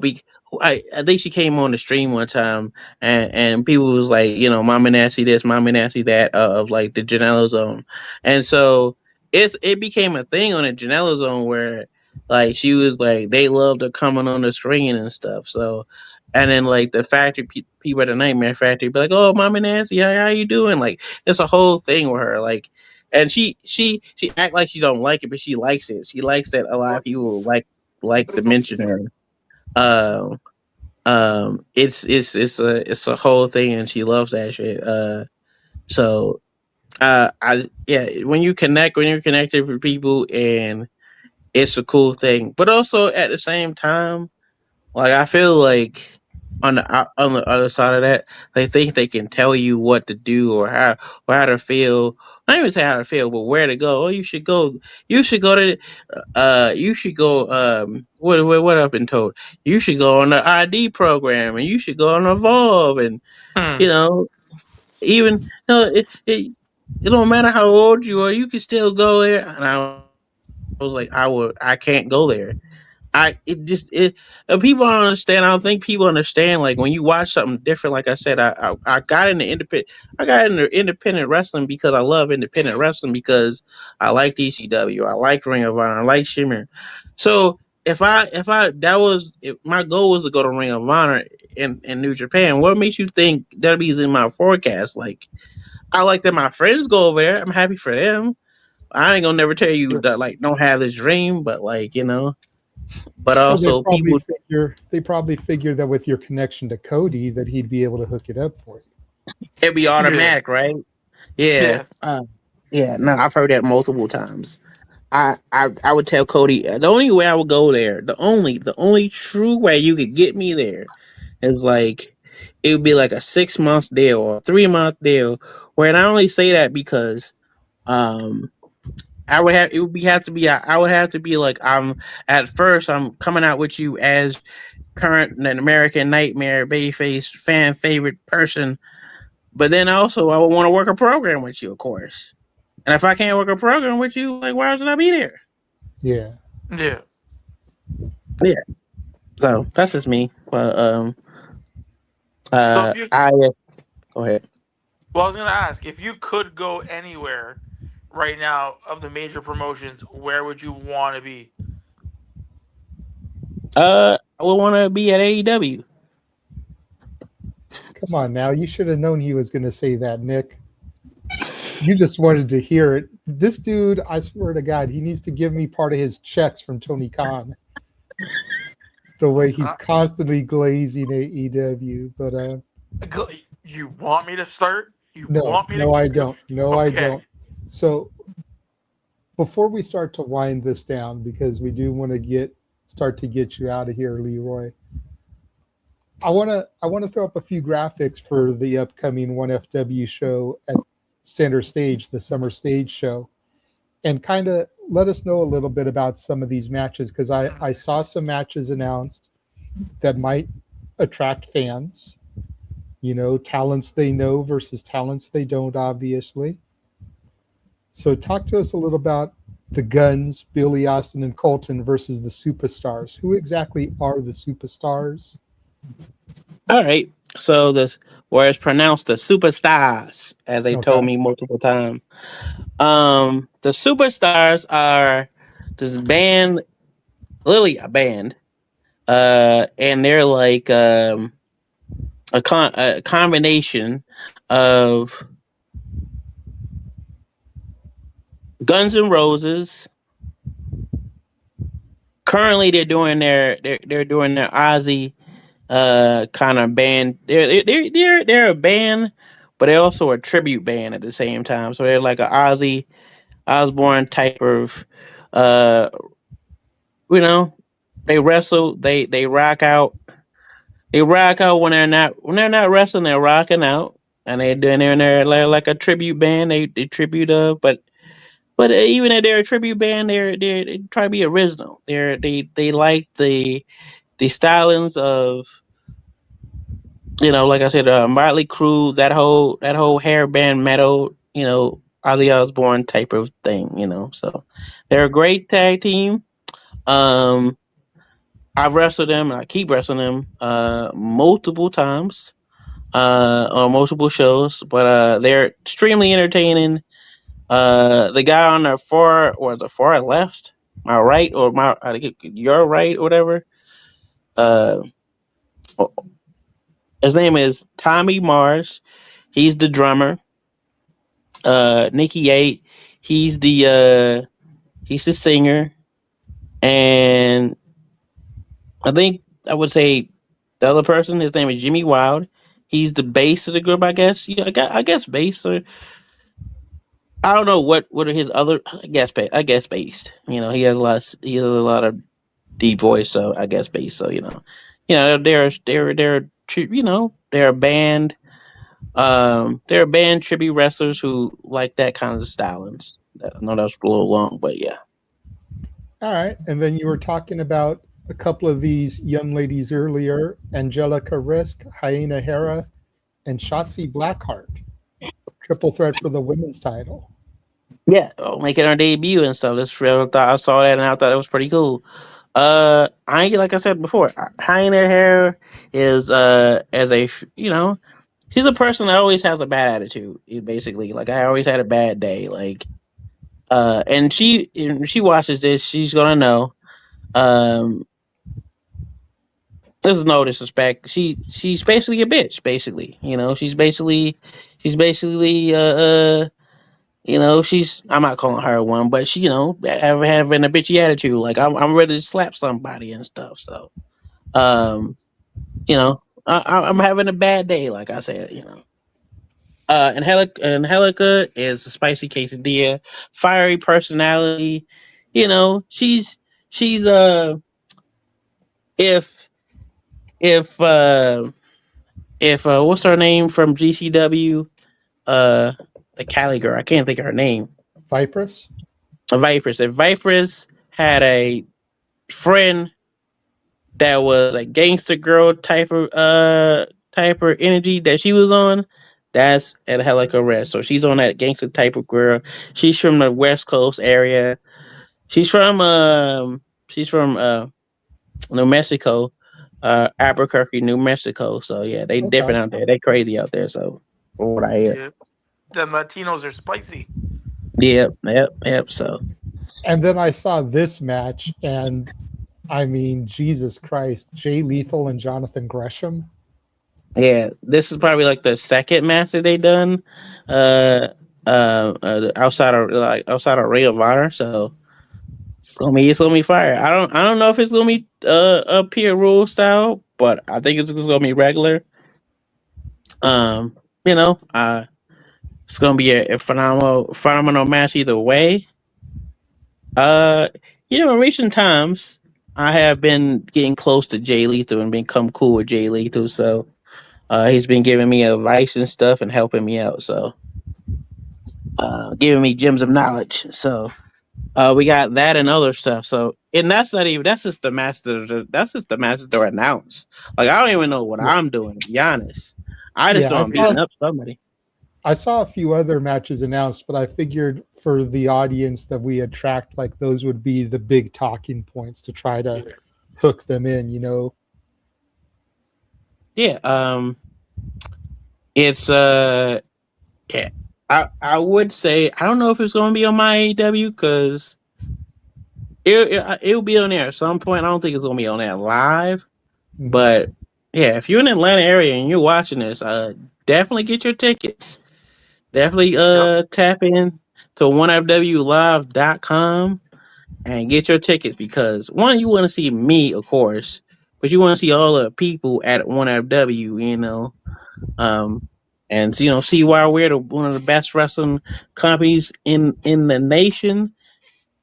I think she came on the stream one time, and people was like, Mama Nasty this, Mama Nasty that of like the Janela Zone, and so it became a thing on the Janela Zone where like she was like they loved her coming on the screen and stuff. So, and then like the factory people at the Nightmare Factory be like, "Oh, Mama Nasty, how you doing?" Like it's a whole thing with her, like. And she act like she don't like it, but she likes it. She likes that a lot of people like to mention her. Um, it's a whole thing, and she loves that shit. So I yeah, when you're connected with people, and it's a cool thing. But also at the same time, like I feel like on the other side of that, they think they can tell you what to do or how to feel. Not even say how to feel, but where to go. Oh, you should go. You should go to. You should go. What I've been told. You should go on the ID program, and you should go on Evolve, and you know, even it don't matter how old you are, you can still go there. And I was like, I can't go there. People don't understand. I don't think people understand. Like when you watch something different, like I said, I got into independent. I got into independent wrestling because I love independent wrestling because I like DCW, I like Ring of Honor, I like Shimmer. So if my goal was to go to Ring of Honor in New Japan, what makes you think that be in my forecast? Like I like that my friends go over there. I'm happy for them. I ain't gonna never tell you that like don't have this dream, but like but Well, they also probably people figure that with your connection to Cody that he'd be able to hook it up for you. it'd be automatic, right? Yeah. Yes. Yeah, no, I've heard that multiple times. I would tell Cody the only way I would go there, the only true way you could get me there is like it would be like a 6 month deal or a 3 month deal. Where I only say that because I would have I would have to be like at first I'm coming out with you as current an American Nightmare babyface fan favorite person, but then also I would want to work a program with you, of course. And if I can't work a program with you, like why should I be there? Yeah. Yeah. Yeah. So that's just me. But So if you, I go ahead. well, I was gonna ask if you could go anywhere right now of the major promotions, where would you want to be? I would want to be at AEW. Come on now. You should have known he was going to say that, Nick. You just wanted to hear it. This dude, I swear to God, he needs to give me part of his checks from Tony Khan. The way he's constantly glazing AEW. But You want me to start? You no, want me to? no, I don't. No, I Okay. don't. So before we start to wind this down, because we do want to start to get you out of here, Leroy. I want to throw up a few graphics for the upcoming 1FW show at Center Stage, the summer stage show, and kind of let us know a little bit about some of these matches, because I saw some matches announced that might attract fans. You know, talents they know versus talents they don't, obviously. So talk to us a little about the Guns, Billy Austin and Colton versus the Superstars. Who exactly are the Superstars? All right. So this where it's pronounced the Superstars, as they told me multiple times. The Superstars are this band, literally a band, and they're like a combination of Guns N' Roses. Currently, they're doing their Ozzy kind of band. They're a band, but they're also a tribute band at the same time. So they're like a Ozzy Osbourne type of you know, they wrestle, they rock out. They rock out when they're not wrestling, they're rocking out. And they're doing there like a tribute band. They tribute but even if they're a tribute band, they try to be original. They like the stylings of, like I said, Motley Crue, that whole hair band metal, Ozzy Osbourne type of thing, So they're a great tag team. I've wrestled them and I keep wrestling them multiple times on multiple shows, but they're extremely entertaining. The guy on the far left, my right or your right or whatever. His name is Tommy Mars. He's the drummer. Nikki 8, he's the singer, and I think I would say the other person, his name is Jimmy Wild. He's the bass of the group, I guess. Yeah, I guess bass. Or I don't know what are his other. I guess bass. He has a lot of deep voice, so I guess bass. So they're a band. They're a band tribute wrestlers who like that kind of stylings. I know that was a little long, but yeah. All right, and then you were talking about a couple of these young ladies earlier: Angelica Risk, Hyena Hera, and Shotzi Blackheart. Triple threat for the women's title. Yeah, making her debut and stuff. That's real. I saw that and I thought it was pretty cool. I ain't, like I said before, Hyena Hera is as a she's a person that always has a bad attitude. Basically, like I always had a bad day. Like, and she watches this, she's gonna know. There's no disrespect. She's basically a bitch. Basically, she's basically I'm not calling her one, but she having a bitchy attitude. Like I'm ready to slap somebody and stuff. So, I'm having a bad day, like I said. And Helica is a spicy quesadilla, fiery personality. She's if if what's her name from GCW? The Cali girl. I can't think of her name. Vipress. Vipress. If Vipress had a friend that was a gangster girl type of energy that she was on, that's at Helica Red. So she's on that gangster type of girl. She's from the West Coast area. She's from New Mexico, Albuquerque, New Mexico. So yeah, they different out there. They crazy out there. So from what I hear. Yeah. The Latinos are spicy. Yep. So And then I saw this match, and I mean, Jesus Christ, Jay Lethal and Jonathan Gresham. yeah, this is probably like the second match that they done, outside of Ring of Honor. So it's gonna be fire. I don't know if it's gonna be a Pure Rule style, but I think it's gonna be regular. You know, it's gonna be a phenomenal match either way. In recent times, I have been getting close to Jay Lethal and become cool with Jay Lethal. So he's been giving me advice and stuff and helping me out. So giving me gems of knowledge. So we got that and other stuff. So and that's not even that's just the master. That's just the master to announce. Like I don't even know what I'm doing. To be honest, I just know I'm beating up somebody. I saw a few other matches announced, but I figured for the audience that we attract, like those would be the big talking points to try to hook them in, you know? Yeah. It's yeah. I would say I don't know if it's gonna be on my AEW because it'll be on there at some point. I don't think it's gonna be on there live, but yeah, if you're in the Atlanta area and you're watching this, definitely get your tickets. Definitely tap in to onefwlive.com and get your tickets because one, you want to see me, of course, but you want to see all the people at 1FW, and see why we're one of the best wrestling companies in the nation,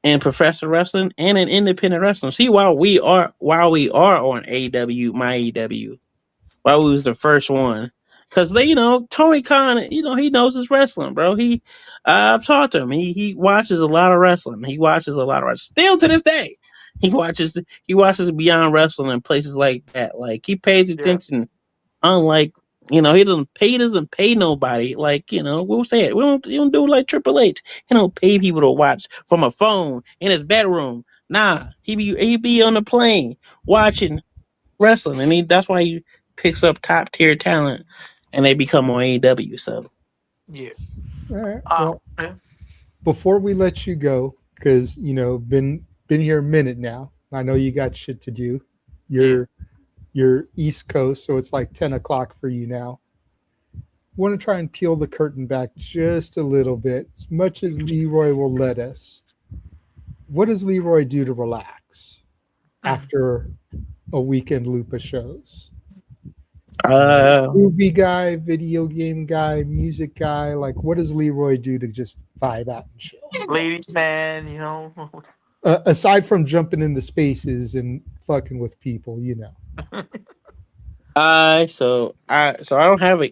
in professional wrestling and in independent wrestling. See why we are on AEW, my AEW, why we was the first one. Cause Tony Khan, he knows his wrestling, bro. I've talked to him. He watches a lot of wrestling. Still to this day, he watches Beyond Wrestling and places like that. Like he pays attention. Unlike he doesn't pay nobody. Like we'll say it. We don't do it like Triple H. He don't pay people to watch from a phone in his bedroom. Nah, he be on the plane watching wrestling, and that's why he picks up top tier talent, and they become on AEW. So, yeah. All right. Well, before we let you go, because been here a minute now. I know you got shit to do. You're East Coast, so it's like 10 o'clock for you now. Want to try and peel the curtain back just a little bit, as much as Leroy will let us. What does Leroy do to relax after a weekend loop of shows? Movie guy, video game guy, music guy. Like, what does Leroy do to just vibe out and chill? Ladies, man, aside from jumping into spaces and fucking with people, So I don't have a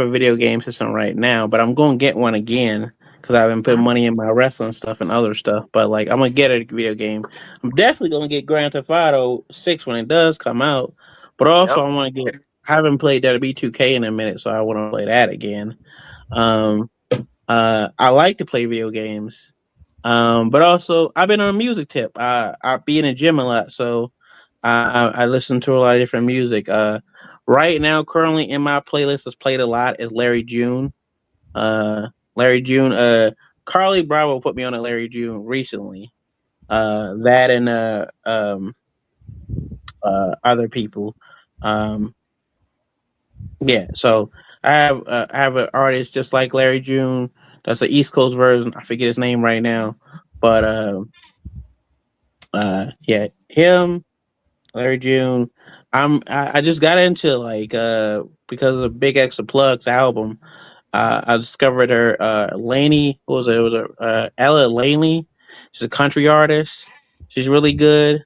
video game system right now, but I'm going to get one again because I've been putting money in my wrestling stuff and other stuff. But like, I'm gonna get a video game. I'm definitely gonna get Grand Theft Auto 6 when it does come out. But also, I want to get. I haven't played WWE 2K in a minute, so I want to play that again. I like to play video games, but also I've been on a music tip. I be in the gym a lot, so I listen to a lot of different music. Right now, currently in my playlist that's played a lot is Larry June. Larry June. Carly Bravo put me on a Larry June recently. That and other people. Yeah, so I have an artist just like Larry June. That's the East Coast version. I forget his name right now, but yeah, him, Larry June. I just got into because of Big X the Plug's album. I discovered her Laney. What was it? It was Ella Laney. She's a country artist. She's really good.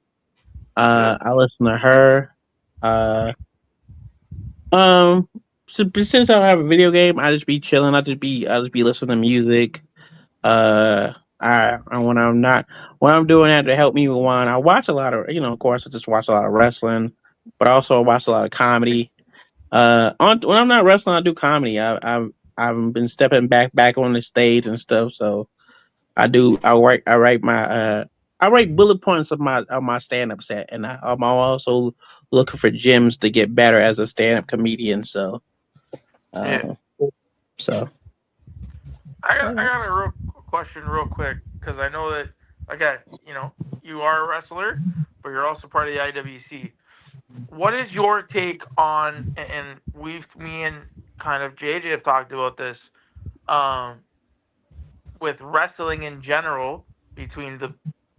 I listen to her. So, but since I don't have a video game, I just be chilling. I just be listening to music. When I'm not when I'm doing that to help me rewind, I watch a lot of of course I just watch a lot of wrestling, but I also watch a lot of comedy. When I'm not wrestling, I do comedy. I've been stepping back on the stage and stuff, so I write bullet points of my stand up set, and I'm also looking for gems to get better as a stand up comedian. So, Yeah. uh, so I got a real question, real quick, because I know that again, you are a wrestler, but you're also part of the IWC. What is your take on? And me and kind of JJ have talked about this, um, with wrestling in general between the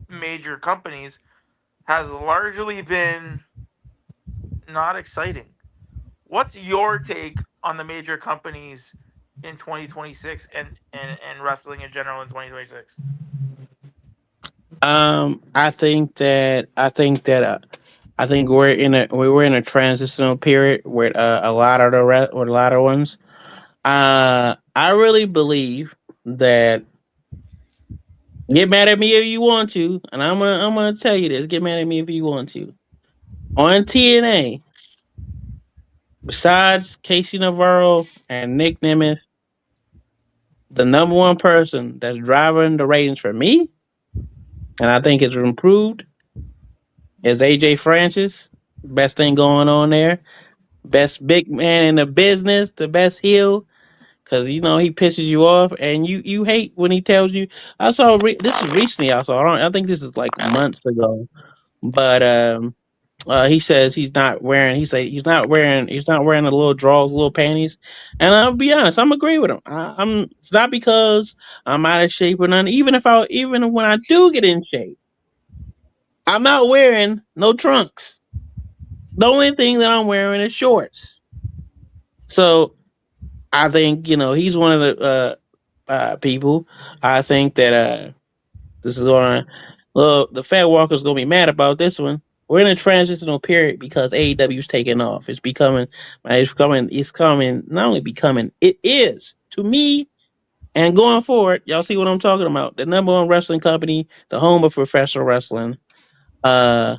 major companies has largely been not exciting. What's your take on the major companies in 2026 and wrestling in general in 2026? I think we're in a transitional period with with a lot of ones. I really believe that get mad at me if you want to, and I'm gonna tell you this. Get mad at me if you want to. On TNA, besides Casey Navarro and Nick Nemeth, the number one person that's driving the ratings for me, and I think it's improved, is AJ Francis. Best thing going on there. Best big man in the business, the best heel, because he pisses you off, and you hate when he tells you. This is recently. I think this is like months ago, but he says he's not wearing. He say he's not wearing. He's not wearing the little drawers, little panties, and I'll be honest. I'm agree with him. I'm. It's not because I'm out of shape or nothing. Even when I do get in shape, I'm not wearing no trunks. The only thing that I'm wearing is shorts. So I think he's one of the people. I think that this is going to. Well, the Fat Walker's going to be mad about this one. We're in a transitional period because AEW's taking off. It's becoming. It's coming. Not only becoming. It is to me. And going forward, y'all see what I'm talking about. The number one wrestling company, the home of professional wrestling. Uh,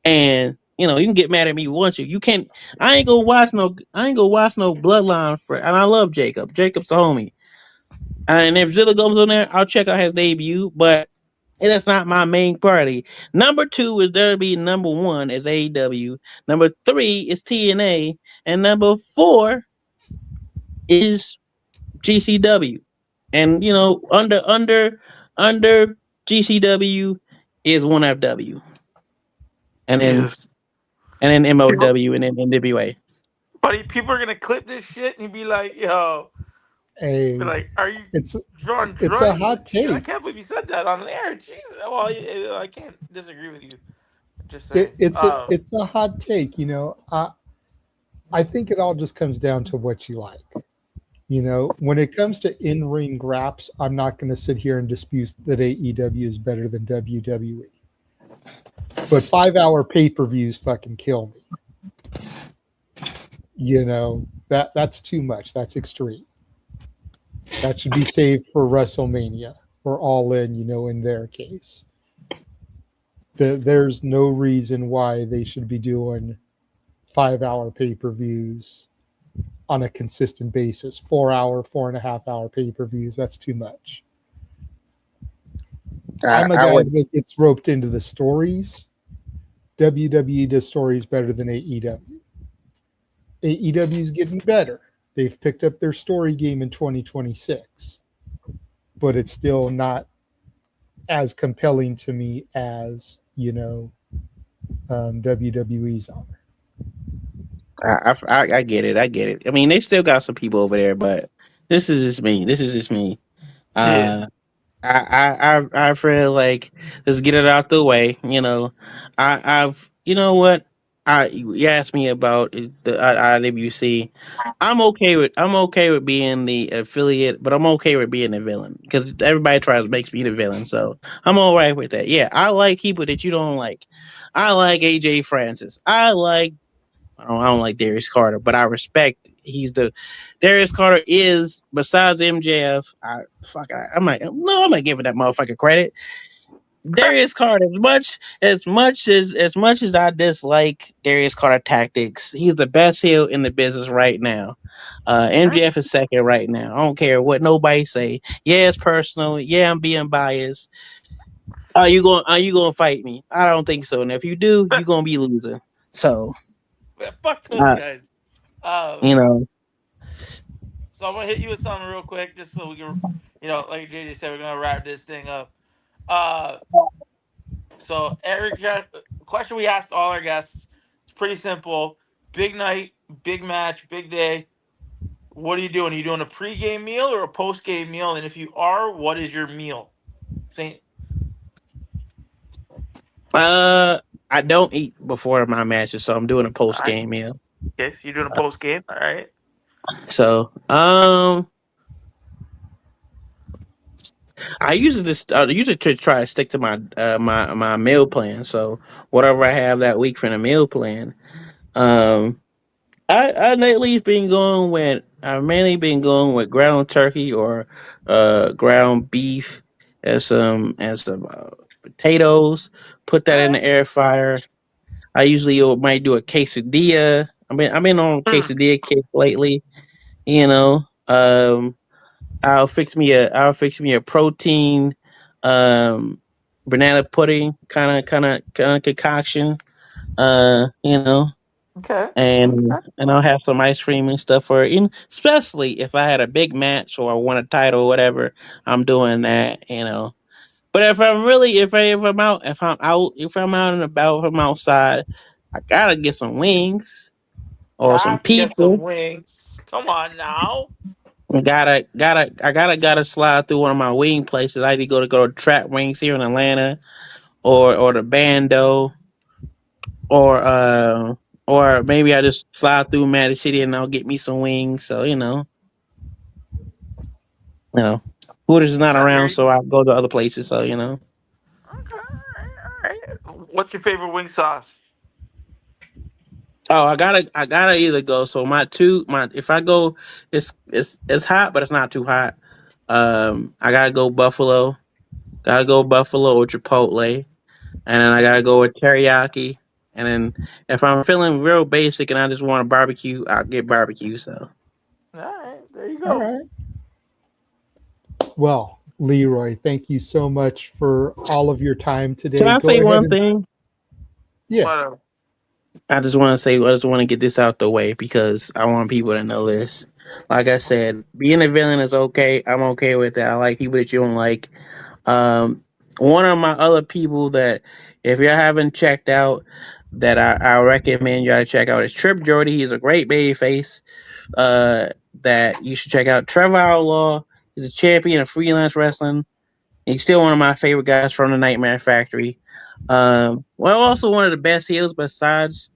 and you can get mad at me once you can't. I ain't gonna watch no. I ain't gonna watch no Bloodline for. And I love Jacob. Jacob's the homie. And if Zilla comes on there, I'll check out his debut. But that's not my main priority. Number two is WWE. Number one is AEW. Number three is TNA, and number four is GCW. And under GCW is one FW, and Jesus. then MOW, and then NWA. Buddy, people are gonna clip this shit and be like, "Yo," Hey, be like, "Are you it's drawing it's a drugs?" hot I take. can't believe you said that on the air. Jesus. Well, I can't disagree with you. Just saying. It's a hot take. I think it all just comes down to what you like. When it comes to in-ring graps, I'm not going to sit here and dispute that AEW is better than WWE. But 5-hour pay-per-views fucking kill me. That's too much. That's extreme. That should be saved for WrestleMania or All In, in their case. There's no reason why they should be doing 5-hour pay-per-views on a consistent basis. 4-hour, 4.5-hour pay-per-views. That's too much. I'm a guy that gets roped into the stories. WWE does stories better than AEW. AEW is getting better. They've picked up their story game in 2026, but it's still not as compelling to me as WWE's are. I get it. I get it. I mean, they still got some people over there, but this is just me. I feel like let's get it out the way. I've what you asked me about the IWC. I'm okay with being the affiliate, but I'm okay with being the villain because everybody tries to make me the villain. So I'm all right with that. Yeah, I like people that you don't like. I like AJ Francis. I like I don't like Darius Carter, but I respect Darius Carter is besides MJF. I'm not giving that motherfucker credit. Darius Carter, as much as I dislike Darius Carter tactics, he's the best heel in the business right now. MJF is second right now. I don't care what nobody say. Yeah, it's personal. Yeah, I'm being biased. Are you going to fight me? I don't think so. And if you do, you're going to be losing. So, Man, fuck those guys. you know, So I'm gonna hit you with something real quick, just so we can, like JJ said, we're gonna wrap this thing up. So Eric, question we ask all our guests. It's pretty simple. Big night, big match, big day. What are you doing? Are you doing a pre-game meal or a post-game meal? And if you are, what is your meal? Saint. I don't eat before my matches, so I'm doing a post game meal. Okay, so you're doing a post-game. All right. So, I usually try to stick to my my meal plan. So whatever I have that week for the meal plan, I lately been going with I've mainly been going with ground turkey or ground beef and some potatoes. Put that in the air fryer. I usually might do a quesadilla. I've been on quesadilla kick lately. You know, I'll fix me a protein banana pudding kind of concoction. You know, Okay. and I'll have some ice cream and stuff for it. Especially if I had a big match or I won a title or whatever, I'm doing that. You know. But if I'm really if I'm out and about, if I'm outside, I gotta get some wings or some Got to get some pizza. wings. Come on now. I gotta slide through one of my wing places. I either go to Trap Wings here in Atlanta, or the Bando, or maybe I just slide through Magic City and I'll get me some wings. So food is not around, so I go to other places. So All right. What's your favorite wing sauce? Oh, I gotta either go. So if I go, it's hot, but it's not too hot. I gotta go buffalo. Gotta go buffalo or Chipotle, and then I gotta go with teriyaki. And then if I'm feeling real basic and I just want a barbecue, I'll get barbecue. So. All right, there you go. All right. Well, Leroy, thank you so much for all of your time today. Can I say one thing? Yeah. I just want to get this out the way because I want people to know this. Like I said, being a villain is okay. I'm okay with that. I like people that you don't like. One of my other people that, if you haven't checked out, that I recommend you to check out is Trip Jordy. He's a great baby face. That you should check out. Trevor Outlaw. He's a champion of freelance wrestling. He's still one of my favorite guys from the Nightmare Factory. Also one of the best heels besides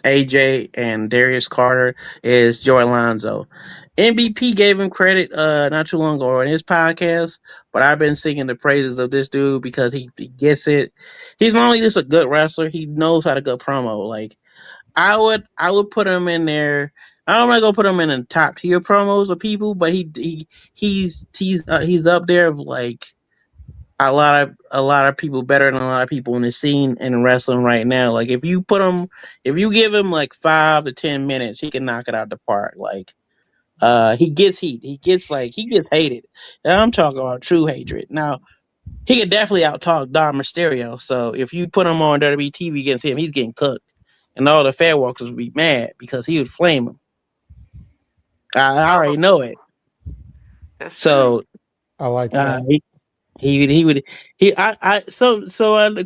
AJ and Darius Carter is Joe Alonzo. MVP gave him credit not too long ago on his podcast, but I've been singing the praises of this dude because he gets it. He's not only just a good wrestler, he knows how to go promo. Like I would put him in there. I'm not gonna put him in the top tier promos of people, but he's up there of like a lot of people better than a lot of people in the scene in wrestling right now. Like if you give him like 5 to 10 minutes, he can knock it out the park. Like he gets heat. He gets hated. And I'm talking about true hatred. Now he can definitely out talk Dom Mysterio. So if you put him on WWE TV against him, he's getting cooked. And all the fair walkers would be mad because he would flame him. I already know it. So I like that.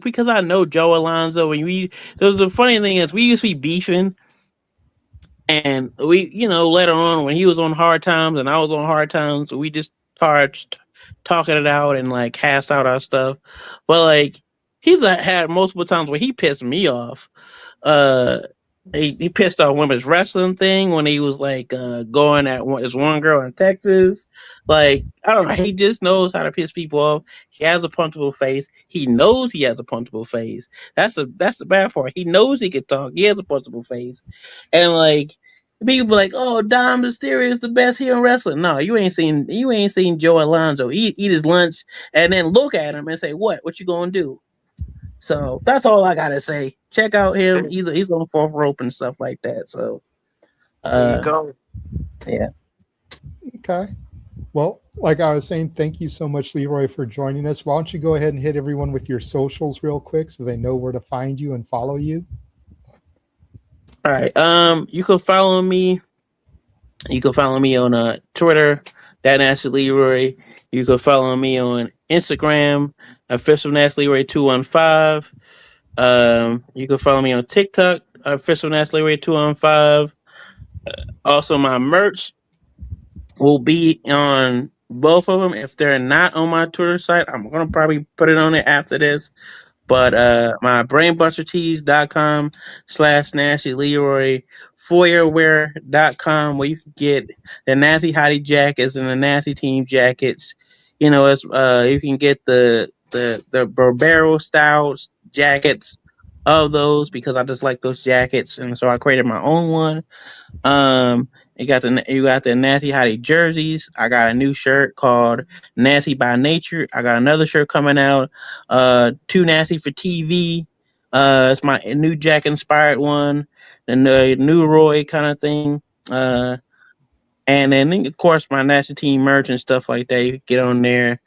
Because I know Joe Alonzo and the funny thing is we used to be beefing, and we later on when he was on Hard Times and I was on Hard Times, we just started talking it out and like hash out our stuff. But like he's had multiple times where he pissed me off. he pissed off women's wrestling thing when he was like going at this one girl in Texas. Like, I don't know, he just knows how to piss people off. He has a punchable face. He knows he has a punchable face. That's the bad part. He knows he can talk. He has a punchable face, and like people be like, "Oh, Dom Mysterio is the best here in wrestling." No, you ain't seen Joe Alonzo eat his lunch and then look at him and say, What you gonna do?" So that's all I gotta say. Check out him. He's on the fourth rope and stuff like that. So There you go. yeah. Okay. Well, like I was saying, thank you so much, Leroy, for joining us. Why don't you go ahead and hit everyone with your socials real quick so they know where to find you and follow you? All right. You can follow me. You can follow me on Twitter, that Nasty Leroy. You can follow me on Instagram, official Nasty Leroy 215. You can follow me on TikTok, official Nasty Leroy 215. Also, my merch will be on both of them. If they're not on my Twitter site, I'm gonna probably put it on it after this. But my brainbustertees.com/Nasty Leroy, foyerwear.com, where you can get the Nasty Hottie jackets and the Nasty Team jackets. You know, it's you can get the Barbero style jackets of those because I just like those jackets, and so I created my own one. You got the Nasty Hottie jerseys. I got a new shirt called Nasty by Nature. I got another shirt coming out, Too Nasty for TV. It's my new Jack inspired one, and the new Roy kind of thing. And then of course my Nasty Team merch and stuff like that. You can get on there.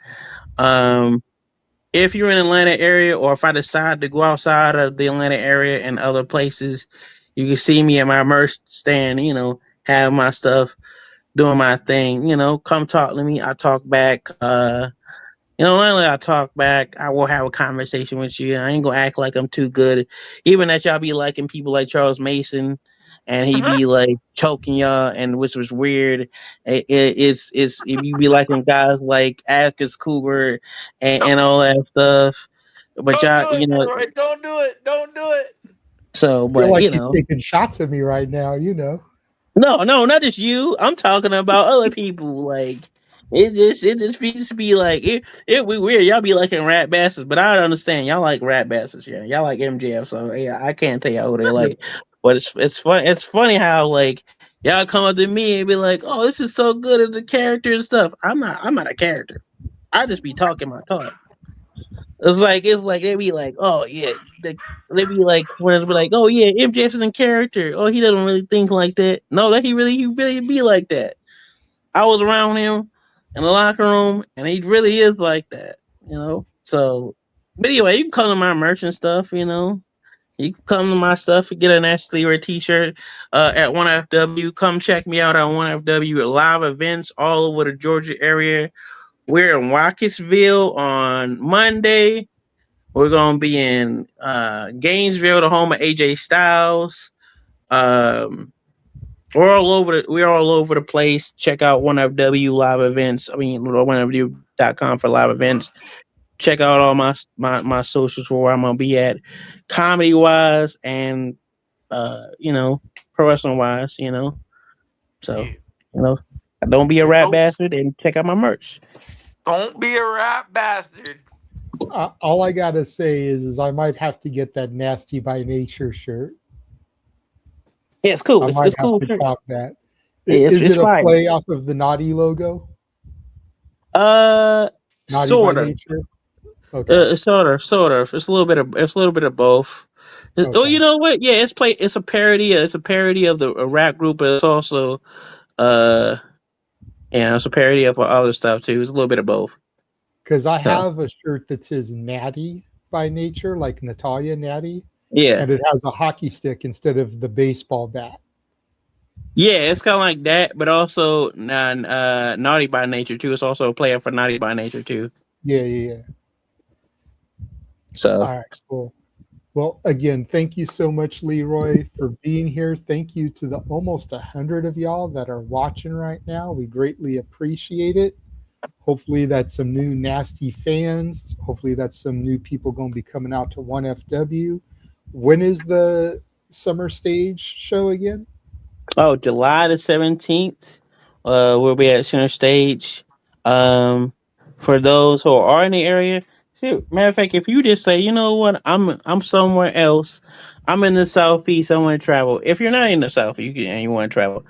If you're in the Atlanta area, or if I decide to go outside of the Atlanta area and other places, you can see me at my merch stand, have my stuff, doing my thing, come talk to me. I talk back. Not only I talk back, I will have a conversation with you. I ain't gonna act like I'm too good. Even that y'all be liking people like Charles Mason, and he be like choking y'all, and which was weird. It's if you be liking guys like Atticus Cougar and all that stuff, but y'all, Leroy, don't do it. Don't do it. So, I feel but like he's taking shots at me right now, No, not just you. I'm talking about other people. Like it just be like it be weird. Y'all be liking rat bastards, but I don't understand. Y'all like rat bastards, yeah. Y'all like MJF, so yeah, I can't tell y'all who they like. But it's fun. It's funny how like y'all come up to me and be like, "Oh, this is so good at the character and stuff." I'm not a character. I just be talking my talk. It's like they be like, "Oh yeah," they be like, friends be like, "Oh yeah, MJF is in character. Oh, he doesn't really think like that." No, that he really be like that. I was around him in the locker room, and he really is like that. So, but anyway, you can come to my merch and stuff. You can come to my stuff and get a Nasty Leroy t-shirt at 1FW. Come check me out at 1FW live events all over the Georgia area. We're in Watkesville on Monday. We're gonna be in Gainesville, the home of AJ Styles. We're all over the place. Check out 1FW live events. I mean, 1FW.com for live events. Check out all my socials for where I'm gonna be at, comedy wise and pro wrestling wise. So don't be a rat bastard and check out my merch. Don't be a rat bastard. All I gotta say is I might have to get that Nasty by Nature shirt. Yeah, it's cool. I It's might have cool. to cop that. Yeah, Is it's it a fine. play off of the Naughty logo? Naughty sort by of. Nature? Okay. Sort of. It's a little bit of both. Oh, you know what? Yeah, it's a parody. It's a parody of the rap group, but it's also it's a parody of other stuff too. It's a little bit of both. Because I have a shirt that says Natty by Nature, like Natalia Natty. Yeah. And it has a hockey stick instead of the baseball bat. Yeah, it's kind of like that, but also Naughty by Nature too. It's also a player for Naughty by Nature too. Yeah. So. All right, cool. Well, again, thank you so much, Leroy, for being here. Thank you to the almost 100 of y'all that are watching right now. We greatly appreciate it. Hopefully that's some new Nasty fans. Hopefully that's some new people going to be coming out to 1FW. When is the summer stage show again? Oh, July the 17th, we'll be at Center Stage. Um, for those who are in the area, shoot, matter of fact, if you just say, you know what, I'm somewhere else, I'm in the Southeast, I want to travel. If you're not in the South, and you want to travel,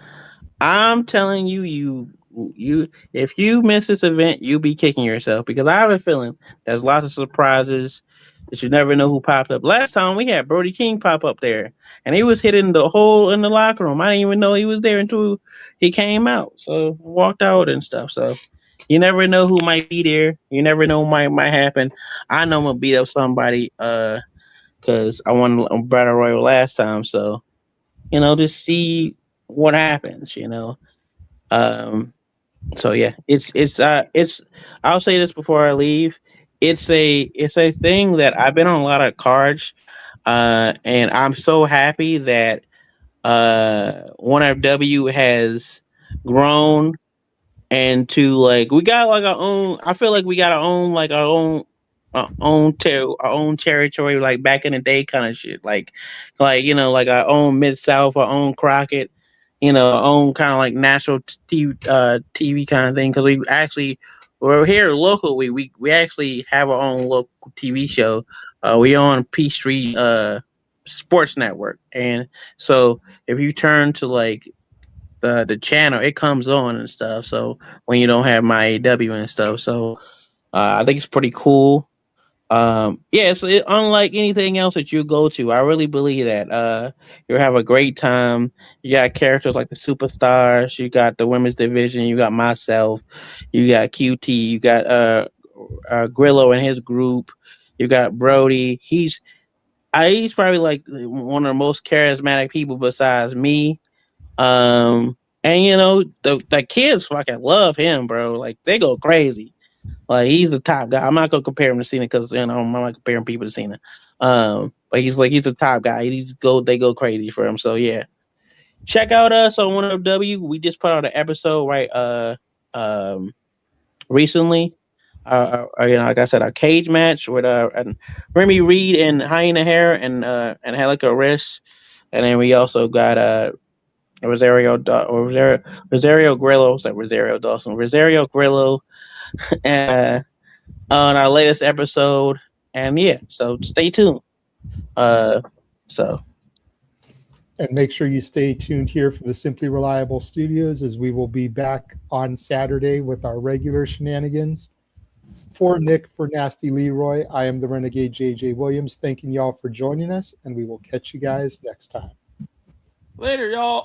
I'm telling you, if you miss this event, you'll be kicking yourself because I have a feeling there's lots of surprises that you never know who popped up. Last time we had Brody King pop up there, and he was hitting the hole in the locker room. I didn't even know he was there until he came out, so walked out and stuff. So you never know who might be there. You never know what might happen. I know I'm gonna beat up somebody because I won a battle royal last time, so just see what happens. Um, so yeah, it's. I'll say this before I leave. It's a thing that I've been on a lot of cards, and I'm so happy that 1FW has grown and to like we got like our own. I feel like we got our own like our own territory like back in the day kind of shit like like our own Mid South, our own Crockett, our own kind of like national TV kind of thing because we're here local. We actually have our own local TV show. We on Peachtree Sports Network, and so if you turn to like the channel, it comes on and stuff. So when you don't have my AW and stuff, so I think it's pretty cool. Yeah, unlike anything else that you go to, I really believe that you'll have a great time. You got characters like the superstars, you got the women's division, you got myself, you got QT, you got Grillo and his group, you got Brody. He's probably like one of the most charismatic people besides me. And the kids fucking love him, bro. Like they go crazy. Like he's the top guy. I'm not gonna compare him to Cena because I'm not comparing people to Cena. But he's the top guy. They go crazy for him. So yeah, check out us on 1W. We just put out an episode right recently. Like I said, a cage match with Remy Reed and Hyena Hair and Helica Riss, and then we also got Rosario Grillo. Was that Rosario Dawson? Rosario Grillo. On our latest episode, and yeah, so stay tuned. So and make sure you stay tuned here for the Simply Reliable Studios as we will be back on Saturday with our regular shenanigans. For Nick, for Nasty Leroy, I am the Renegade JJ Williams. Thanking y'all for joining us, and we will catch you guys next time. Later, y'all.